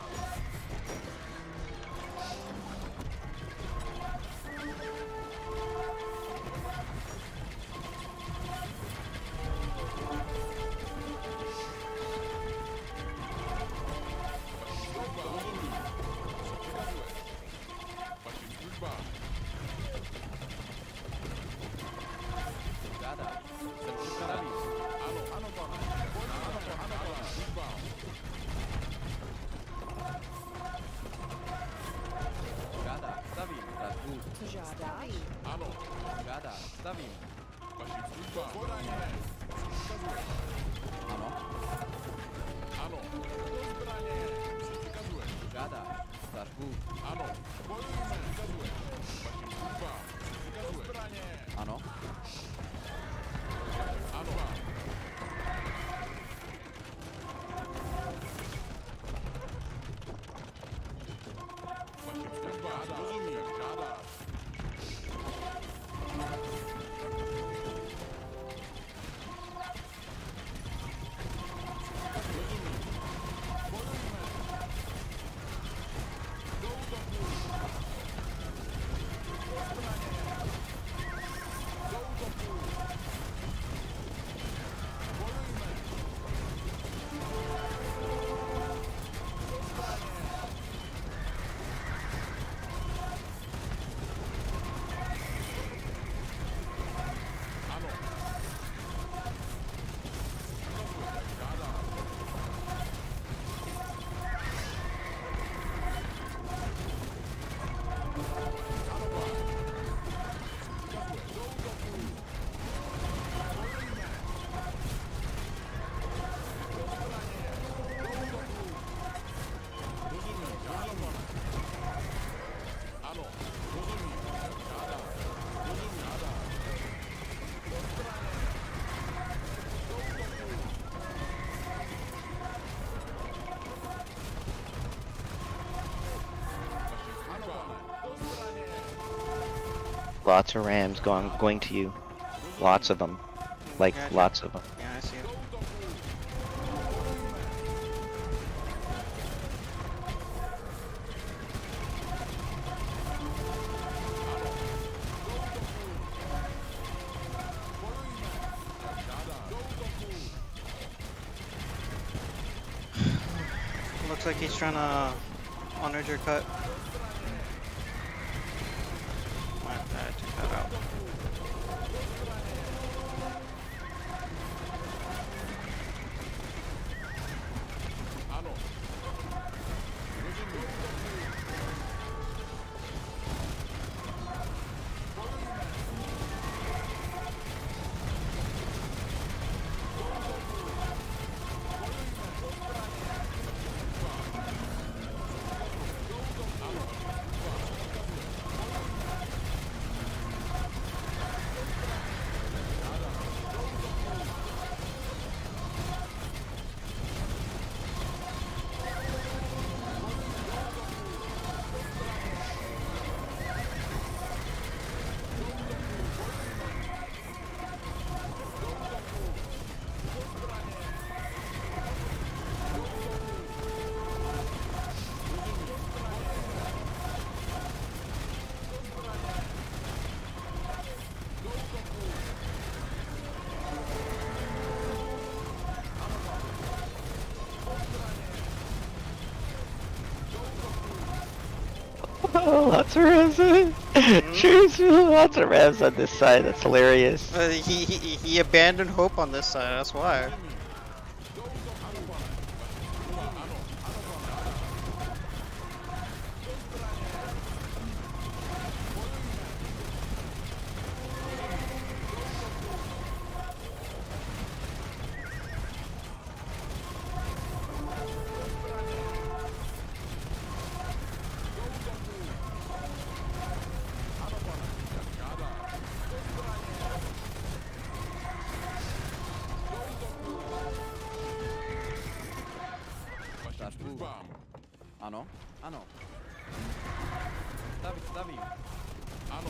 Služba, rozumím. Co přikazuje? Vaši služba. Žádá. Jsem připravený. Ano, ano, pane. Ano, pane. Služba. Žádá. Stavím. Pravdu. Co žádáš? Ano. Žádá. Stavím. Vaši služba. Podaně. Co přikazuje? Ano. Ano. Do zbraně. Co přikazuje? Žádá. Stavbu. Ano. Bojujme. Přikazuje. Vaši služba. Do zbraně. Ano. Ano. Vaši služba. Rozumím, jak žádáš. Rozumím. Bojujme. Do útoku. Do zbraně. Do útoku. Bojujme. Do zbraně. Ano. Přikazuje, jak žádáš. Ano, pane. Přikazuje, do útoku. Bojujme. Do zbraně. Do útoku. Rozumím, žádám, pane. Ano, rozumím, jak žádáš. Rozumím, žádáš. Do zbraně. Do útoku. Vaši služba. Do zbraně. Lots of rams going to you. Lots of them. Like Gotcha. lots of them. Yeah, I see it. Do útoku. Looks like he's trying to honor your cut. My bad, took that out. Ano. Rozumím. Bojujme. Do útoku. Bojujme. Do zbraně. Do útoku. lots of Ramza. Cheers, lots of Ramza on this side. That's hilarious. He abandoned hope on this side. That's why. Ano, ano. Stavím. Ano.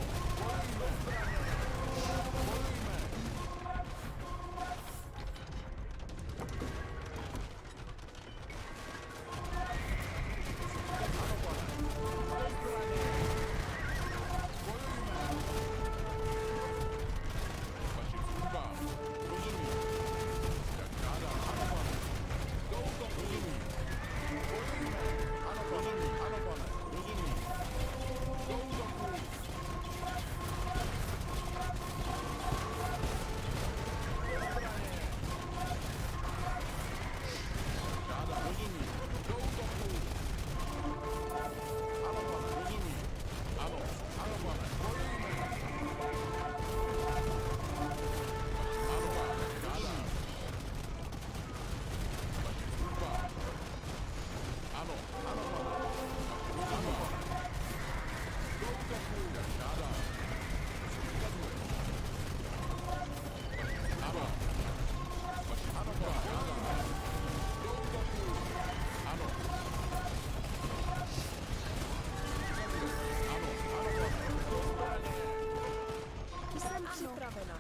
Jsem připravena.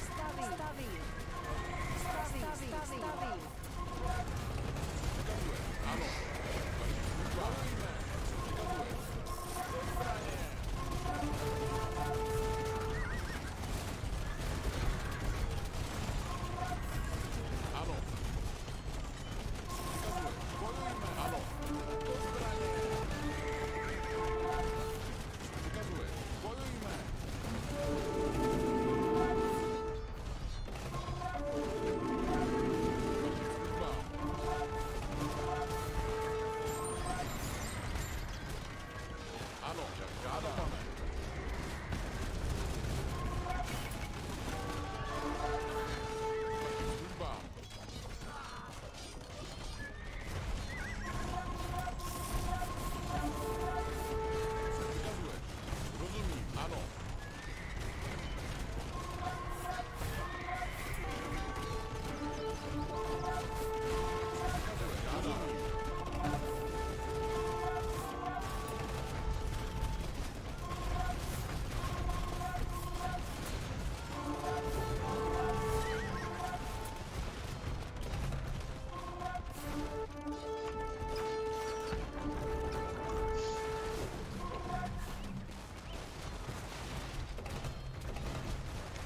Stavím.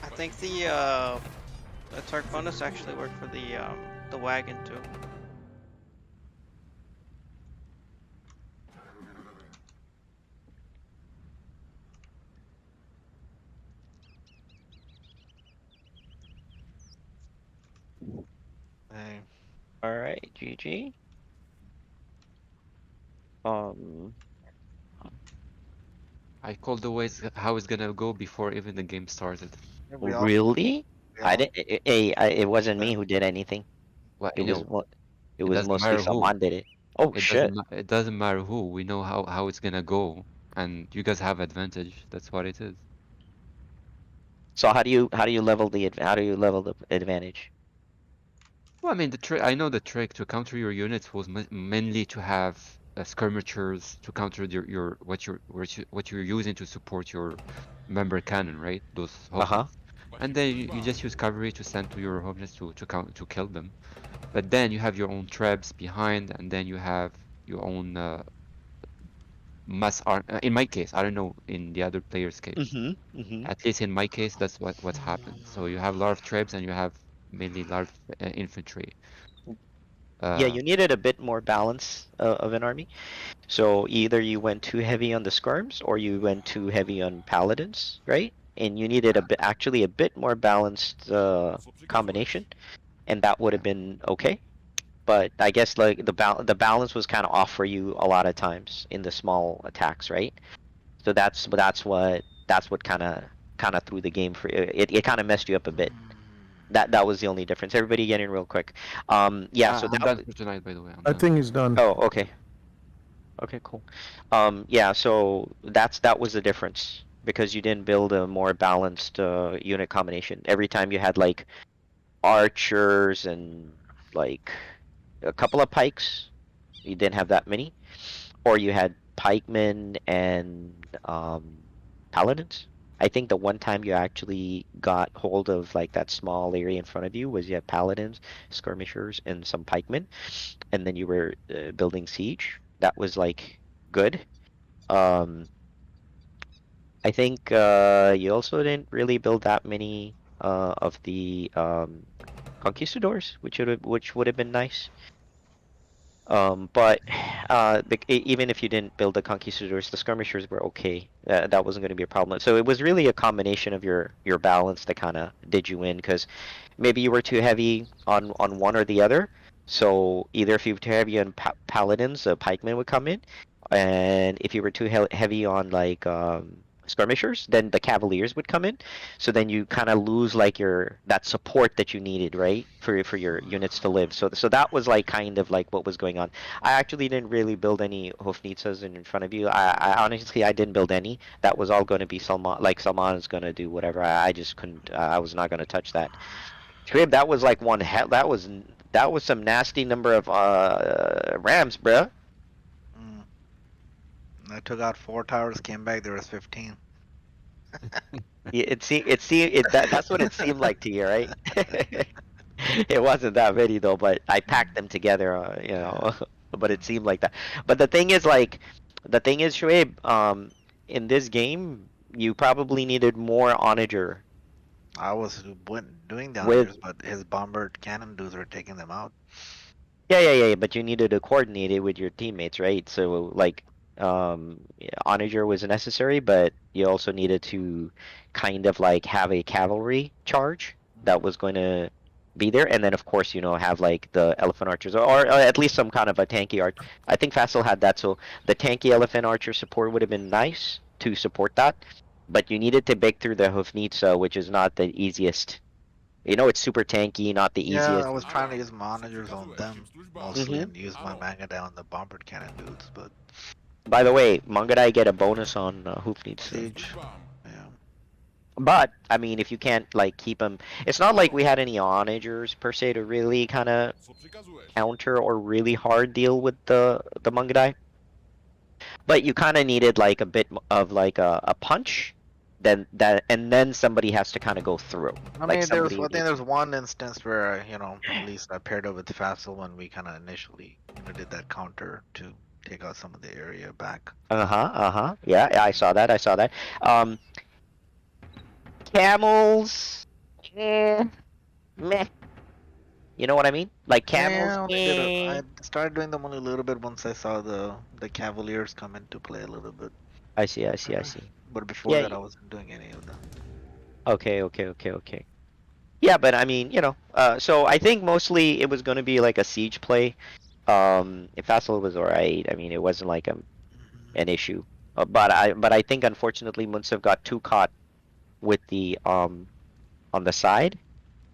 I think the Tark bonus actually worked for the wagon too. Hey. All right, GG. I called the ways how it's gonna go before even the game started. We all- Really? we I all- didn't. It wasn't me who did anything. Well, It you was know, what? It it was doesn't mostly matter who. someone did it. Oh shit! It doesn't matter who. We know how it's gonna go, and you guys have advantage. That's what it is. So how do you level the advantage? Well, I mean, the trick. I know the trick to counter your units was mainly to have skirmishers to counter what you're using to support your member cannon, right? Those hoplites. And then you just use cavalry to send to your hoplites to kill them. But then you have your own trebs behind, and then you have your own mass arm. In my case, I don't know in the other player's case. At least in my case, that's what happened. So you have a lot of trebs and you have mainly a lot of infantry. Yeah, you needed a bit more balance of an army. So either you went too heavy on the skirms or you went too heavy on paladins, right? And you needed actually a bit more balanced combination, and that would have been okay. But I guess like the balance was kind of off for you a lot of times in the small attacks, right? So that's what kind of threw the game for it. It kind of messed you up a bit. That was the only difference. Everybody get in real quick. Yeah. So I'm that done for tonight, by the way. I'm I done. think he's done. Oh, okay. Okay, cool. Yeah, so that was the difference because you didn't build a more balanced unit combination. Every time you had like archers and like a couple of pikes, you didn't have that many, or you had pikemen and paladins. I think the one time you actually got hold of like that small area in front of you was you had paladins, skirmishers, and some pikemen, and then you were building siege. That was like good. I think you also didn't really build that many of the conquistadors, which would have been nice. But even if you didn't build the conquistadors, the skirmishers were okay. That wasn't going to be a problem. So it was really a combination of your balance that kind of did you in, because maybe you were too heavy on one or the other. So either if you were too heavy on paladins, the pikemen would come in, and if you were too heavy on like skirmishers, then the cavaliers would come in. So then you kind of lose like that support that you needed, right, for your units to live. So that was like kind of like what was going on. I actually didn't really build any Hofnitsas in front of you. I honestly I didn't build any. That was all going to be Salman. Like Salman is going to do whatever. I just couldn't. I was not going to touch that. Trib, that was like one hell. That was some nasty number of rams, bruh. I took out 4 towers, came back, there was 15. Yeah, that's what it seemed like to you, right? It wasn't that many though, but I packed them together, you know. But it seemed like that. But the thing is, Shoaib, in this game, you probably needed more onager. I was doing the honors, but his bomber cannon dudes were taking them out. Yeah. But you needed to coordinate it with your teammates, right? So like, onager was necessary, but you also needed to kind of like have a cavalry charge that was going to be there, and then of course have like the elephant archers, or at least some kind of a tanky arch. I think Fassel had that, so the tanky elephant archer support would have been nice to support that, but you needed to break through the Hofnitsa, which is not the easiest. It's super tanky, not the easiest. Yeah, I was trying to use my onagers on them mostly, and use my Mangadai on the bomber cannon dudes, but. By the way, Mangadai get a bonus on Hofnitsa. Siege. Yeah. But I mean, if you can't like keep them, it's not like we had any onagers per se to really kind of counter or really hard deal with the Mangadai. But you kind of needed like a bit of like a punch, and then somebody has to kind of go through. I mean, I think there's one instance where at least I paired up with Fassel when we kind of initially did that counter to take out some of the area back. Yeah, I saw that. Camels, meh. You know what I mean? Like camels. Yeah, I started doing them only a little bit once I saw the cavaliers come into play a little bit. I see. But before that, I wasn't doing any of them. Okay. Yeah, but I mean, so I think mostly it was going to be like a siege play. If Fassel was alright, I mean, it wasn't like an issue. But I think unfortunately Munsif got too caught with the on the side.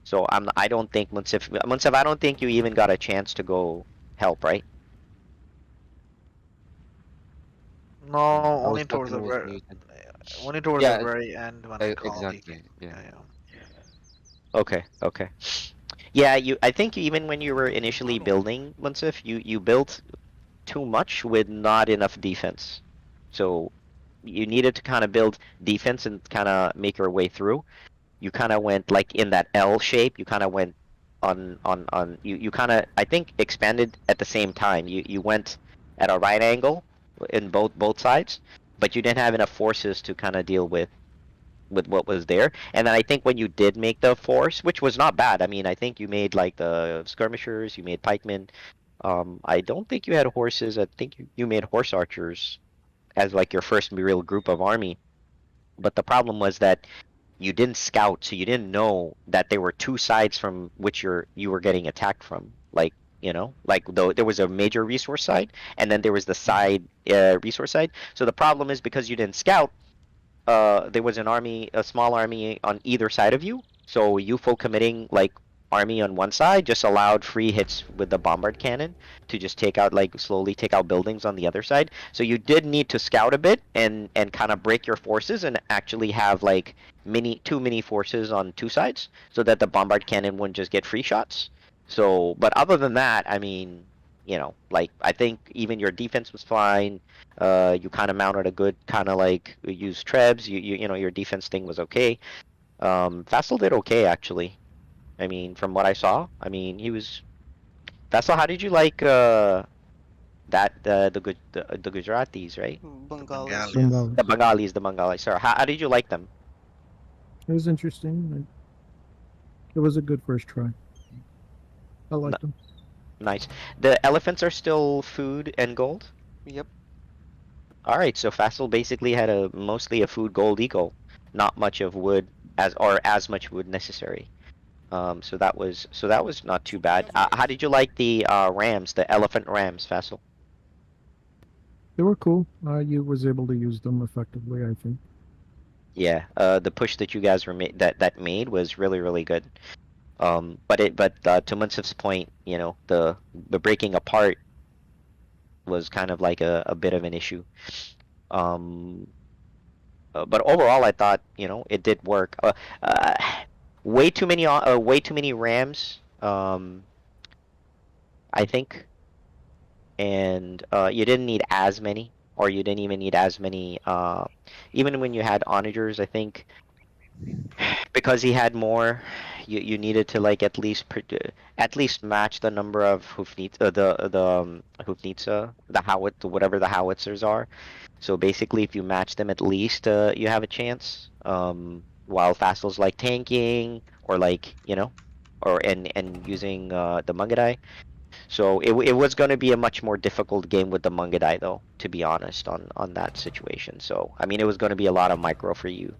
So I don't think Munsif, I don't think you even got a chance to go help, right? No, only towards the very end when I called. Exactly. Yeah. Okay. Yeah, I think even when you were initially building Munsif, you built too much with not enough defense. So you needed to kind of build defense and kind of make your way through. You kind of went like in that L shape. You kind of went on you kind of, I think, expanded at the same time. You went at a right angle in both sides, but you didn't have enough forces to kind of deal with with what was there. And then I think when you did make the force, which was not bad. I mean, I think you made like the skirmishers, you made pikemen. I don't think you had horses. I think you made horse archers as like your first real group of army. But the problem was that you didn't scout, so you didn't know that there were two sides from which you were getting attacked from. Like, like though there was a major resource side, and then there was the side resource side. So the problem is because you didn't scout, there was a small army on either side of you. So UFO committing like army on one side just allowed free hits with the bombard cannon to just slowly take out buildings on the other side. So you did need to scout a bit and kind of break your forces and actually have like two mini forces on two sides so that the bombard cannon wouldn't just get free shots. So, but other than that, I mean, like I think even your defense was fine. You kind of mounted a good kind of like use trebs. Your defense thing was okay. Fassel did okay actually. I mean, from what I saw, I mean he was. Fassel, how did you like the Gujaratis, right? Bengalis. Bengali. The Bengalis. Sorry, how did you like them? It was interesting. It was a good first try. I liked them. Nice. The elephants are still food and gold. Yep. All right, so Fassel basically had mostly a food gold eco, not much of wood as much wood necessary. So that was not too bad. How did you like the rams, the elephant rams, Fassel? They were cool. You was able to use them effectively, I think. Yeah, the push that you guys that made was really really good. But to Munsif's point, the breaking apart was kind of like a bit of an issue. But overall, I thought it did work. Way too many rams. I think, and you didn't need as many, or you didn't even need as many. Even when you had onagers, I think, because he had more, you needed to like at least match the number of Hoofnitsa, whatever the howitzers are. So basically, if you match them, at least you have a chance. While Fassel's like tanking or like or and using the Mungadai. So it was going to be a much more difficult game with the Mungadai though, to be honest, on that situation. So I mean, it was going to be a lot of micro for you.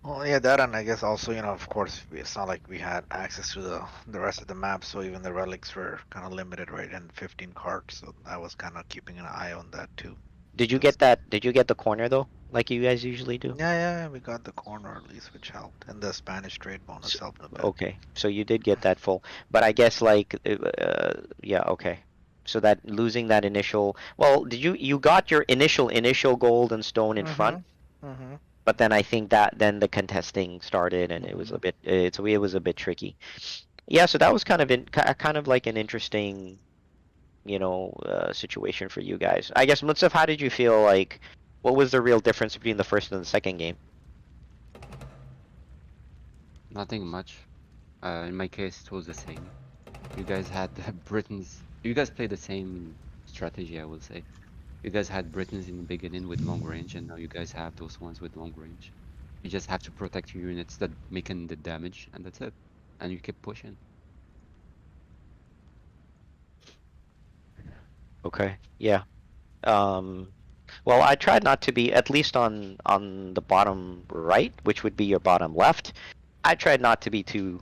Well, yeah, that, and I guess also, of course, it's not like we had access to the rest of the map, so even the relics were kind of limited, right? And 15 cards, so I was kind of keeping an eye on that too. Did you get that? Did you get the corner though, like you guys usually do? Yeah, we got the corner at least, which helped, and the Spanish trade bonus helped a bit. Okay, so you did get that full, but I guess like, yeah, okay. So that losing that initial, well, you got your initial gold and stone in front? Mm-hmm. But then I think that then the contesting started and it was a bit it was a bit tricky. Yeah, so that was kind of like an interesting, situation for you guys. I guess Mutsuf, how did you feel like? What was the real difference between the first and the second game? Nothing much. In my case, it was the same. You guys had the Britons. You guys played the same strategy, I will say. You guys had Britons in the beginning with long range, and now you guys have those ones with long range. You just have to protect your units that making the damage, and that's it. And you keep pushing. Okay, yeah. Well, I tried not to be, at least on the bottom right, which would be your bottom left. I tried not to be too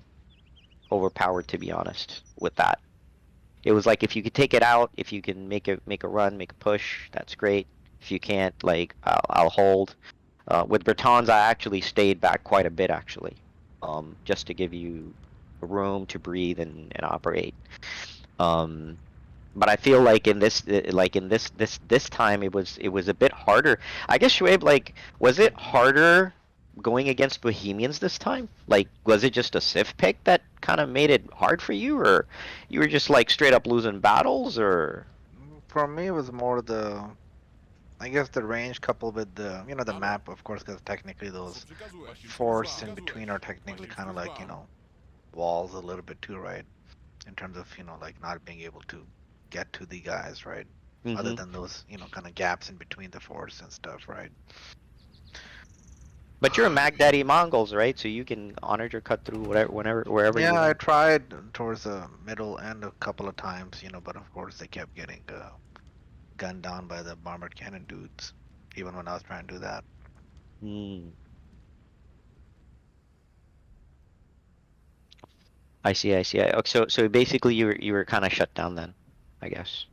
overpowered, to be honest, with that. It was like if you could take it out, if you can make a run, make a push, that's great. If you can't, like I'll hold. With Bretons, I actually stayed back quite a bit actually, just to give you room to breathe and operate. But I feel like in this time it was a bit harder. I guess Shoaib, like, was it harder going against Bohemians this time? Like, was it just a Civ pick that kind of made it hard for you, or you were just like straight up losing battles, or? For me, it was more I guess the range coupled with the map, of course, because technically those forests in between are technically kind of like walls a little bit too, right? In terms of like not being able to get to the guys, right? Other than those kind of gaps in between the forests and stuff, right? But you're a Mag Daddy Mongols, right? So you can Onager cut through whatever, wherever you Yeah, I want. tried towards the middle end a couple of times, but of course they kept getting gunned down by the armored cannon dudes, even when I was trying to do that. Hmm. I see. Okay, so basically you were kind of shut down then, I guess.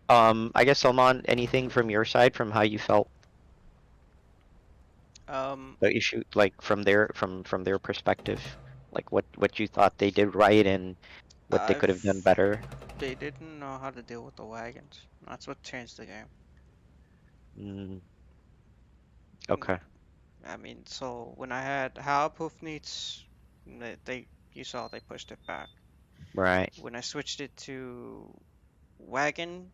I guess Salman, anything from your side from how you felt the issue, like from their perspective, like what you thought they did right and what they could have done better? They didn't know how to deal with the wagons. That's what changed the game. Mm. Okay. I mean, so when I had Halb Hoofneets, you saw they pushed it back. Right. When I switched it to wagon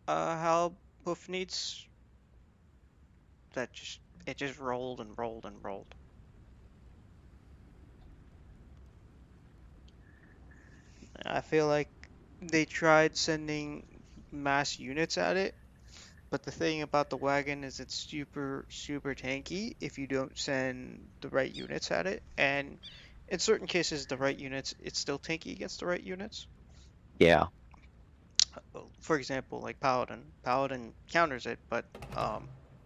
Halb Hoofneets, it just rolled and rolled and rolled. I feel like they tried sending mass units at it, but the thing about the wagon is it's super tanky if you don't send the right units at it, and in certain cases the right units, it's still tanky against the right units. Yeah. For example, like Paladin counters it, but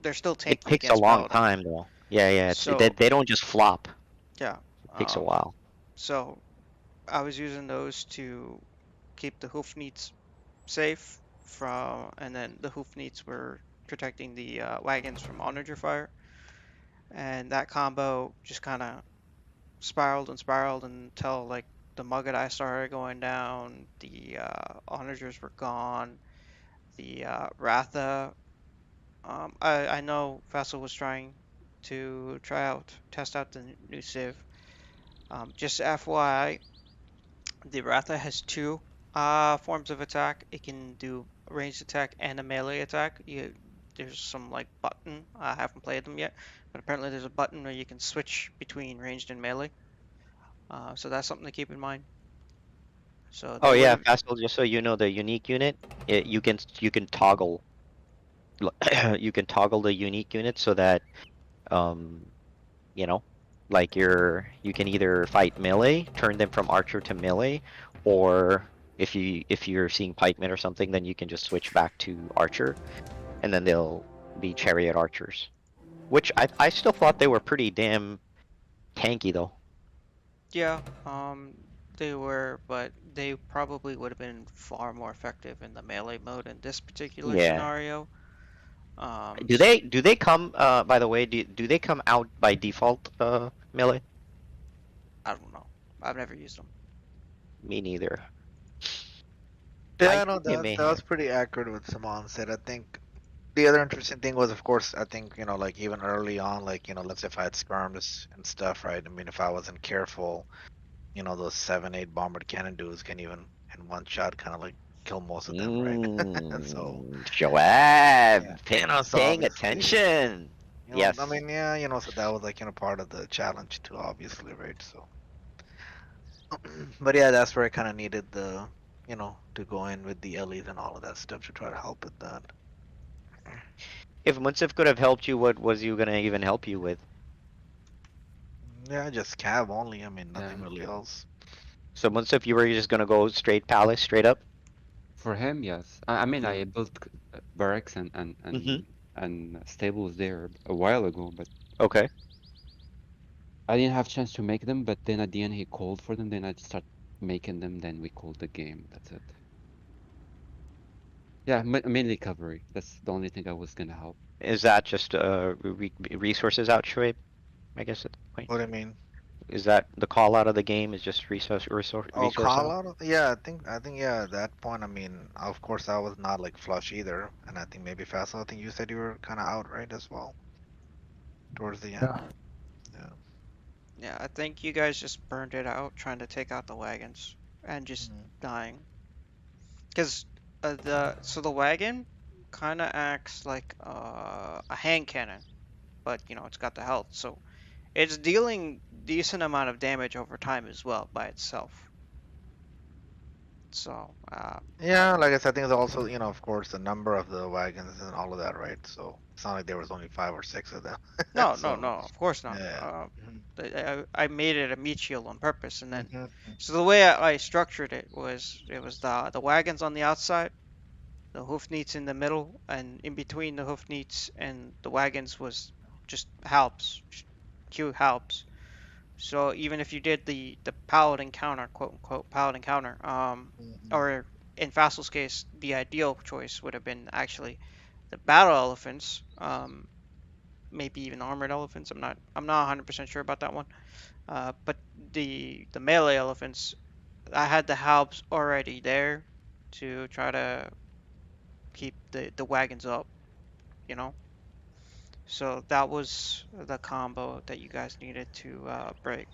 they're still tanky It takes a against long Paladin. time though. Yeah. So they don't just flop. yeah, It takes a while. So I was using those to keep the Hoofneets safe and then the Hoofneets were protecting the wagons from onager fire, and that combo just kind of spiraled until like the Mugadai started going down, the onagers were gone, the Ratha. I know Vessel was trying to test out the new Civ. Just FYI, the Ratha has two forms of attack. It can do a ranged attack and a melee attack. There's some like button. I haven't played them yet, but apparently there's a button where you can switch between ranged and melee. So that's something to keep in mind. So Oh yeah, Fassel, just so you know, the unique unit, you can toggle you can toggle the unique unit so that you know, like you can either fight melee, turn them from archer to melee, or if you're seeing pikemen or something, then you can just switch back to archer, and then they'll be chariot archers. Which I still thought they were pretty damn tanky though. Yeah, they were, but they probably would have been far more effective in the melee mode in this particular scenario. Do they come? By the way, do they come out by default melee? I don't know. I've never used them. Me neither. Yeah, no, that was pretty accurate what Simon said. I think the other interesting thing was, of course, I think, like even early on, like, let's say if I had skirms and stuff, right? I mean, if I wasn't careful, those 7-8 bombered cannon dudes can even in one shot kind of like kill most of them, right? So Joab, paying attention. Yes. I mean, yeah, so that was like, part of the challenge too, obviously, right? So, but yeah, that's where I kind of needed the, to go in with the Ellies and all of that stuff to try to help with that. If Munsif could have helped you, what was you gonna even help you with? Yeah, just cav only. I mean, nothing really else. So Munsif, you were just gonna go straight palace, straight up? For him, yes. I mean, I built barracks and stables there a while ago, but okay. I didn't have chance to make them. But then at the end, he called for them. Then I start making them. Then we called the game. That's it. Yeah, mainly cavalry. That's the only thing I was gonna help. Is that just resources out, Shoaib? I guess at the point. What do you mean? Is that the call out of the game? Is just resource? Oh, call out? Yeah, I think yeah. At that point, I mean, of course, I was not like flush either, and I think maybe Fassel. I think you said you were kind of out, right, as well, towards the end. Yeah, I think you guys just burned it out trying to take out the wagons and just dying. Because the wagon kind of acts like a hand cannon, but it's got the health, so it's dealing decent amount of damage over time as well by itself. So Yeah, like I said, I think it's also, of course, the number of the wagons and all of that, right? So it's not like there was only 5 or 6 of them. no, So of course not. yeah. I made it a meat shield on purpose, and then Hmm. so the way I structured it was the wagons on the outside, the hoofneats in the middle, and in between the hoofneats and the wagons was just halbs, Q halbs. So even if you did the paladin counter, quote unquote paladin counter, or in Fassel's case, the ideal choice would have been actually the battle elephants, maybe even armored elephants. I'm not 100% sure about that one. But the melee elephants, I had the halbs already there to try to keep the wagons up, you know. So that was the combo that you guys needed to break.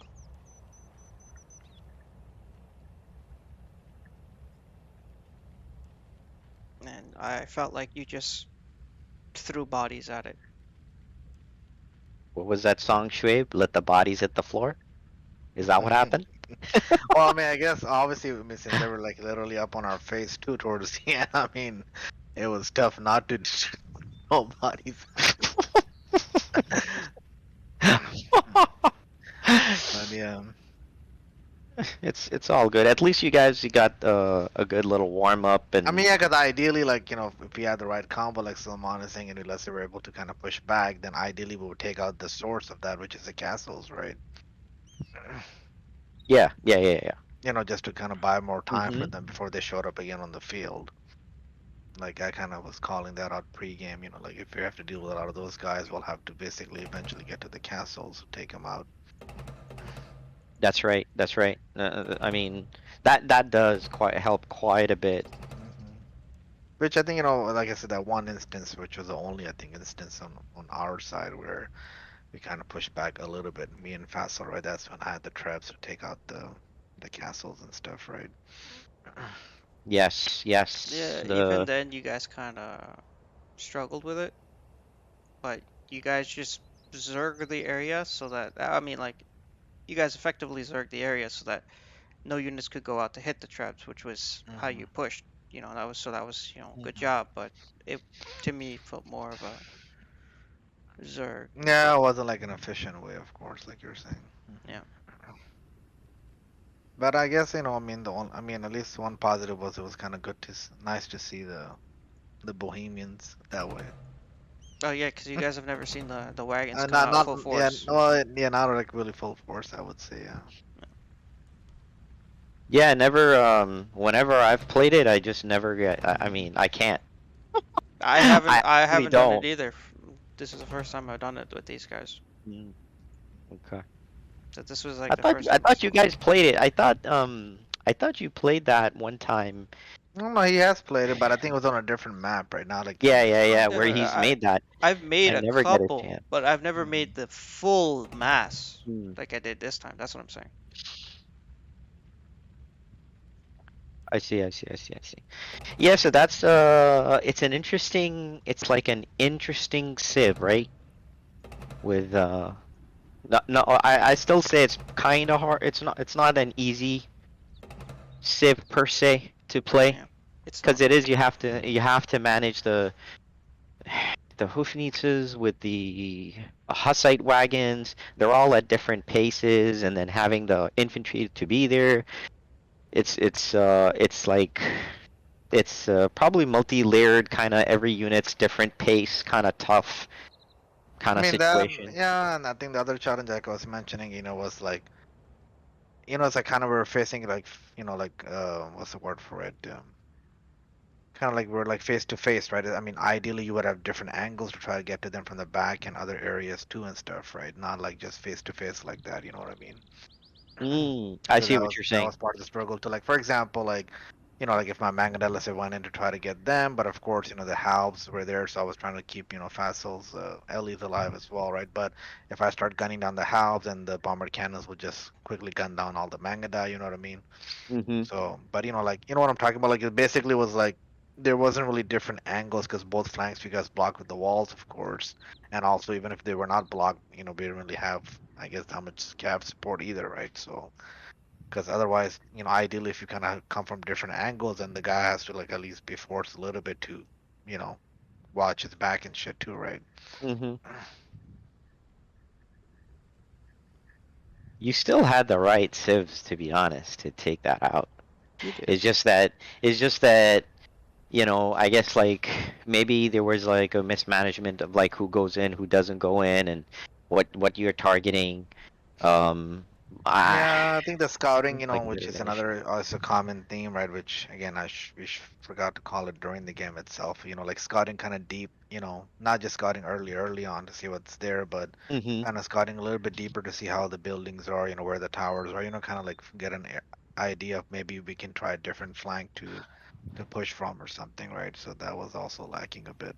And I felt like you just threw bodies at it. What was that song, Schwabe? Let the bodies hit the floor? Is that what happened? Well, I mean, I guess obviously, I mean, since they were like literally up on our face too towards the end, I mean, it was tough not to throw bodies. But yeah. It's all good. At least you got a good little warm up and I mean, yeah, because ideally, like, if we had the right combo, like Salman is saying, and unless they were able to kind of push back, then ideally we would take out the source of that, which is the castles, right? yeah. Just to kind of buy more time for Mhm. them before they showed up again on the field. Like, I kind of was calling that out pre-game, like, if we have to deal with a lot of those guys, we'll have to basically eventually get to the castles, take them out. That's right. That's right. I mean, that does help quite a bit. Which I think, like I said, that one instance, which was the only, I think, instance on our side where we kind of pushed back a little bit, me and Fassel, right? That's when I had the traps to take out the castles and stuff, right? Yes. Yeah, even then you guys kind of struggled with it, but you guys just zerged the area so that, I mean, like, you guys effectively zerged the area so that no units could go out to hit the traps, which was how you pushed. That was good job, but it to me felt more of a zerg. Yeah, it wasn't like an efficient way, of course, like you were saying. Yeah. But I guess, I mean, at least one positive was it was kind of nice to see the Bohemians that way. Oh yeah, because you guys have never seen the wagons come Not, out not, full yeah, force. not like really full force, I would say, yeah. Yeah, never. Whenever I've played it, I just never get. I mean, I can't. I haven't. I really haven't done don't. it either. This is the first time I've done it with these guys. Okay. So this was like I the thought first I time. thought you guys played it. I thought you played that one time. No, he has played it, but I think it was on a different map right now. Like Yeah. Where he's made that. I've made I a never get a couple, chance. but I've never made the full mass Hmm. like I did this time. That's what I'm saying. I see. Yeah, so that's it's like an interesting civ, right? With no, I still say it's kind of hard. It's not an easy civ per se to play. Yeah, it's because it is you have to manage the Hoofnietzes with the Hussite wagons. They're all at different paces, and then having the infantry to be there. It's like it's probably multi-layered, kind of every unit's different pace, kind of tough kind of situation. Yeah, and I think the other challenge like I was mentioning, was like, it's like kind of we're facing like, what's the word for it? Kind of like we're like face to face, right? I mean, ideally you would have different angles to try to get to them from the back and other areas too and stuff, right? Not like just face to face like that, you know what I mean? I So see that what was you're that saying. was part of the struggle to like, for example, like, like if my Mangadella say went in to try to get them, but of course, the halves were there, so I was trying to keep, Fassel's Ellie's alive as well, right? But if I start gunning down the halves, and the bomber cannons would just quickly gun down all the Mangada, you know what I mean? So, but like, what I'm talking about, like, it basically was like there wasn't really different angles because both flanks you guys blocked with the walls, of course, and also even if they were not blocked, we didn't really have, I guess, how much cav support either, right? So because otherwise, ideally, if you kind of come from different angles, then the guy has to like at least be forced a little bit to, you know, watch his back and shit too, right? Mm-hmm. You still had the right civs, to be honest, to take that out. You did. It's just that, I guess like maybe there was like a mismanagement of like who goes in, who doesn't go in, and what you're targeting. Yeah, I think the scouting, like which is the- another also common theme, right? Which again, we forgot to call it during the game itself. Like scouting kind of deep. Not just scouting early on to see what's there, but Mhm. kind of scouting a little bit deeper to see how the buildings are. Where the towers are. Kind of like get an idea of maybe we can try a different flank to push from or something, right? So that was also lacking a bit.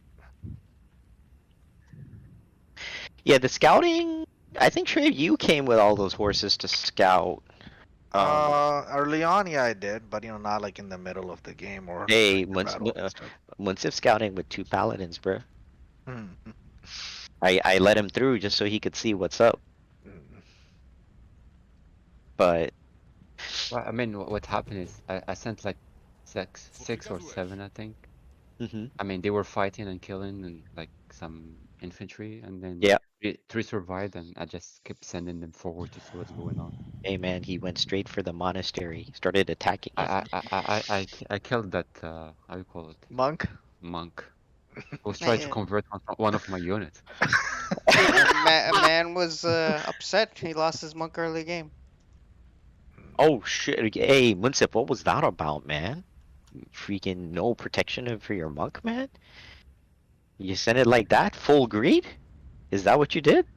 Yeah, the scouting. I think Trey, you came with all those horses to scout. Early on, yeah, I did, but not like in the middle of the game or Hey, like the battle and stuff. Munsif scouting with 2 paladins, bro. Hmm. I let him through just so he could see what's up. But Well, I mean, what happened is I sent like six or seven, I think. Mhm. I mean, they were fighting and killing and like some infantry, and then Yeah. three survived, and I just kept sending them forward to see what's going on. Hey man, he went straight for the monastery, started attacking it. I killed that how you call it? Monk. Monk. I was trying to Man. convert one of my units. A man was upset. He lost his monk early game. Oh shit! Hey, Munsif, what was that about, man? Freaking no protection for your monk, man? You sent it like that? Full greed? Is that what you did?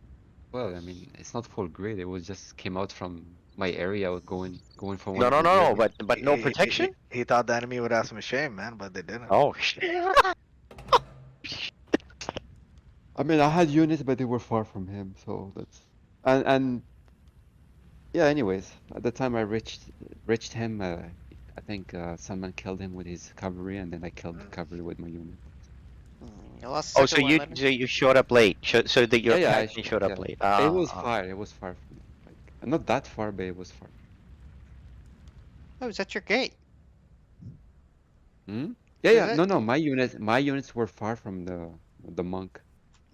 Well, I mean, it's not full grid. It was just came out from my area, I was going for one. No, but no protection? He thought the enemy would have some shame, man, but they didn't. Oh shit! I mean, I had units, but they were far from him, so that's and yeah. Anyways, at the time I reached him, I think someone killed him with his cavalry, and then I killed the cavalry with my unit. You lost Oh, second one, then? you showed up late. So that your Yeah, faction showed up late. It was far. It was far from like not that far, but it was far. Oh, is that your gate? Hmm? Is Yeah. it? No. My units were far from the monk.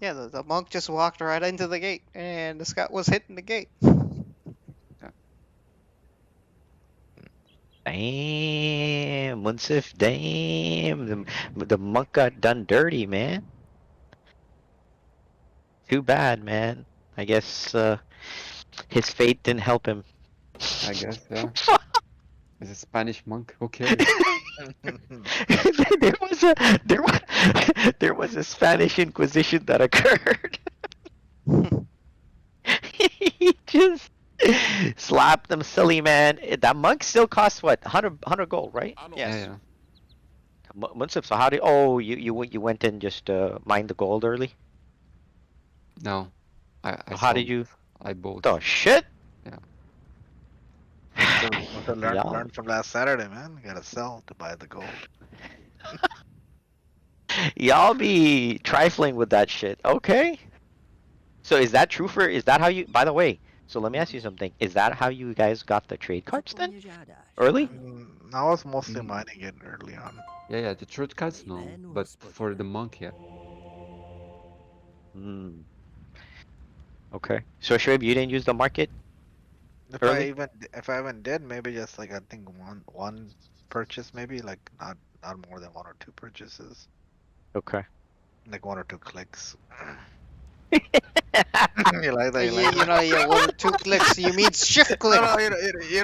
Yeah, the monk just walked right into the gate, and the scout was hitting the gate. Damn, Munsif, damn. The monk got done dirty, man. Too bad, man. I guess his fate didn't help him. I guess, yeah. He's a Spanish monk. Okay. there was a Spanish Inquisition that occurred. He just slapped them silly, man. That monk still costs what? 100 gold, right? Yeah. Munsif, so how did? Oh, you went and just mined the gold early. No. How did you? I bought. Oh shit! So learn from last Saturday, man. You gotta sell to buy the gold. Y'all be trifling with that shit. Okay. So is that true for? Is that how you? By the way, so let me ask you something. Is that how you guys got the trade cards then? Early? I was mostly mining it early on. Yeah. The trade cards, no, but for the monk, yeah. Hmm. Okay. So Shoaib, you didn't use the market? If I even did, maybe just like I think one purchase, maybe like not more than 1 or 2 purchases. Okay. Like 1 or 2 clicks. You like that? 1 or 2 clicks. You mean shift click? No,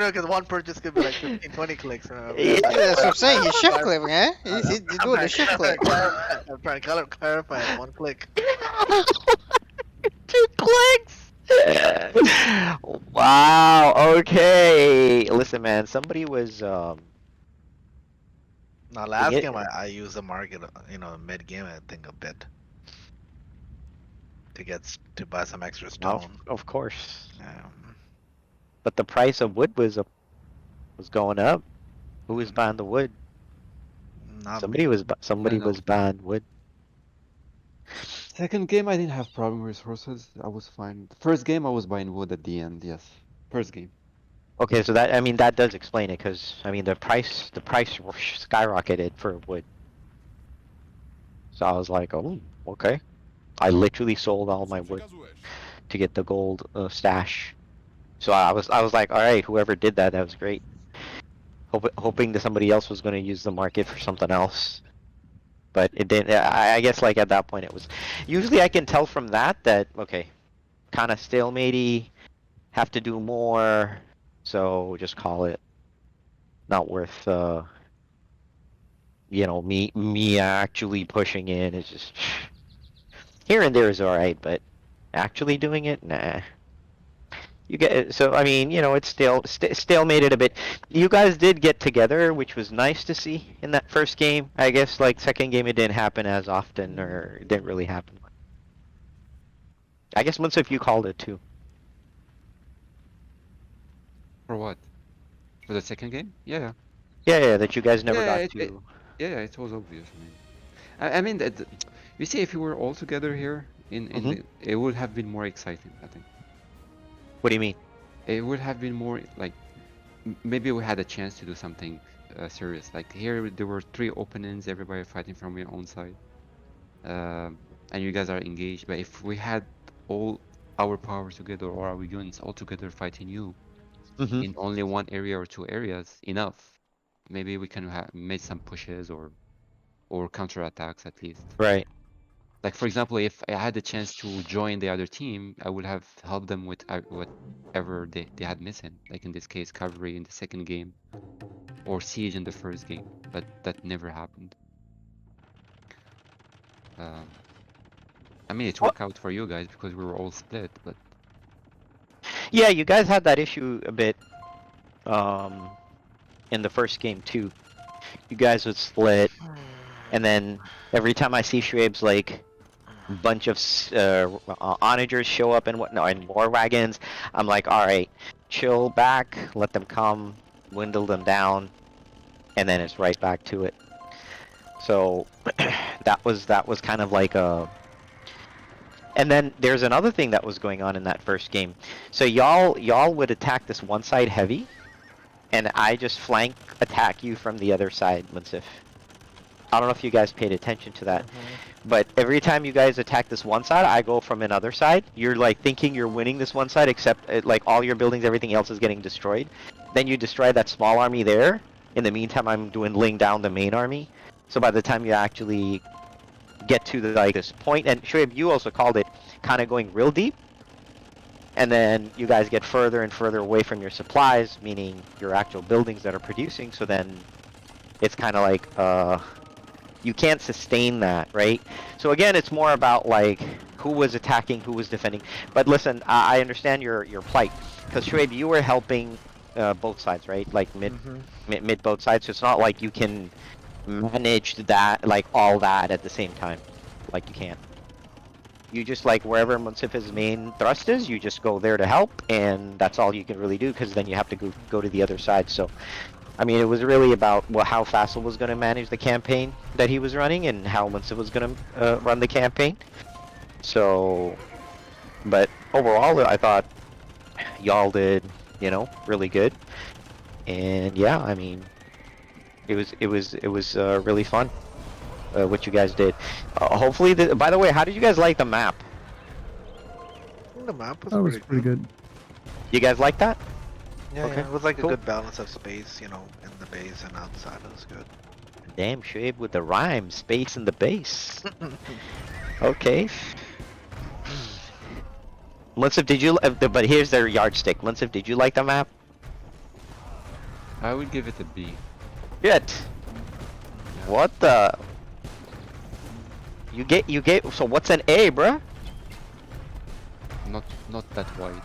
because one purchase could be like 15, 20 clicks. Yeah, that's what I'm saying. You shift click, man. You're doing a shift click. I'm trying to clarify it. 1 click. 2 clicks. Wow. Okay. Listen, man. Somebody was Now, last game I used the market, mid game I think a bit to buy some extra stone. Of course. But the price of wood was going up. Who was buying the wood? Somebody was buying wood. Second game, I didn't have problem with resources. I was fine. The first game, I was buying wood at the end. Yes, first game. Okay, so that, I mean, that does explain it, because I mean the price skyrocketed for wood. So I was like, oh, okay. I literally sold all my wood to get the gold stash. So I was like, all right, whoever did that, that was great. Hoping that somebody else was going to use the market for something else. But it didn't. I guess like at that point it was. Usually I can tell from that okay, kind of stalematey, have to do more. So just call it not worth. You know, me actually pushing in is just here and there is all right, but actually doing it, nah. You get so I mean, you know, it's stalemated a bit. You guys did get together, which was nice to see in that first game. I guess like second game it didn't happen as often, or it didn't really happen. I guess once if you called it too. For what? For the second game? Yeah. Yeah, that you guys never got it, to. Yeah, it was obvious. I mean that. You see, if we were all together here, it would have been more exciting, I think. What do you mean? It would have been more like maybe we had a chance to do something serious. Like here, there were 3 openings, everybody fighting from your own side, and you guys are engaged. But if we had all our power together, or our units all together fighting you in only one area or 2 areas, enough. Maybe we can have made some pushes or counterattacks at least. Right. Like for example, if I had the chance to join the other team, I would have helped them with whatever they had missing. Like in this case, cavalry in the second game, or siege in the first game. But that never happened. I mean, it worked out for you guys because we were all split. But yeah, you guys had that issue a bit in the first game too. You guys would split, and then every time I see Shoaib's like bunch of onagers show up and whatnot, and war wagons, I'm like, all right, chill back, let them come, dwindle them down, and then it's right back to it. So that was kind of like a. And then there's another thing that was going on in that first game. So y'all would attack this one side heavy, and I just flank attack you from the other side, Munsif. I don't know if you guys paid attention to that, but every time you guys attack this one side, I go from another side. You're like thinking you're winning this one side, except like all your buildings, everything else is getting destroyed. Then you destroy that small army there. In the meantime, I'm dwindling down the main army. So by the time you actually get to like this point, and Shoaib, you also called it kind of going real deep, and then you guys get further and further away from your supplies, meaning your actual buildings that are producing. So then it's kind of like you can't sustain that, right? So again, it's more about like who was attacking, who was defending. But listen, I understand your plight, because Shoaib, you were helping both sides, right? Like mid both sides. So it's not like you can manage that, like all that at the same time. Like you can't. You just like wherever Munsif's main thrust is, you just go there to help, and that's all you can really do, because then you have to go to the other side. So I mean, it was really about how Faisal was going to manage the campaign that he was running, and how Munsif was going to run the campaign. So, but overall, I thought y'all did, you know, really good. And yeah, I mean, it was really fun what you guys did. Hopefully, by the way, how did you guys like the map? The map was, pretty good. You guys like that? Yeah, Okay, yeah, it was like cool. a good balance of space, you know, in the base and outside. It was good. Damn, Shoaib with the rhyme, space in the base. Okay. Munsif, did you? But here's their yardstick. Munsif, did you like the map? I would give it a B. Good. What the? You get. So what's an A, bruh? Not that wide.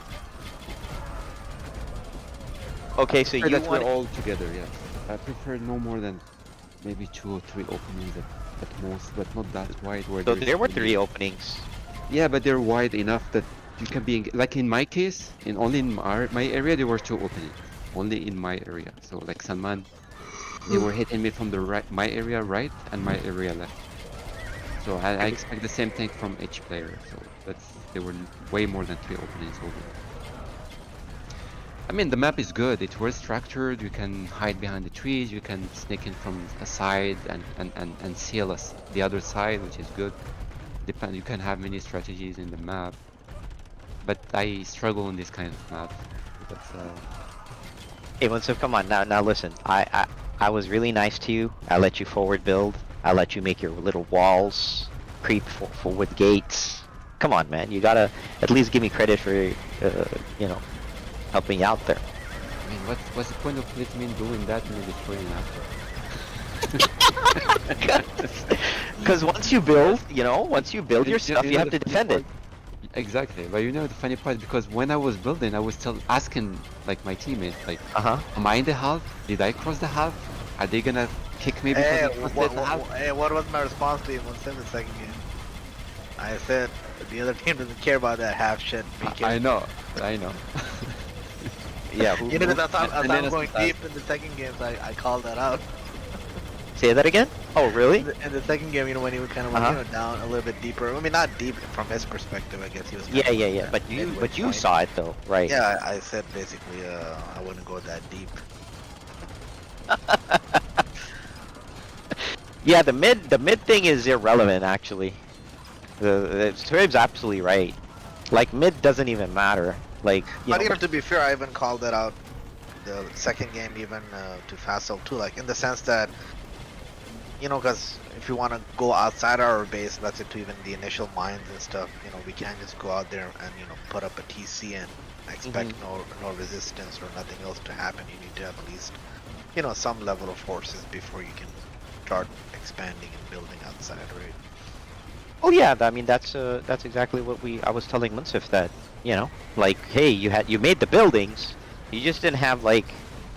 Okay, so you that want we're all together, yeah. I prefer no more than maybe 2 or 3 openings at most, but not that wide. Where So there's there were only- 3 openings. Yeah, but they're wide enough that you can be like in my case, only in my area there were 2 openings, only in my area. So like Salman, they were hitting me from the right, my area right, and my area left. So I expect the same thing from each player. So there were way more than 3 openings over. I mean, the map is good. It's well structured. You can hide behind the trees. You can sneak in from a side and seal us the other side, which is good. You can have many strategies in the map. But I struggle in this kind of map. But, Hey, Munsif, come on now. Listen, I was really nice to you. I let you forward build. I let you make your little walls, creep for wood gates. Come on, man. You gotta at least give me credit for you know, helping you out there. I mean, what's the point of letting me doing that and destroying after? Because once you build, once you build your stuff, you have to defend it. Exactly, but you know the funny part, because when I was building, I was still asking like my teammates, like, am I in the half? Did I cross the half? Are they gonna kick me because I crossed the half? Hey, what was my response to you once in the second game? I said the other team doesn't care about that half shit. I know. Yeah. You know, as I'm going deep in the second game, so I called that out. Say that again? Oh, really? In the second game, when he kind of went, down a little bit deeper. I mean, not deep from his perspective, I guess he was. Yeah. But you saw it though, right? Yeah, I said basically, I wouldn't go that deep. Yeah, the mid thing is irrelevant actually. Trib's absolutely right. Like mid doesn't even matter. Like, but to be fair, I even called that out the second game even to Facile too. Like in the sense that, because if you want to go outside our base, let's say to even the initial mines and stuff, we can't just go out there and put up a TC and expect no resistance or nothing else to happen. You need to have at least some level of forces before you can start expanding and building outside, right? Oh yeah, I mean that's exactly what I was telling Munsif that, like, hey, you made the buildings, you just didn't have like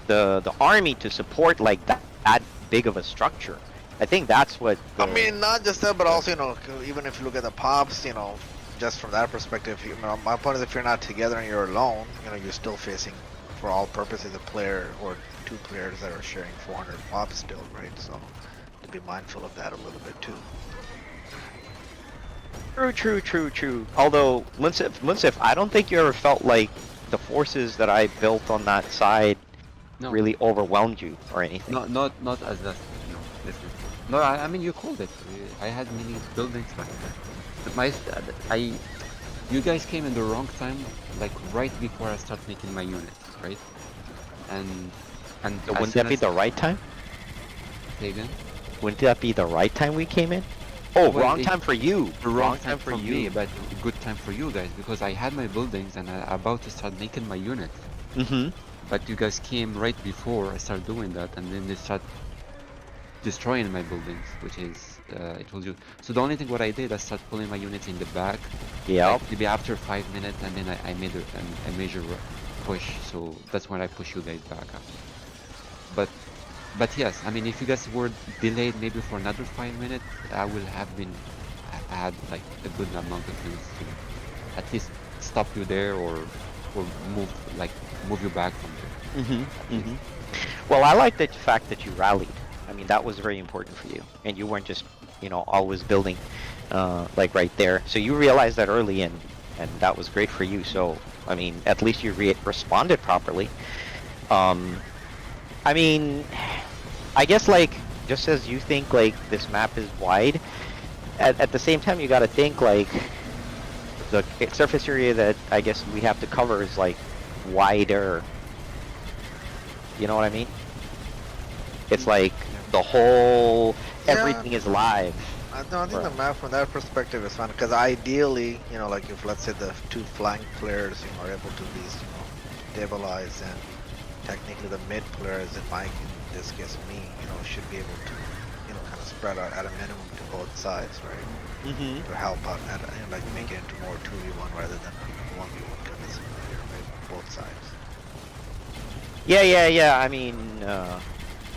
the army to support like that big of a structure. I think that's what. I mean, not just that, but also even if you look at the pops, just from that perspective, my point is if you're not together and you're alone, you're still facing, for all purposes, a player or two players that are sharing 400 pops still, right? So to be mindful of that a little bit too. True. Although, Munsif, I don't think you ever felt like the forces that I built on that side really overwhelmed you or anything. Not as that. No, definitely. No, I mean you called it. I had many buildings like that. But you guys came in the wrong time, like right before I start making my units, right? And so wouldn't that be the right time? Say again? Wouldn't that be the right time we came in? Oh, well, wrong time for you. Wrong time for me, but good time for you guys, because I had my buildings and I'm about to start making my units. But you guys came right before I started doing that, and then they start destroying my buildings, which is I told you. So the only thing what I did, I started pulling my units in the back. Yeah. Like maybe after 5 minutes, and then I made a major push. So that's when I push you guys back up. But yes, I mean, if you guys were delayed maybe for another 5 minutes, I will have had like a good amount of things to at least stop you there or move you back from there. Well, I like the fact that you rallied. I mean, that was very important for you, and you weren't just always building like right there. So you realized that early, and that was great for you. So I mean, at least you responded properly. I mean, I guess like just as you think like this map is wide, at the same time you got to think like the surface area that I guess we have to cover is like wider. You know what I mean? It's like the whole everything is live. I think the map from that perspective is fun, because ideally, like if let's say the two flank players are able to at least stabilize, and technically the mid players, in this case me, should be able to kind of spread out at a minimum to both sides, right? To help out and like make it into more 2v1 rather than 1v1 kind of scenario, right? Both sides. Yeah. I mean,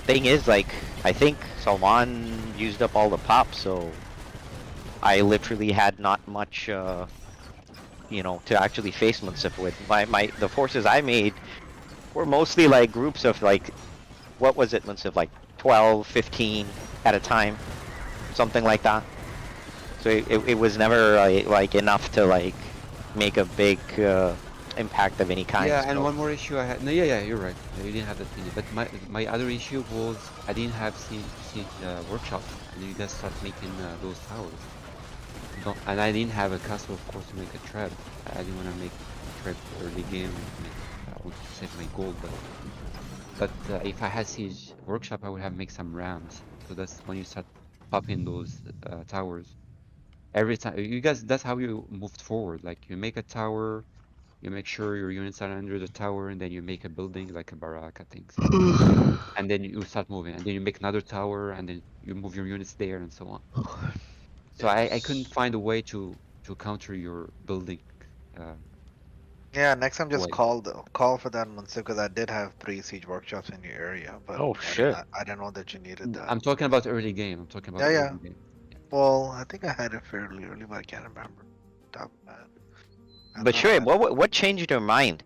thing is, like, I think Salman used up all the pops, so I literally had not much, to actually face Munsif with. The forces I made were mostly like groups of like, what was it, Munsif, like 12, 15 at a time, something like that. So it was never like enough to like make a big impact of any kind. Yeah, and so- one more issue I had. No, yeah, you're right. You didn't have that many. But my other issue was I didn't have workshop, and you guys start making those towers. And I didn't have a castle, of course, to make a trap. I didn't want to make a trap early game. I want to save my gold, but if I had siege workshop, I would have make some rams. So that's when you start popping those towers. Every time you guys, that's how you moved forward. Like you make a tower. You make sure your units are under the tower, and then you make a building like a baraka things. And then you start moving, and then you make another tower, and then you move your units there, and so on. So I couldn't find a way to counter your building. Yeah, next time just Wait. call for that, Munsif, because I did have 3 siege workshops in your area, but Oh, shit. I didn't know that you needed that. I'm talking about early game. I'm talking about Yeah, early game. Well, I think I had it fairly early, but I can't remember. Top of my head. I But thought I sure, had- what changed your mind?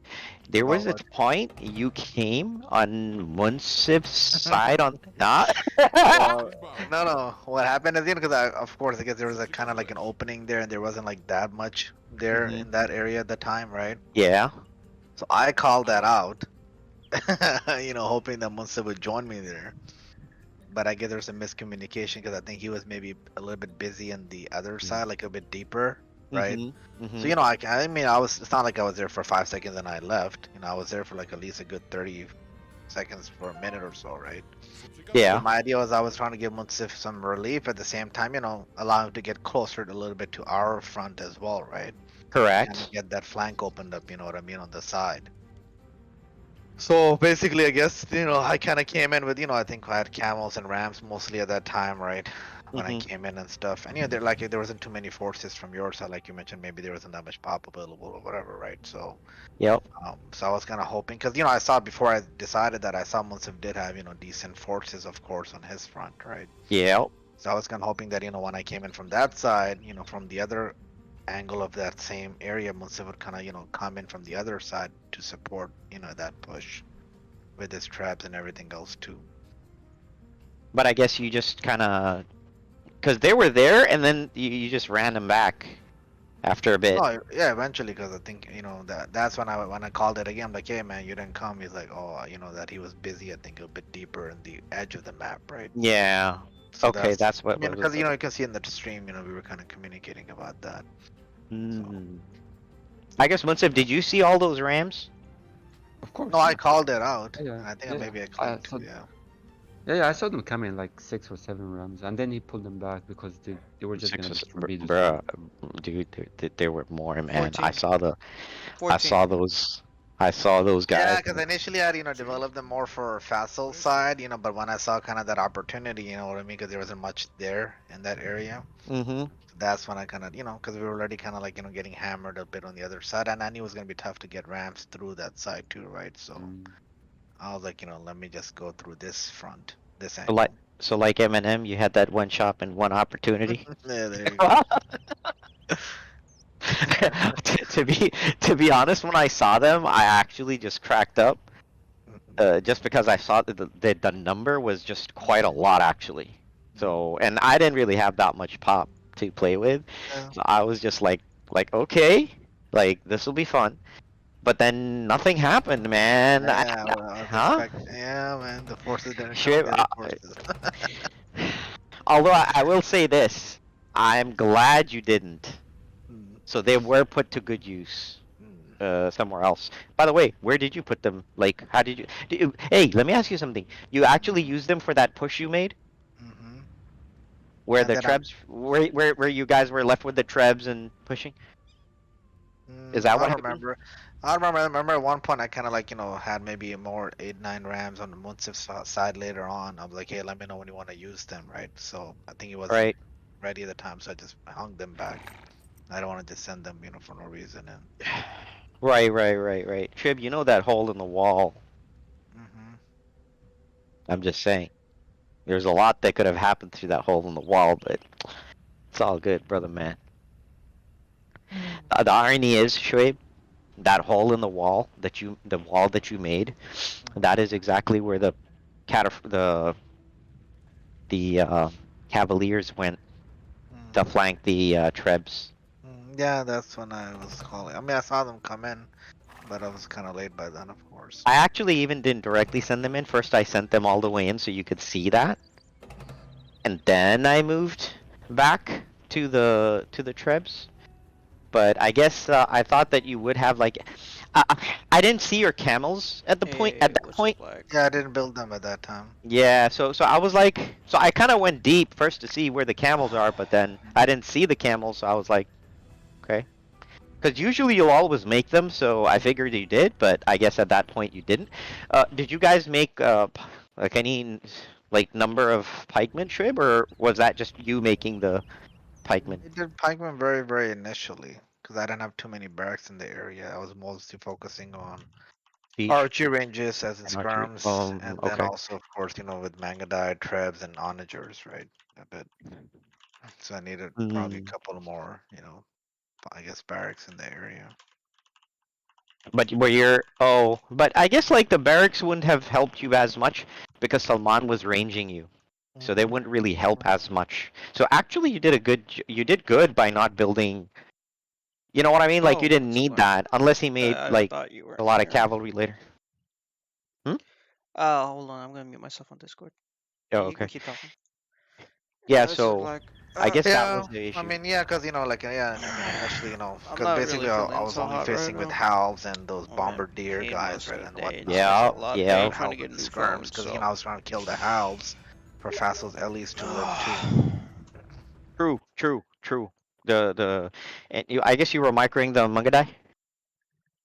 There was a About point you came on Munsif's side on not. Well, no. What happened is, because of course, I guess there was a kind of like an opening there, and there wasn't like that much there in that area at the time, right? Yeah. So I called that out, hoping that Munsif would join me there. But I guess there's a miscommunication because I think he was maybe a little bit busy on the other side, like a bit deeper, right? Mhm. So it's not like I was there for 5 seconds and I left. I was there for like at least a good 30 seconds for a minute or so, right? Yeah. So my idea was I was trying to give Munsif some relief at the same time, allow him to get closer a little bit to our front as well, right? Correct. And get that flank opened up, on the side. So basically, I guess, I kind of came in with, I think I had camels and rams mostly at that time, right? When I came in and stuff. And, there wasn't too many forces from your side, like you mentioned, maybe there wasn't that much pop available or whatever, right? So, Yep. so I was kind of hoping, because, I saw before I decided that I saw Munsif did have, decent forces, of course, on his front, right? Yep. So I was kind of hoping that, when I came in from that side, from the other angle of that same area, Munsif would kind of, come in from the other side to support, that push with his traps and everything else too. But I guess you just kind of, because they were there, and then you just ran them back after a bit. Oh, yeah, eventually, because I think, that's when I called it again. I'm like, hey, man, you didn't come. He's like, oh, that he was busy, I think, a bit deeper in the edge of the map, right? Yeah. So Okay, that's what. what because, was you can see in the stream, we were kind of communicating about that. I guess Munsif, did you see all those rams? Of course. No, I called it out. Yeah, I think yeah. maybe I called it too, yeah. Yeah, I saw them coming like 6 or 7 rams, and then he pulled them back because they were just gonna be Bruh, dude, there were more, man. 14. I saw 14. I saw those guys. Yeah, because initially I had, developed them more for Facile side, but when I saw kind of that opportunity, you know what I mean, because there wasn't much there in that area. Mm-hmm. That's when I kind of, because we were already kind of like, getting hammered a bit on the other side, and I knew it was going to be tough to get rams through that side too, right? So I was like, let me just go through this front, this angle. So like Eminem, you had that one shot and one opportunity. Yeah, there you go. to be honest, when I saw them, I actually just cracked up, just because I saw that the number was just quite a lot actually. So, and I didn't really have that much pop to play with, so I was just like okay, like this will be fun. But then nothing happened, man. Yeah, man, the forces didn't Sure, come, the forces. Although I will say this, I'm glad you didn't. So they were put to good use somewhere else. By the way, where did you put them? Like, how did you? Hey, let me ask you something. You actually used them for that push you made? Where And the then trebs, where you guys were left with the trebs and pushing? Is that what I happened? remember? I remember at one point I kind of like, had maybe more 8-9 rams on the Munsif's side later on. I was like, hey, let me know when you want to use them, right? So I think it wasn't ready at the time, so I just hung them back. I don't want to just send them, for no reason. And Right. Trib, you know that hole in the wall. I'm just saying. There's a lot that could have happened through that hole in the wall, but it's all good, brother man. The irony is, Shoaib, that hole in the wall that you made, that is exactly where the Cavaliers went to flank the Trebs. Yeah, that's when I was calling. I mean, I saw them come in, but I was kind of late by then, of course. I actually even didn't directly send them in. First, I sent them all the way in so you could see that, and then I moved back to the Trebs. But I guess I thought that you would have like, I didn't see your camels at the point at that point. Yeah, I didn't build them at that time. Yeah, so I was like, so I kind of went deep first to see where the camels are, but then I didn't see the camels, so I was like, okay. Because usually you'll always make them, so I figured you did, but I guess at that point you didn't. Did you guys make like any like number of pikemen, Shrib, or was that just you making the pikemen? I did pikemen very, very initially because I didn't have too many barracks in the area. I was mostly focusing on Siege? archery ranges as in And archery. skirms, and then Okay. also, of course, with Mangudai, Trebs, and Onagers, right? A bit. So I needed probably a couple more, I guess barracks in the area. But but I guess like the barracks wouldn't have helped you as much because Salman was ranging you, so they wouldn't really help as much. So actually, you did good by not building. You know what I mean? Like you didn't need that unless he made I like thought you were a lot of here. cavalry later. Hold on, I'm gonna mute myself on Discord. Oh, You can okay. keep talking. Yeah, This is so like, I guess that Yeah, was the issue. I mean, yeah, because actually, I'm because not basically really I feeling was so only hot facing right with now. halves and those I'm in bombardier pain guys, most right, of and the day. whatnot. Just Yeah, a lot of yeah. pain trying to get a new phone, Because so. I was trying to kill the halves for Fassil's Ellies to live too. True. And I guess you were microing the Mangadai,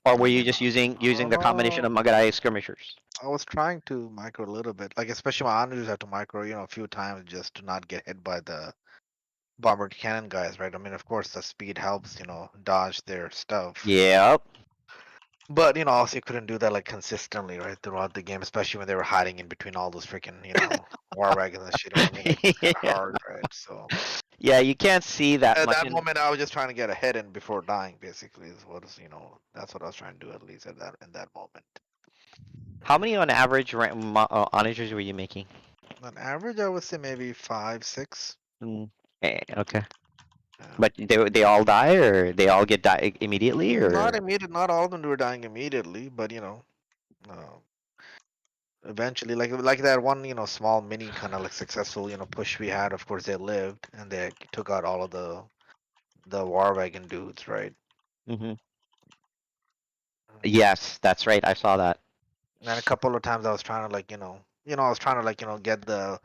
or were you just using the combination of Mangadai skirmishers? I was trying to micro a little bit, like especially my Onagers had to micro, a few times just to not get hit by the bomber cannon guys, right? I mean, of course, the speed helps, dodge their stuff. Yep. But also you couldn't do that like consistently, right, throughout the game, especially when they were hiding in between all those freaking, war wagons and shit. I mean, it's kind of hard, right? So Yeah, you can't see that at much. that moment, I was just trying to get ahead and before dying, basically, that's what I was trying to do at least in that moment. How many on average onagers were you making? On average, I would say maybe 5, 6. Okay. But they all die, or they all get die immediately, or Not immediate. Not all of them were dying immediately, but eventually, like that one, small mini kind of like successful, push we had. Of course, they lived and they took out all of the war wagon dudes, right? Mm-hmm. Yes, that's right. I saw that. And a couple of times I was trying to get the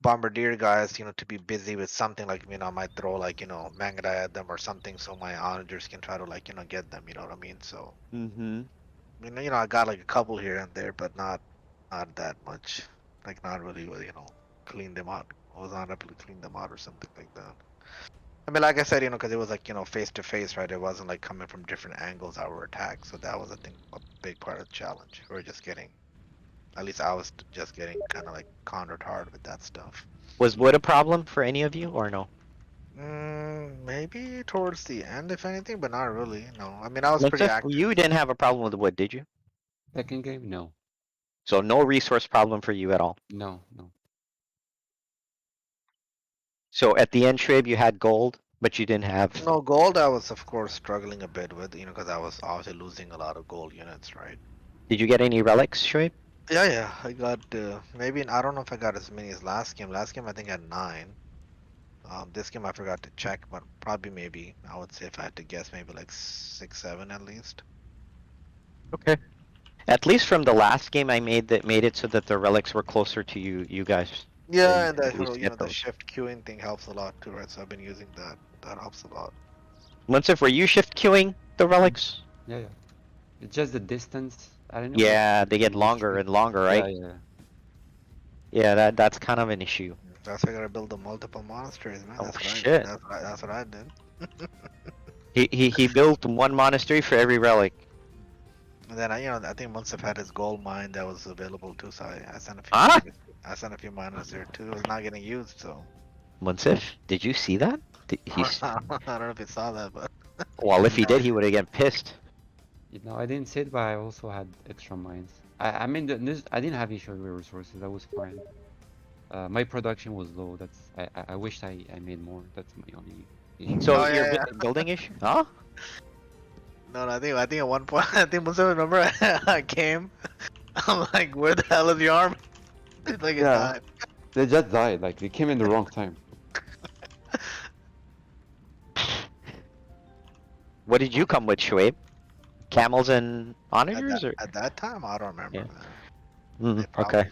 bombardier guys, to be busy with something like, I might throw like, Mangudai at them or something so my onagers can try to like, get them, you know what I mean? So, Mm-hmm. I got like a couple here and there, but not that much. Like not really, clean them out. I was not able to clean them out or something like that. I mean, like I said, because it was like, face to face, right? It wasn't like coming from different angles our attack. So that was, I think, a big part of the challenge. We were just getting, at least I was just getting kind of like countered hard with that stuff. Was wood a problem for any of you, or no? Maybe towards the end, if anything, but not really. No, I mean, I was pretty active. You didn't have a problem with wood, did you? Second game, no. So no resource problem for you at all. No. So at the end, Shrib, you had gold, but you didn't have. No, gold I was, of course, struggling a bit with, because I was obviously losing a lot of gold units, right? Did you get any relics, Shrib? Yeah, I got, maybe, I don't know if I got as many as last game. Last game I think I had 9. This game I forgot to check, but probably maybe, I would say if I had to guess, maybe like 6, 7 at least. Okay. At least from the last game, I made it so that the relics were closer to you guys. Yeah, and that at least get the those. shift queuing thing helps a lot too, right? So I've been using that. That helps a lot. Munsif, were you shift queuing the relics? Yeah. It's just the distance. I don't know. Yeah, they get longer and longer, right? Yeah. Yeah, that's kind of an issue. That's why I gotta build the multiple monasteries, man. Oh, That's what shit. That's what I did. He built one monastery for every relic. And then I think Munsif had his gold mine that was available too, so I sent a few. Huh? I sent a few miners there too. It was not getting used, so. Munsif, did you see that? I don't know if he saw that, but. Well, if he did, he would have get pissed. I didn't see it, but I also had extra mines. I mean, I didn't have issue with resources. That was fine. My production was low. I wished I made more. That's my only issue. So your building issue? Huh? No, I think at one point, I think most of remember I came. I'm like, where the hell is your army? It's like it Yeah, died. they just died. Like they came in the wrong time. What did you come with, Shuaib? Camels and onagers, or? At that time, I don't remember, Yeah. man. They probably. Okay.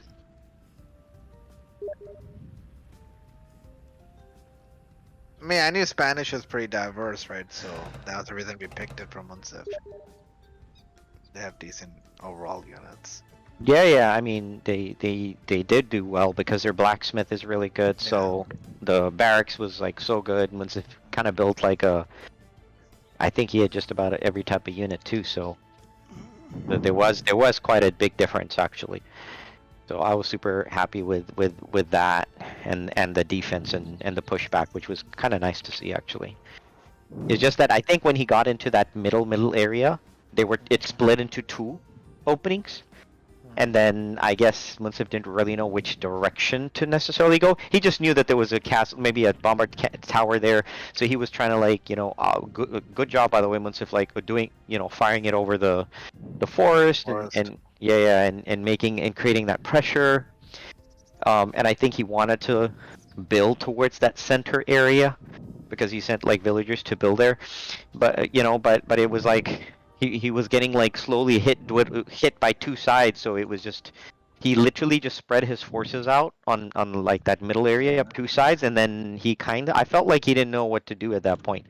I mean, I knew Spanish was pretty diverse, right? So that was the reason we picked it from Munsif. They have decent overall units. Yeah. I mean, they did do well because their blacksmith is really good. So the barracks was like so good. Once it kind of built like a, I think he had just about every type of unit too. So there was quite a big difference actually. So I was super happy with that and the defense and the pushback, which was kind of nice to see actually. It's just that I think when he got into that middle area, it split into two openings. And then I guess Munsif didn't really know which direction to necessarily go. He just knew that there was a castle, maybe a bomber tower there. So he was trying to like, good job by the way, Munsif, like doing, firing it over the forest. And making and creating that pressure. And I think he wanted to build towards that center area because he sent like villagers to build there. But but it was like. He was getting like slowly hit by two sides, so it was just he literally just spread his forces out on like that middle area up two sides, and then I felt like he didn't know what to do at that point.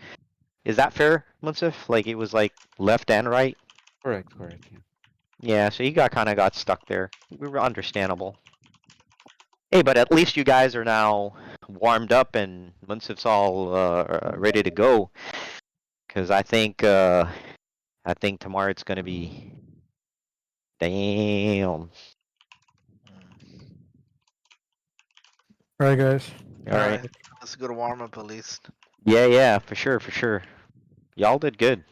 Is that fair, Munsif? Like it was like left and right. Correct. Yeah. Yeah, so he got stuck there. We were understandable. Hey, but at least you guys are now warmed up and Munsif's all ready to go. Because I think tomorrow it's gonna be damn. All right, guys. All right. That's a good warm up at least. Yeah, for sure. Y'all did good.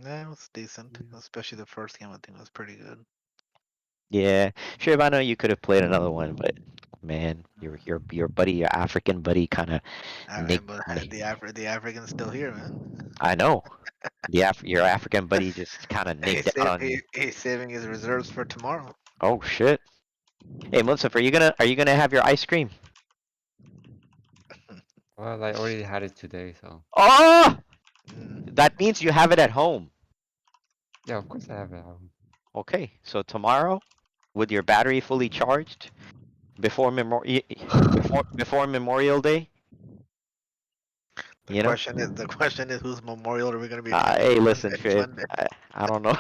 Yeah, it was decent. Especially the first game, I think was pretty good. Yeah, sure. I know you could have played another one, but man, your buddy, your African buddy, kind of The African's still here, man. I know. Your African buddy just kind of nicked out on you. He's saving his reserves for tomorrow. Oh shit. Hey, Munsif, are you gonna have your ice cream? Well, I already had it today, so. Oh! That means you have it at home. Yeah, of course I have it at home. Okay, so tomorrow, with your battery fully charged, before Memorial Day. The question is whose memorial are we gonna be? Hey, listen, Trip. I don't know.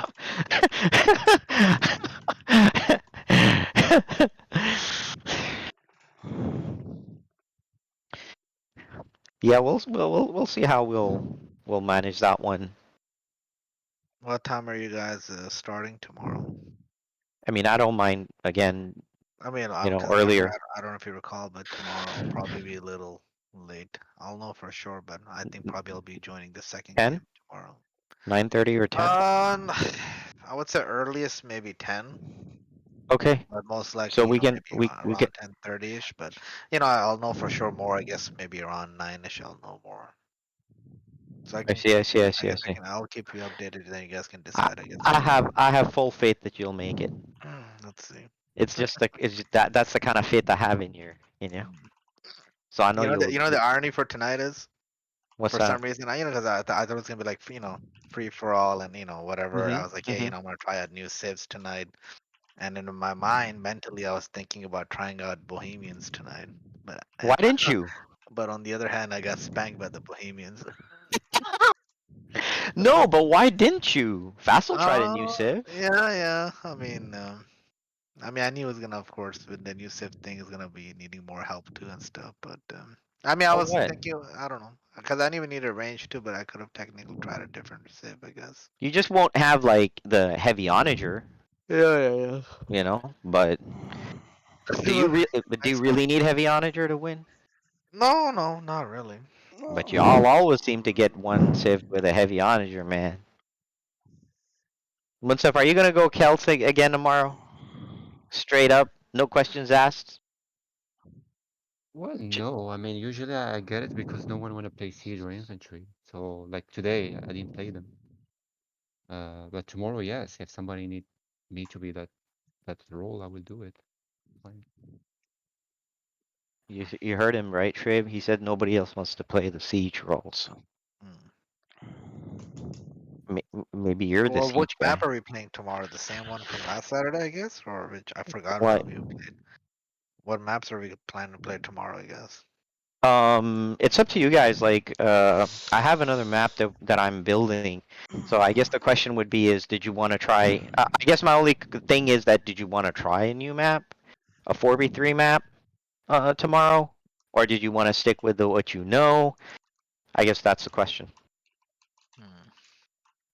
Yeah, we'll see how we'll manage that one. What time are you guys starting tomorrow? I mean, I don't mind again. I mean, earlier. I don't know if you recall, but tomorrow will probably be a little late. I'll know for sure, but I think probably I'll be joining the second 10? game tomorrow. 9:30 or 10? I would say earliest maybe 10. Okay. But most likely, so we can maybe around 10:30ish. But I'll know for sure more. I guess maybe around 9ish. I'll know more. So I see. I'll keep you updated, then you guys can decide. I guess. I have full faith that you'll make it. Let's see. It's just that's the kind of faith I have in you. So I know you know the irony for tonight is. What's for that? some reason, because I thought it was gonna be like free for all and whatever. I was like, hey, I'm gonna try out new civs tonight, and in my mind, mentally, I was thinking about trying out Bohemians tonight. But why didn't you? But on the other hand, I got spanked by the Bohemians. No, but why didn't you? Vassal tried a new civ. Yeah. I mean, I knew it was gonna, of course, with the new civ thing, is gonna be needing more help too and stuff. But I was thinking, I don't know, because I didn't even need a range too, but I could have technically tried a different civ, I guess. You just won't have like the heavy onager. Yeah. But do you really need heavy onager to win? No, not really. But y'all always seem to get one civ with a heavy onager, man. Munsif, are you gonna go Celtic again tomorrow? Straight up, no questions asked. Well, no. I mean, usually I get it because no one wanna play siege or infantry. So, like today, I didn't play them. But tomorrow, yes, if somebody need me to be that role, I will do it. Fine. You heard him right, Trib? He said nobody else wants to play the siege role, so maybe you're the Well, which siege map guy. are we playing tomorrow? The same one from last Saturday, I guess, or which I forgot What? what we played. What maps are we planning to play tomorrow? I guess. It's up to you guys. Like, I have another map that I'm building. So I guess the question would be is, did you want to try? I guess my only thing is that did you want to try a new map, a 4v3 map, tomorrow, or did you want to stick with what you know? I guess that's the question.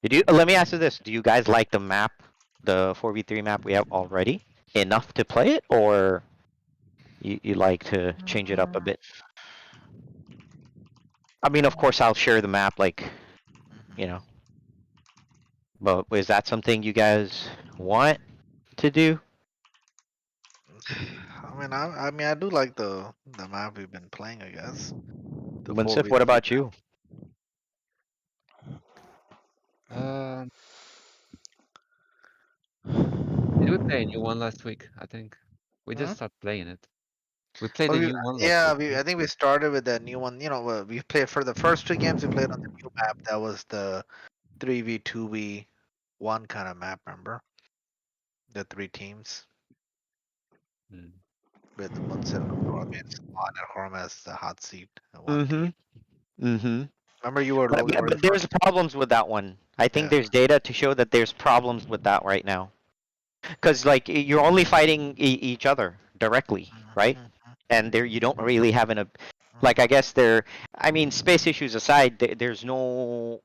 Did you? Let me ask you this: do you guys like the map, the 4v3 map we have already, enough to play it, or you like to change it up a bit? I mean, of course, I'll share the map, like, you know. But is that something you guys want to do? I mean, I do like the map we've been playing. I guess. The Winsif, 4v3 what about map. you? Did we play a new one last week? I think we just started playing it. We played Well, a new one last yeah, week. I think we started with that new one. You know, we played for the first 2 games. We played on the new map. That was the 3v2v1 kind of map. Remember? The 3 teams with Munson, Spawn, and Horm as the hot seat. One team. Remember, you were Logan. But there's problems with that one. I think there's data to show that there's problems with that right now. Because, like, you're only fighting each other directly, right? And there you don't really have like, I guess I mean, space issues aside, there's no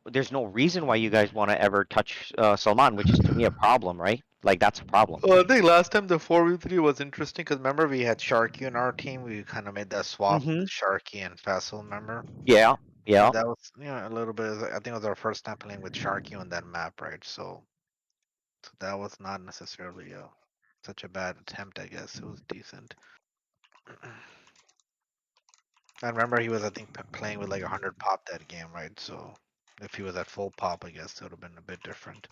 reason why you guys want to ever touch Salman, which is to me a problem, right? Like, that's a problem. Well, I think last time the 4v3 was interesting because remember we had Sharky in our team. We kind of made that swap with Sharky and Faisal. Remember? Yeah. And that was a little bit. I think it was our first time playing with Sharky on that map, right? So that was not necessarily such a bad attempt. I guess it was decent. I remember he was, I think, playing with like 100 pop that game, right? So if he was at full pop, I guess it would have been a bit different.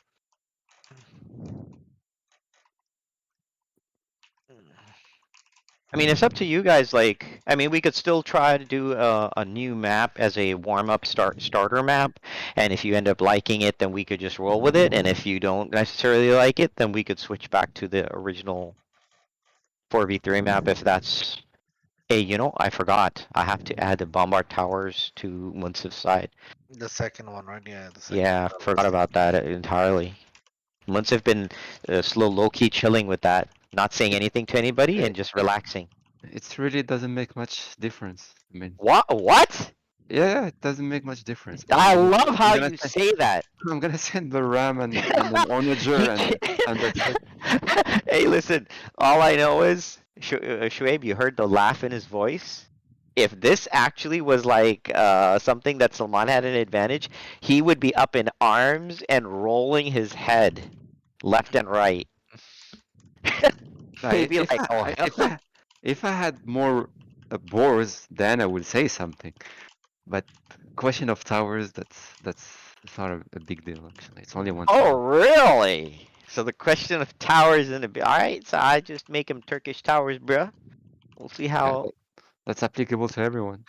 I mean, it's up to you guys. Like, I mean, we could still try to do a new map as a warm-up starter map, and if you end up liking it, then we could just roll with it. And if you don't necessarily like it, then we could switch back to the original 4v3 map. If that's, hey, you know, I forgot. I have to add the bombard towers to Munsif's side. The second one, right? Yeah. The second Yeah, I forgot about that entirely. Munsif been low-key chilling with that. Not saying anything to anybody and just relaxing. It really doesn't make much difference. I mean, what? Yeah, it doesn't make much difference. I love how you say that. I'm gonna send the RAM and an onager and that's it. Hey, listen. All I know is, Shuaib, you heard the laugh in his voice. If this actually was like something that Salman had an advantage, he would be up in arms and rolling his head left and right. He'd be like, oh, hell. If I had more boars, then I would say something. But question of towers, that's not a big deal actually. It's only one. Oh, really? So the question of towers in a bit. All right, so I just make them Turkish towers, bruh. We'll see how. That's applicable to everyone.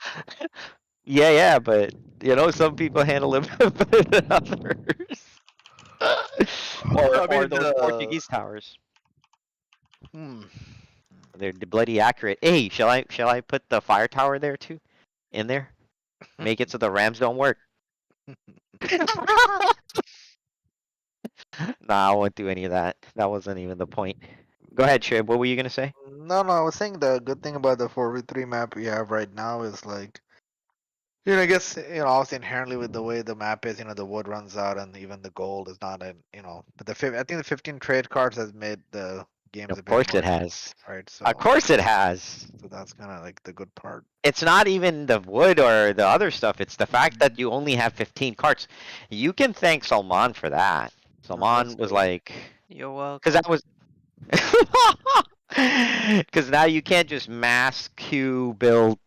Yeah, but you know, some people handle it better than others. or those Portuguese towers. They're bloody accurate. Hey, shall I put the fire tower there too? In there? Make it so the rams don't work. Nah, I won't do any of that. That wasn't even the point. Go ahead, Shib. What were you gonna say? No, I was saying the good thing about the 4v3 map we have right now is like, you know, I guess, you know, obviously inherently with the way the map is, you know, the wood runs out and even the gold is not you know, but I think the 15 trade cards has made the games a bit more. Of course it has. Right. So, of course it has. So that's kind of like the good part. It's not even the wood or the other stuff. It's the fact that you only have 15 cards. You can thank Salman for that. Salman was like, you're welcome. Because that was. Because now you can't just mass queue build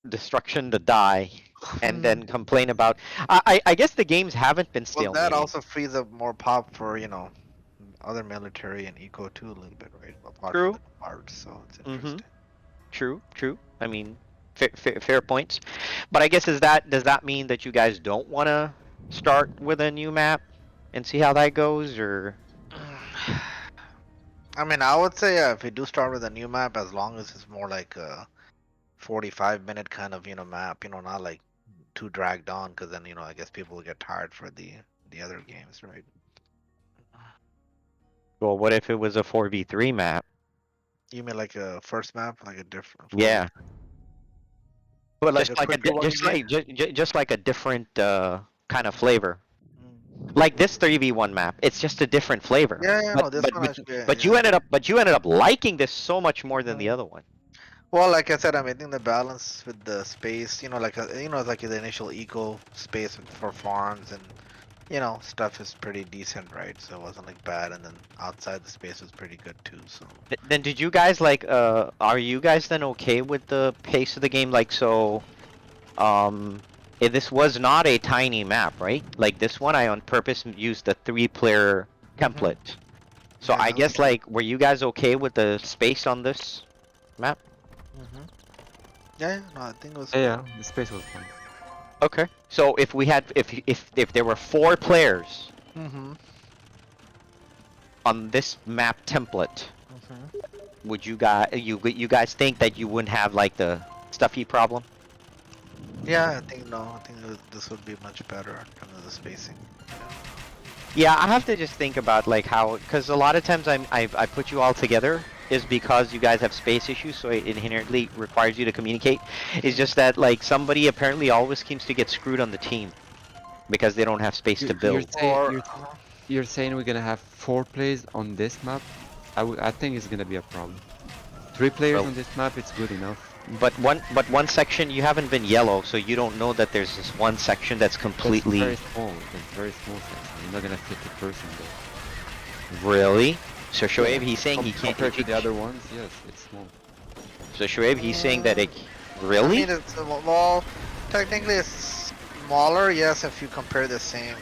destruction to die. and then complain about. I guess the games haven't been Well, stale. that also frees up more pop for other military and eco too a little bit, right? Apart True. from the parts, so it's Mm-hmm. interesting. True. I mean, fair points. But I guess does that mean that you guys don't want to start with a new map and see how that goes, or? I mean, I would say if we do start with a new map, as long as it's more like a 45-minute kind of map, not like too dragged on, because then I guess people will get tired for the other games, right? Well, what if it was a 4v3 map? You mean like a first map, like a different? Yeah. But like Just like quicker one, you mean? just like a different kind of flavor. Like this 3v1 map, it's just a different flavor. Yeah, but, no, this but, one but, actually, but you ended up liking this so much more than the other one. Well, like I said, I think the balance with the space, like like the initial eco space for farms and stuff is pretty decent, right? So it wasn't like bad, and then outside the space was pretty good too. So Then did you guys like are you guys then okay with the pace of the game? Like so this was not a tiny map, right? Like this one I on purpose used the 3-player template. So I guess like were you guys okay with the space on this map? yeah, no, I think it was. Yeah, the space was fun. Okay. So if we had if there were 4 players on this map template, would you guys think that you wouldn't have like the stuffy problem? Yeah, I think this would be much better in terms of the spacing. Yeah, I have to just think about like how, because a lot of times I put you all together is because you guys have space issues, so it inherently requires you to communicate. It's just that like somebody apparently always seems to get screwed on the team because they don't have space to build. You're saying we're gonna have 4 players on this map? I think it's gonna be a problem. 3 players on this map, it's good enough. But one section you haven't been yellow, so you don't know that there's this one section that's completely It's very small section. You're not gonna fit the person there. Really? So Shoaib, he's saying he can't. Compared to the other ones, yes, it's small. So Shoaib, he's saying that it really. I mean, it's technically it's smaller, yes, if you compare the same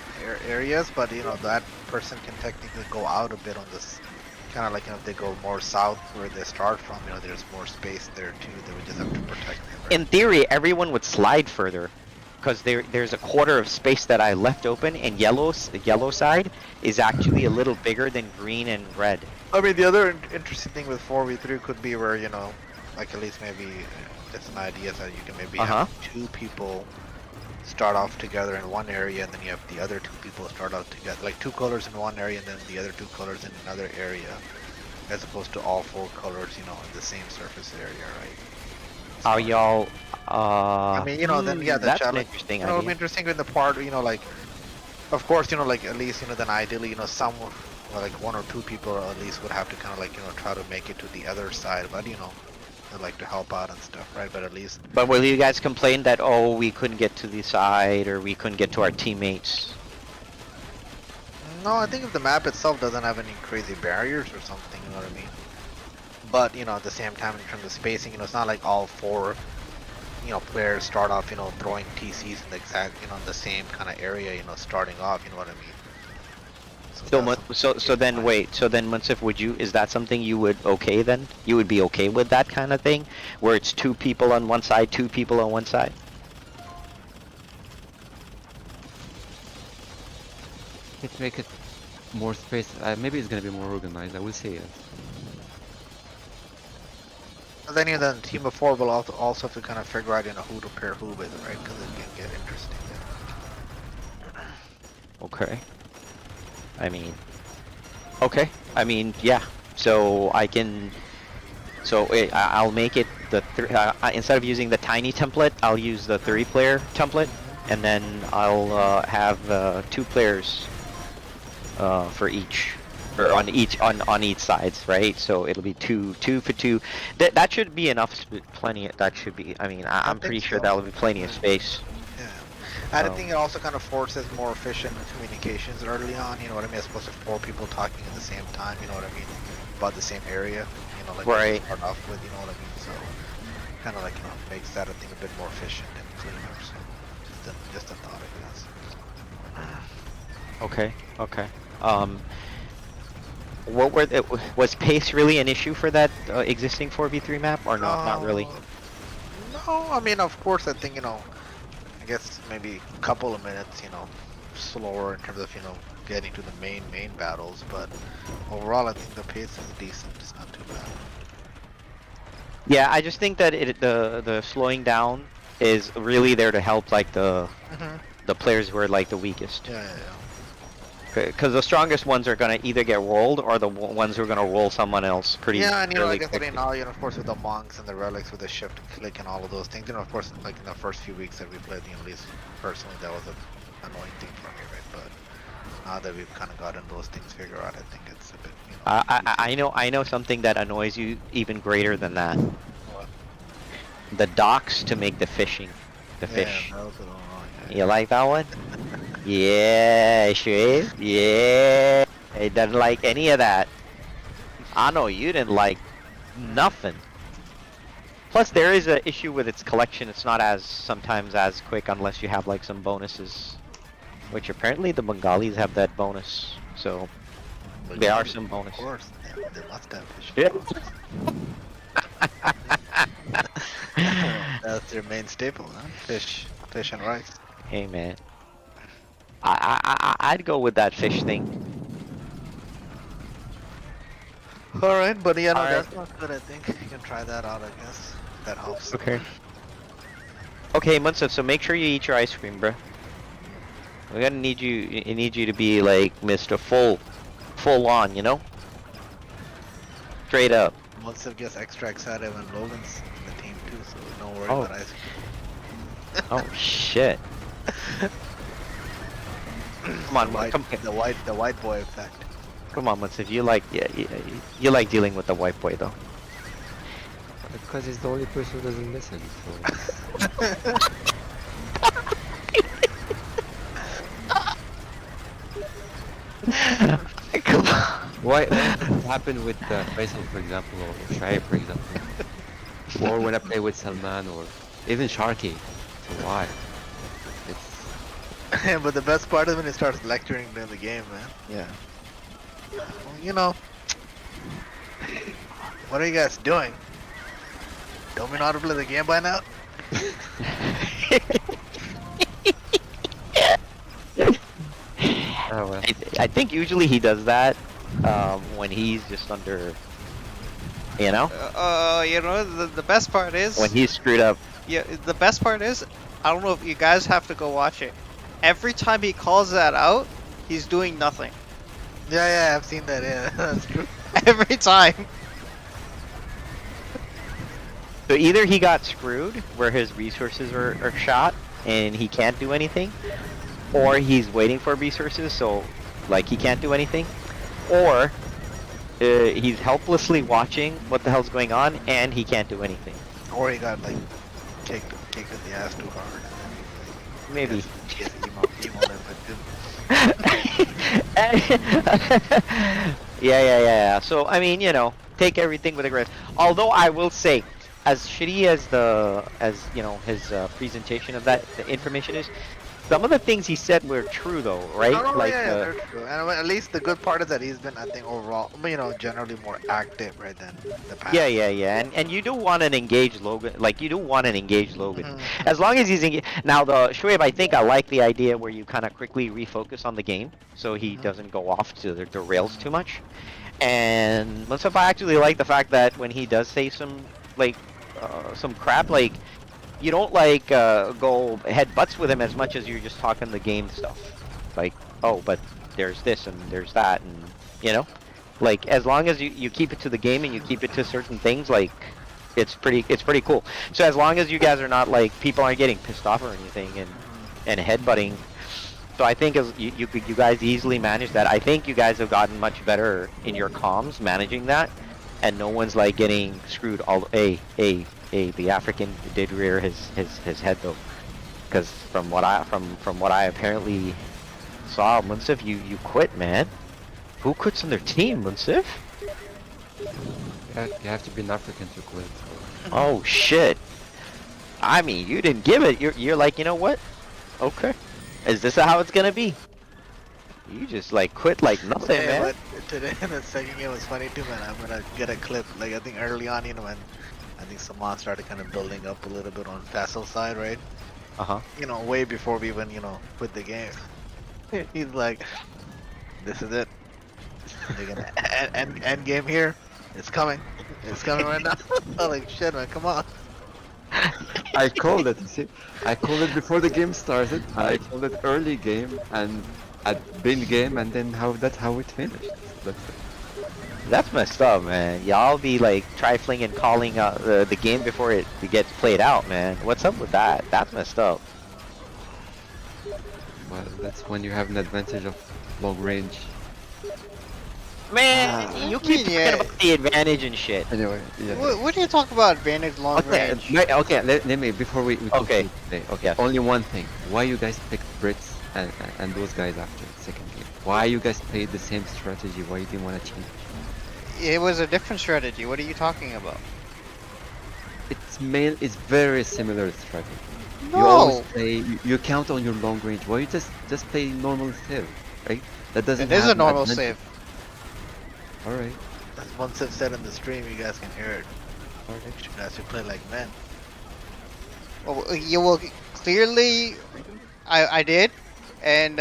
areas, but that person can technically go out a bit on this. Kind of like if they go more south where they start from, there's more space there too. They would just have to protect them. Right? In theory, everyone would slide further, because there's a quarter of space that I left open, and the yellow side is actually a little bigger than green and red. I mean, the other interesting thing with 4v3 could be where like at least maybe just an idea that you can maybe have 2 people start off together in one area, and then you have the other 2 people start out together, like 2 colors in one area and then the other 2 colors in another area, as opposed to all 4 colors in the same surface area, right? How y'all I mean, then the that's challenge, an interesting it'll be idea. interesting in the part, like of course, like at least then ideally, some like 1 or 2 people at least would have to kind of like try to make it to the other side, but I'd like to help out and stuff, right? But at least. But will you guys complain that we couldn't get to the side, or we couldn't get to our teammates? No, I think if the map itself doesn't have any crazy barriers or something, you know what I mean? But at the same time, in terms of spacing, it's not like all 4 players start off throwing TCs in the exact the same kind of area, starting off, you know what I mean? So then wait. So then, Munsif, is that something you would okay then? You would be okay with that kind of thing, where it's 2 people on one side, 2 people on one side? Let's make it more space. Maybe it's gonna be more organized. I will say yes. But then the team of 4 will also have to kind of figure out who to pair who with, right? Because it can get interesting. Okay. I mean, yeah. So I'll make it instead of using the tiny template, I'll use the 3-player template, and then I'll have 2 players for each, or on each sides, right? So it'll be 2 for 2. That should be enough. Plenty. That should be. I mean, I'm pretty sure that'll be plenty of space. I think it also kind of forces more efficient communications early on, you know what I mean, as opposed to 4 people talking at the same time, you know what I mean, about the same area, like right. Start off with, you know what I mean, so kind of like makes that I think a bit more efficient and cleaner. So. just a thought, I guess. Okay, okay. What were was pace really an issue for that existing 4v3 map, or not really? No, I mean, of course, I think, I guess maybe a couple of minutes, slower in terms of, getting to the main battles, but overall, I think the pace is decent. It's not too bad. Yeah, I just think that the slowing down is really there to help like the players who are like the weakest. Yeah. Because the strongest ones are gonna either get rolled, or the ones who are gonna roll someone else pretty. Yeah, and really I guess quickly. now, of course, with the monks and the relics, with the shift click and all of those things, of course, like in the first few weeks that we played, at least personally, that was an annoying thing for me, right? But now that we've kind of gotten those things figured out, I think it's a bit, I know something that annoys you even greater than that. The docks to make the fish. That was annoying. You like that one? Yeah, sure. Yeah. It doesn't like any of that. I know you didn't like nothing. Plus, there is an issue with its collection. It's not sometimes as quick unless you have like some bonuses, which apparently the Bengalis have that bonus. So there are some bonuses. Of course, they must have fish. Yeah. That's their main staple, huh? Fish and rice. Hey man, I'd go with that fish thing. Alright, but yeah, no, Alright. that's not good, I think. You can try that out, I guess. That helps. Okay. Okay, Munsif, so make sure you eat your ice cream, bro. We're gonna need you. I need you to be like Mr. Full on, straight up. Munsif gets extra excited when Logan's in the team too, so don't worry Oh. about ice cream. Oh shit! Come on, The white boy effect. come on, Munsif. You like you like dealing with the white boy though. Because he's the only person who doesn't listen. So. Come on. Why what happened with Faisal, for example, or Shai, for example? Or when I play with Salman, or even Sharky. So why? It's But the best part is when he starts lecturing during the game, man. Yeah. Well, what are you guys doing? Don't we know how to play the game by now? oh well. I think usually he does that when he's just under, The best part is when he's screwed up. Yeah, the best part is, I don't know if you guys have to go watch it. Every time he calls that out, he's doing nothing. Yeah, I've seen that, yeah, that's true. Every time. So either he got screwed, where his resources are shot, and he can't do anything, or he's waiting for resources, so like he can't do anything, or he's helplessly watching what the hell's going on, and he can't do anything. Or he got, like, kicked in the ass too hard. Maybe. Yes, emo Yeah. So I mean, take everything with a grain. Although I will say, as shitty as his presentation of the information is, some of the things he said were true though, right? they're true. And at least the good part is that he's been, I think, overall, generally more active, right, than the past. Yeah. And you do want an engaged Logan. Like, you do want an engaged Logan. As long as he's engaged. Now, the Shoaib, I think I like the idea where you kind of quickly refocus on the game, so he doesn't go off to the rails too much. And Munsif, I actually like the fact that when he does say some crap, like, you don't go head butts with him as much as you're just talking the game stuff. Like, oh, but there's this and there's that, and like, as long as you keep it to the game and you keep it to certain things, like, it's pretty cool. So as long as you guys are not like, people aren't getting pissed off or anything and headbutting. So I think as you guys easily manage that. I think you guys have gotten much better in your comms managing that, and no one's like getting screwed. The African did rear his head though, because from what I apparently saw, Munsif, you quit, man. Who quits on their team, Munsif? You have to be an African to quit. Oh shit! I mean, you didn't give it. You're like, you know what? Okay. Is this how it's gonna be? You just like quit like nothing, Yeah, man. but today in the second game was funny too, man. I'm gonna get a clip. Like I think early on, you know, when I think Saman started kind of building up a little bit on Fassel's side, right? Uh-huh. You know, way before we even, you know, quit the game. He's like, "This is it. They're gonna end game here. It's coming. It's coming right now." I'm like, "Shit, man, come on." I called it. You see, I called it before the game started. I called it early game and at mid game, and then that's how it finished. That's it. That's messed up, man. Y'all be like trifling and calling the game before it gets played out, man. What's up with that? That's messed up. Well, that's when you have an advantage of long range. Man, you keep talking about the advantage and shit. Anyway, yeah. What do you talk about advantage long Okay, range? okay. Let me before we Okay. conclude today. Okay. Yes. Only one thing. Why you guys picked Brits and those guys after the second game? Why you guys played the same strategy? Why you didn't want to change? It was a different strategy. What are you talking about? It's very similar strategy. No. You always play. You count on your long range. Why you just play normal save, right? That doesn't. It is have a normal advantage. save. All right. As one Civ said in the stream, you guys can hear it. You guys should play like men. Well, you will clearly. I did, and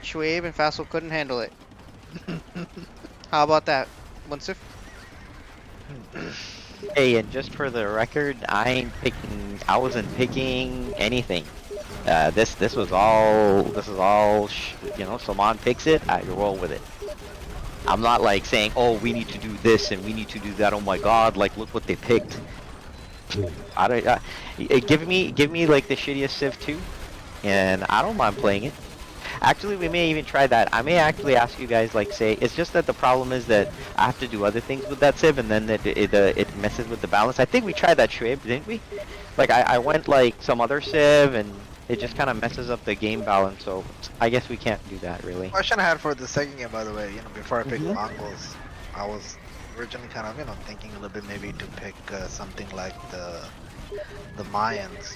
Shuaib and Fassel couldn't handle it. How about that, Munsif? Hey, and just for the record, I wasn't picking anything. This was all, you know, Saman picks it, I roll with it. I'm not like saying, oh, we need to do this and we need to do that. Oh my God, like look what they picked. Give me like the shittiest Civ 2, and I don't mind playing it. Actually, we may even try that. I may actually ask you guys, like, say, it's just that the problem is that I have to do other things with that Civ, and then it messes with the balance. I think we tried that, Shuaib, didn't we? Like, I went, like, some other Civ, and it just kind of messes up the game balance, so I guess we can't do that, really. Question I had for the second game, by the way, you know, before I picked Mongols, I was originally kind of, you know, thinking a little bit maybe to pick something like the Mayans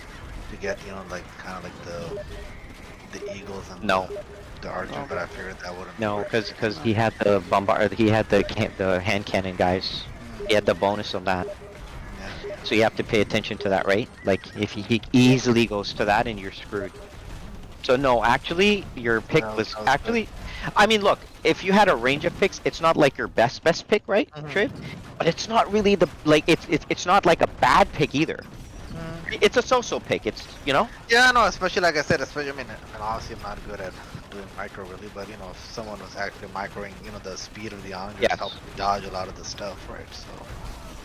to get, you know, like, kind of like the Eagles and the Archer, but I figured that wouldn't. No, because he had the bombard, he had the hand cannon guys. He had the bonus on that. Yeah. So you have to pay attention to that, right? Like if he easily goes to that, and you're screwed. So no, actually, your pick was actually. I mean, look, if you had a range of picks, it's not like your best pick, right, Trip? But it's not really the it's not like a bad pick either. It's a so-so pick. It's, you know. Yeah, no, especially like I said, especially I mean obviously I'm not good at doing micro really, but you know if someone was actually microing, you know, the speed of the Angers helped dodge a lot of the stuff, right? So.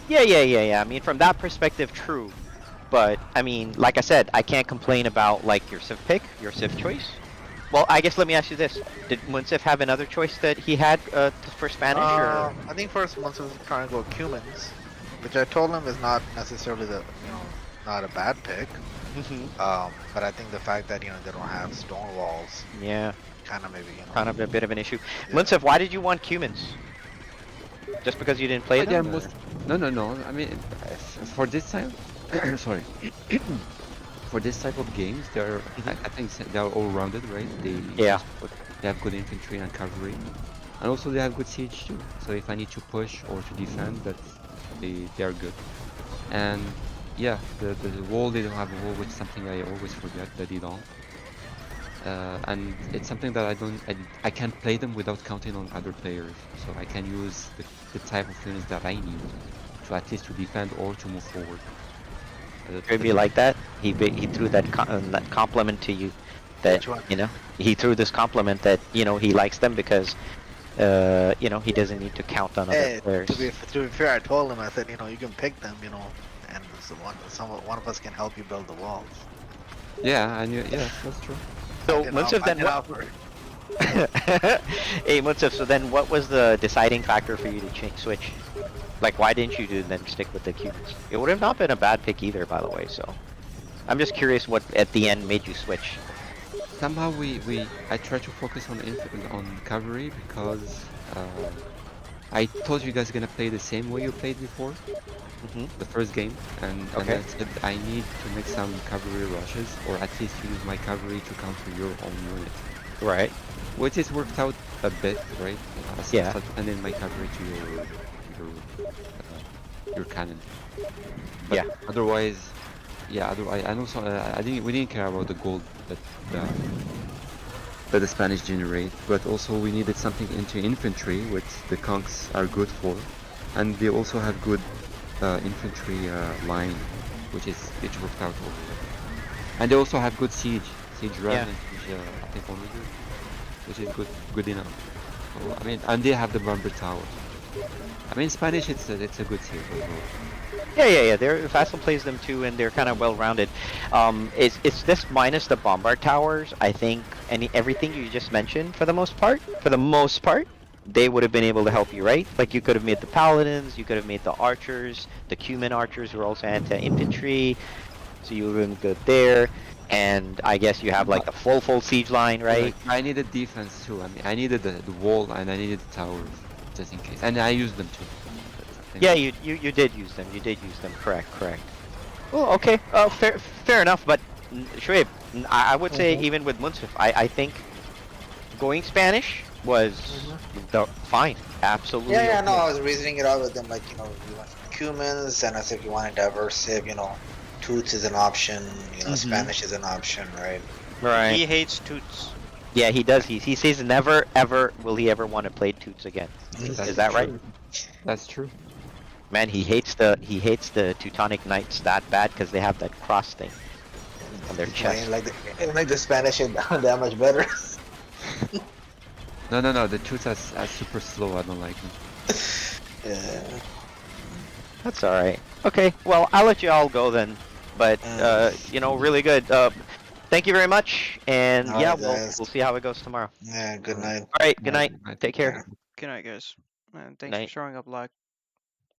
Yeah. I mean, from that perspective, true. But I mean, like I said, I can't complain about like your Civ pick, your Civ choice. Well, I guess let me ask you this: did Munsif have another choice that he had for Spanish? Or? I think first Munsif was trying to go Cumans, which I told him is not necessarily the not a bad pick. But I think the fact that, you know, they don't have stone walls. Yeah. Kind of maybe, you know. Kind of a bit of an issue. Yeah. Munsif, why did you want Cumans? Just because you didn't play them? No. I mean, for this time, sorry. For this type of games, they're I think they're all rounded, right? They have good infantry and cavalry, and also they have good siege too. So if I need to push or to defend, they are good. And yeah, the wall, they don't have a wall, which is something I always forget that they don't. And it's something that I can't play them without counting on other players. So I can use the type of units that I need to at least to defend or to move forward. Maybe like that. He threw that compliment to you, that you know he threw this compliment that you know he likes them because you know he doesn't need to count on other players. To be fair, I told him, I said, you know, you can pick them, you know, and so one of us can help you build the walls. Yeah, yeah, that's true. So Munsif, then what? Hey Munsif, so then what was the deciding factor for you to switch? Like, why didn't you then stick with the Cubans? It would have not been a bad pick either, by the way. So I'm just curious what at the end made you switch. Somehow I try to focus on cavalry because I told you guys gonna play the same way you played before, the first game, and Okay. I said I need to make some cavalry rushes, or at least use my cavalry to counter your own unit. Right. Which has worked out a bit, right? Yeah. Sending my cavalry to your cannon. But Yeah. otherwise, yeah. Otherwise, and also we didn't care about the gold that the Spanish generate, but also we needed something into infantry, which the conks are good for, and they also have good infantry line, which worked out over there. And they also have good siege rather Yeah. than siege attack on leader, which is good enough. So, I mean, and they have the bomber tower. I mean, Spanish, it's a good tier overall. Yeah. Vassal plays them too, and they're kind of well-rounded. It's this minus the bombard towers. I think everything you just mentioned, for the most part, they would have been able to help you, right? Like you could have made the paladins, you could have made the archers, the cumin archers who are also anti-infantry, so you would have been good there. And I guess you have like the full siege line, right? I needed defense too. I mean, I needed the wall and I needed the towers, just in case. And I used them too. Yeah, you did use them. You did use them. Correct. Oh, okay. Fair enough. But Shoaib, I would say even with Munsif, I think going Spanish was fine. Absolutely. Yeah, okay. no, I was reasoning it out with them, like, you want cumins, and I said if you want a diversive, Toots is an option, Spanish is an option, right? Right. He hates Toots. Yeah, he does. He says never ever will he ever want to play Toots again. Is that right? That's true. Man, he hates the Teutonic Knights that bad because they have that cross thing on their chest. Like the Spanish are that much better. No, the Toots are super slow. I don't like them. Yeah. That's all right. Okay, well, I'll let you all go then. But really good. Thank you very much, and All yeah, right, we'll guys. see how it goes tomorrow. Yeah, good night. All right, good night. Take care. Good night, guys. And thanks Night. for showing up, Black.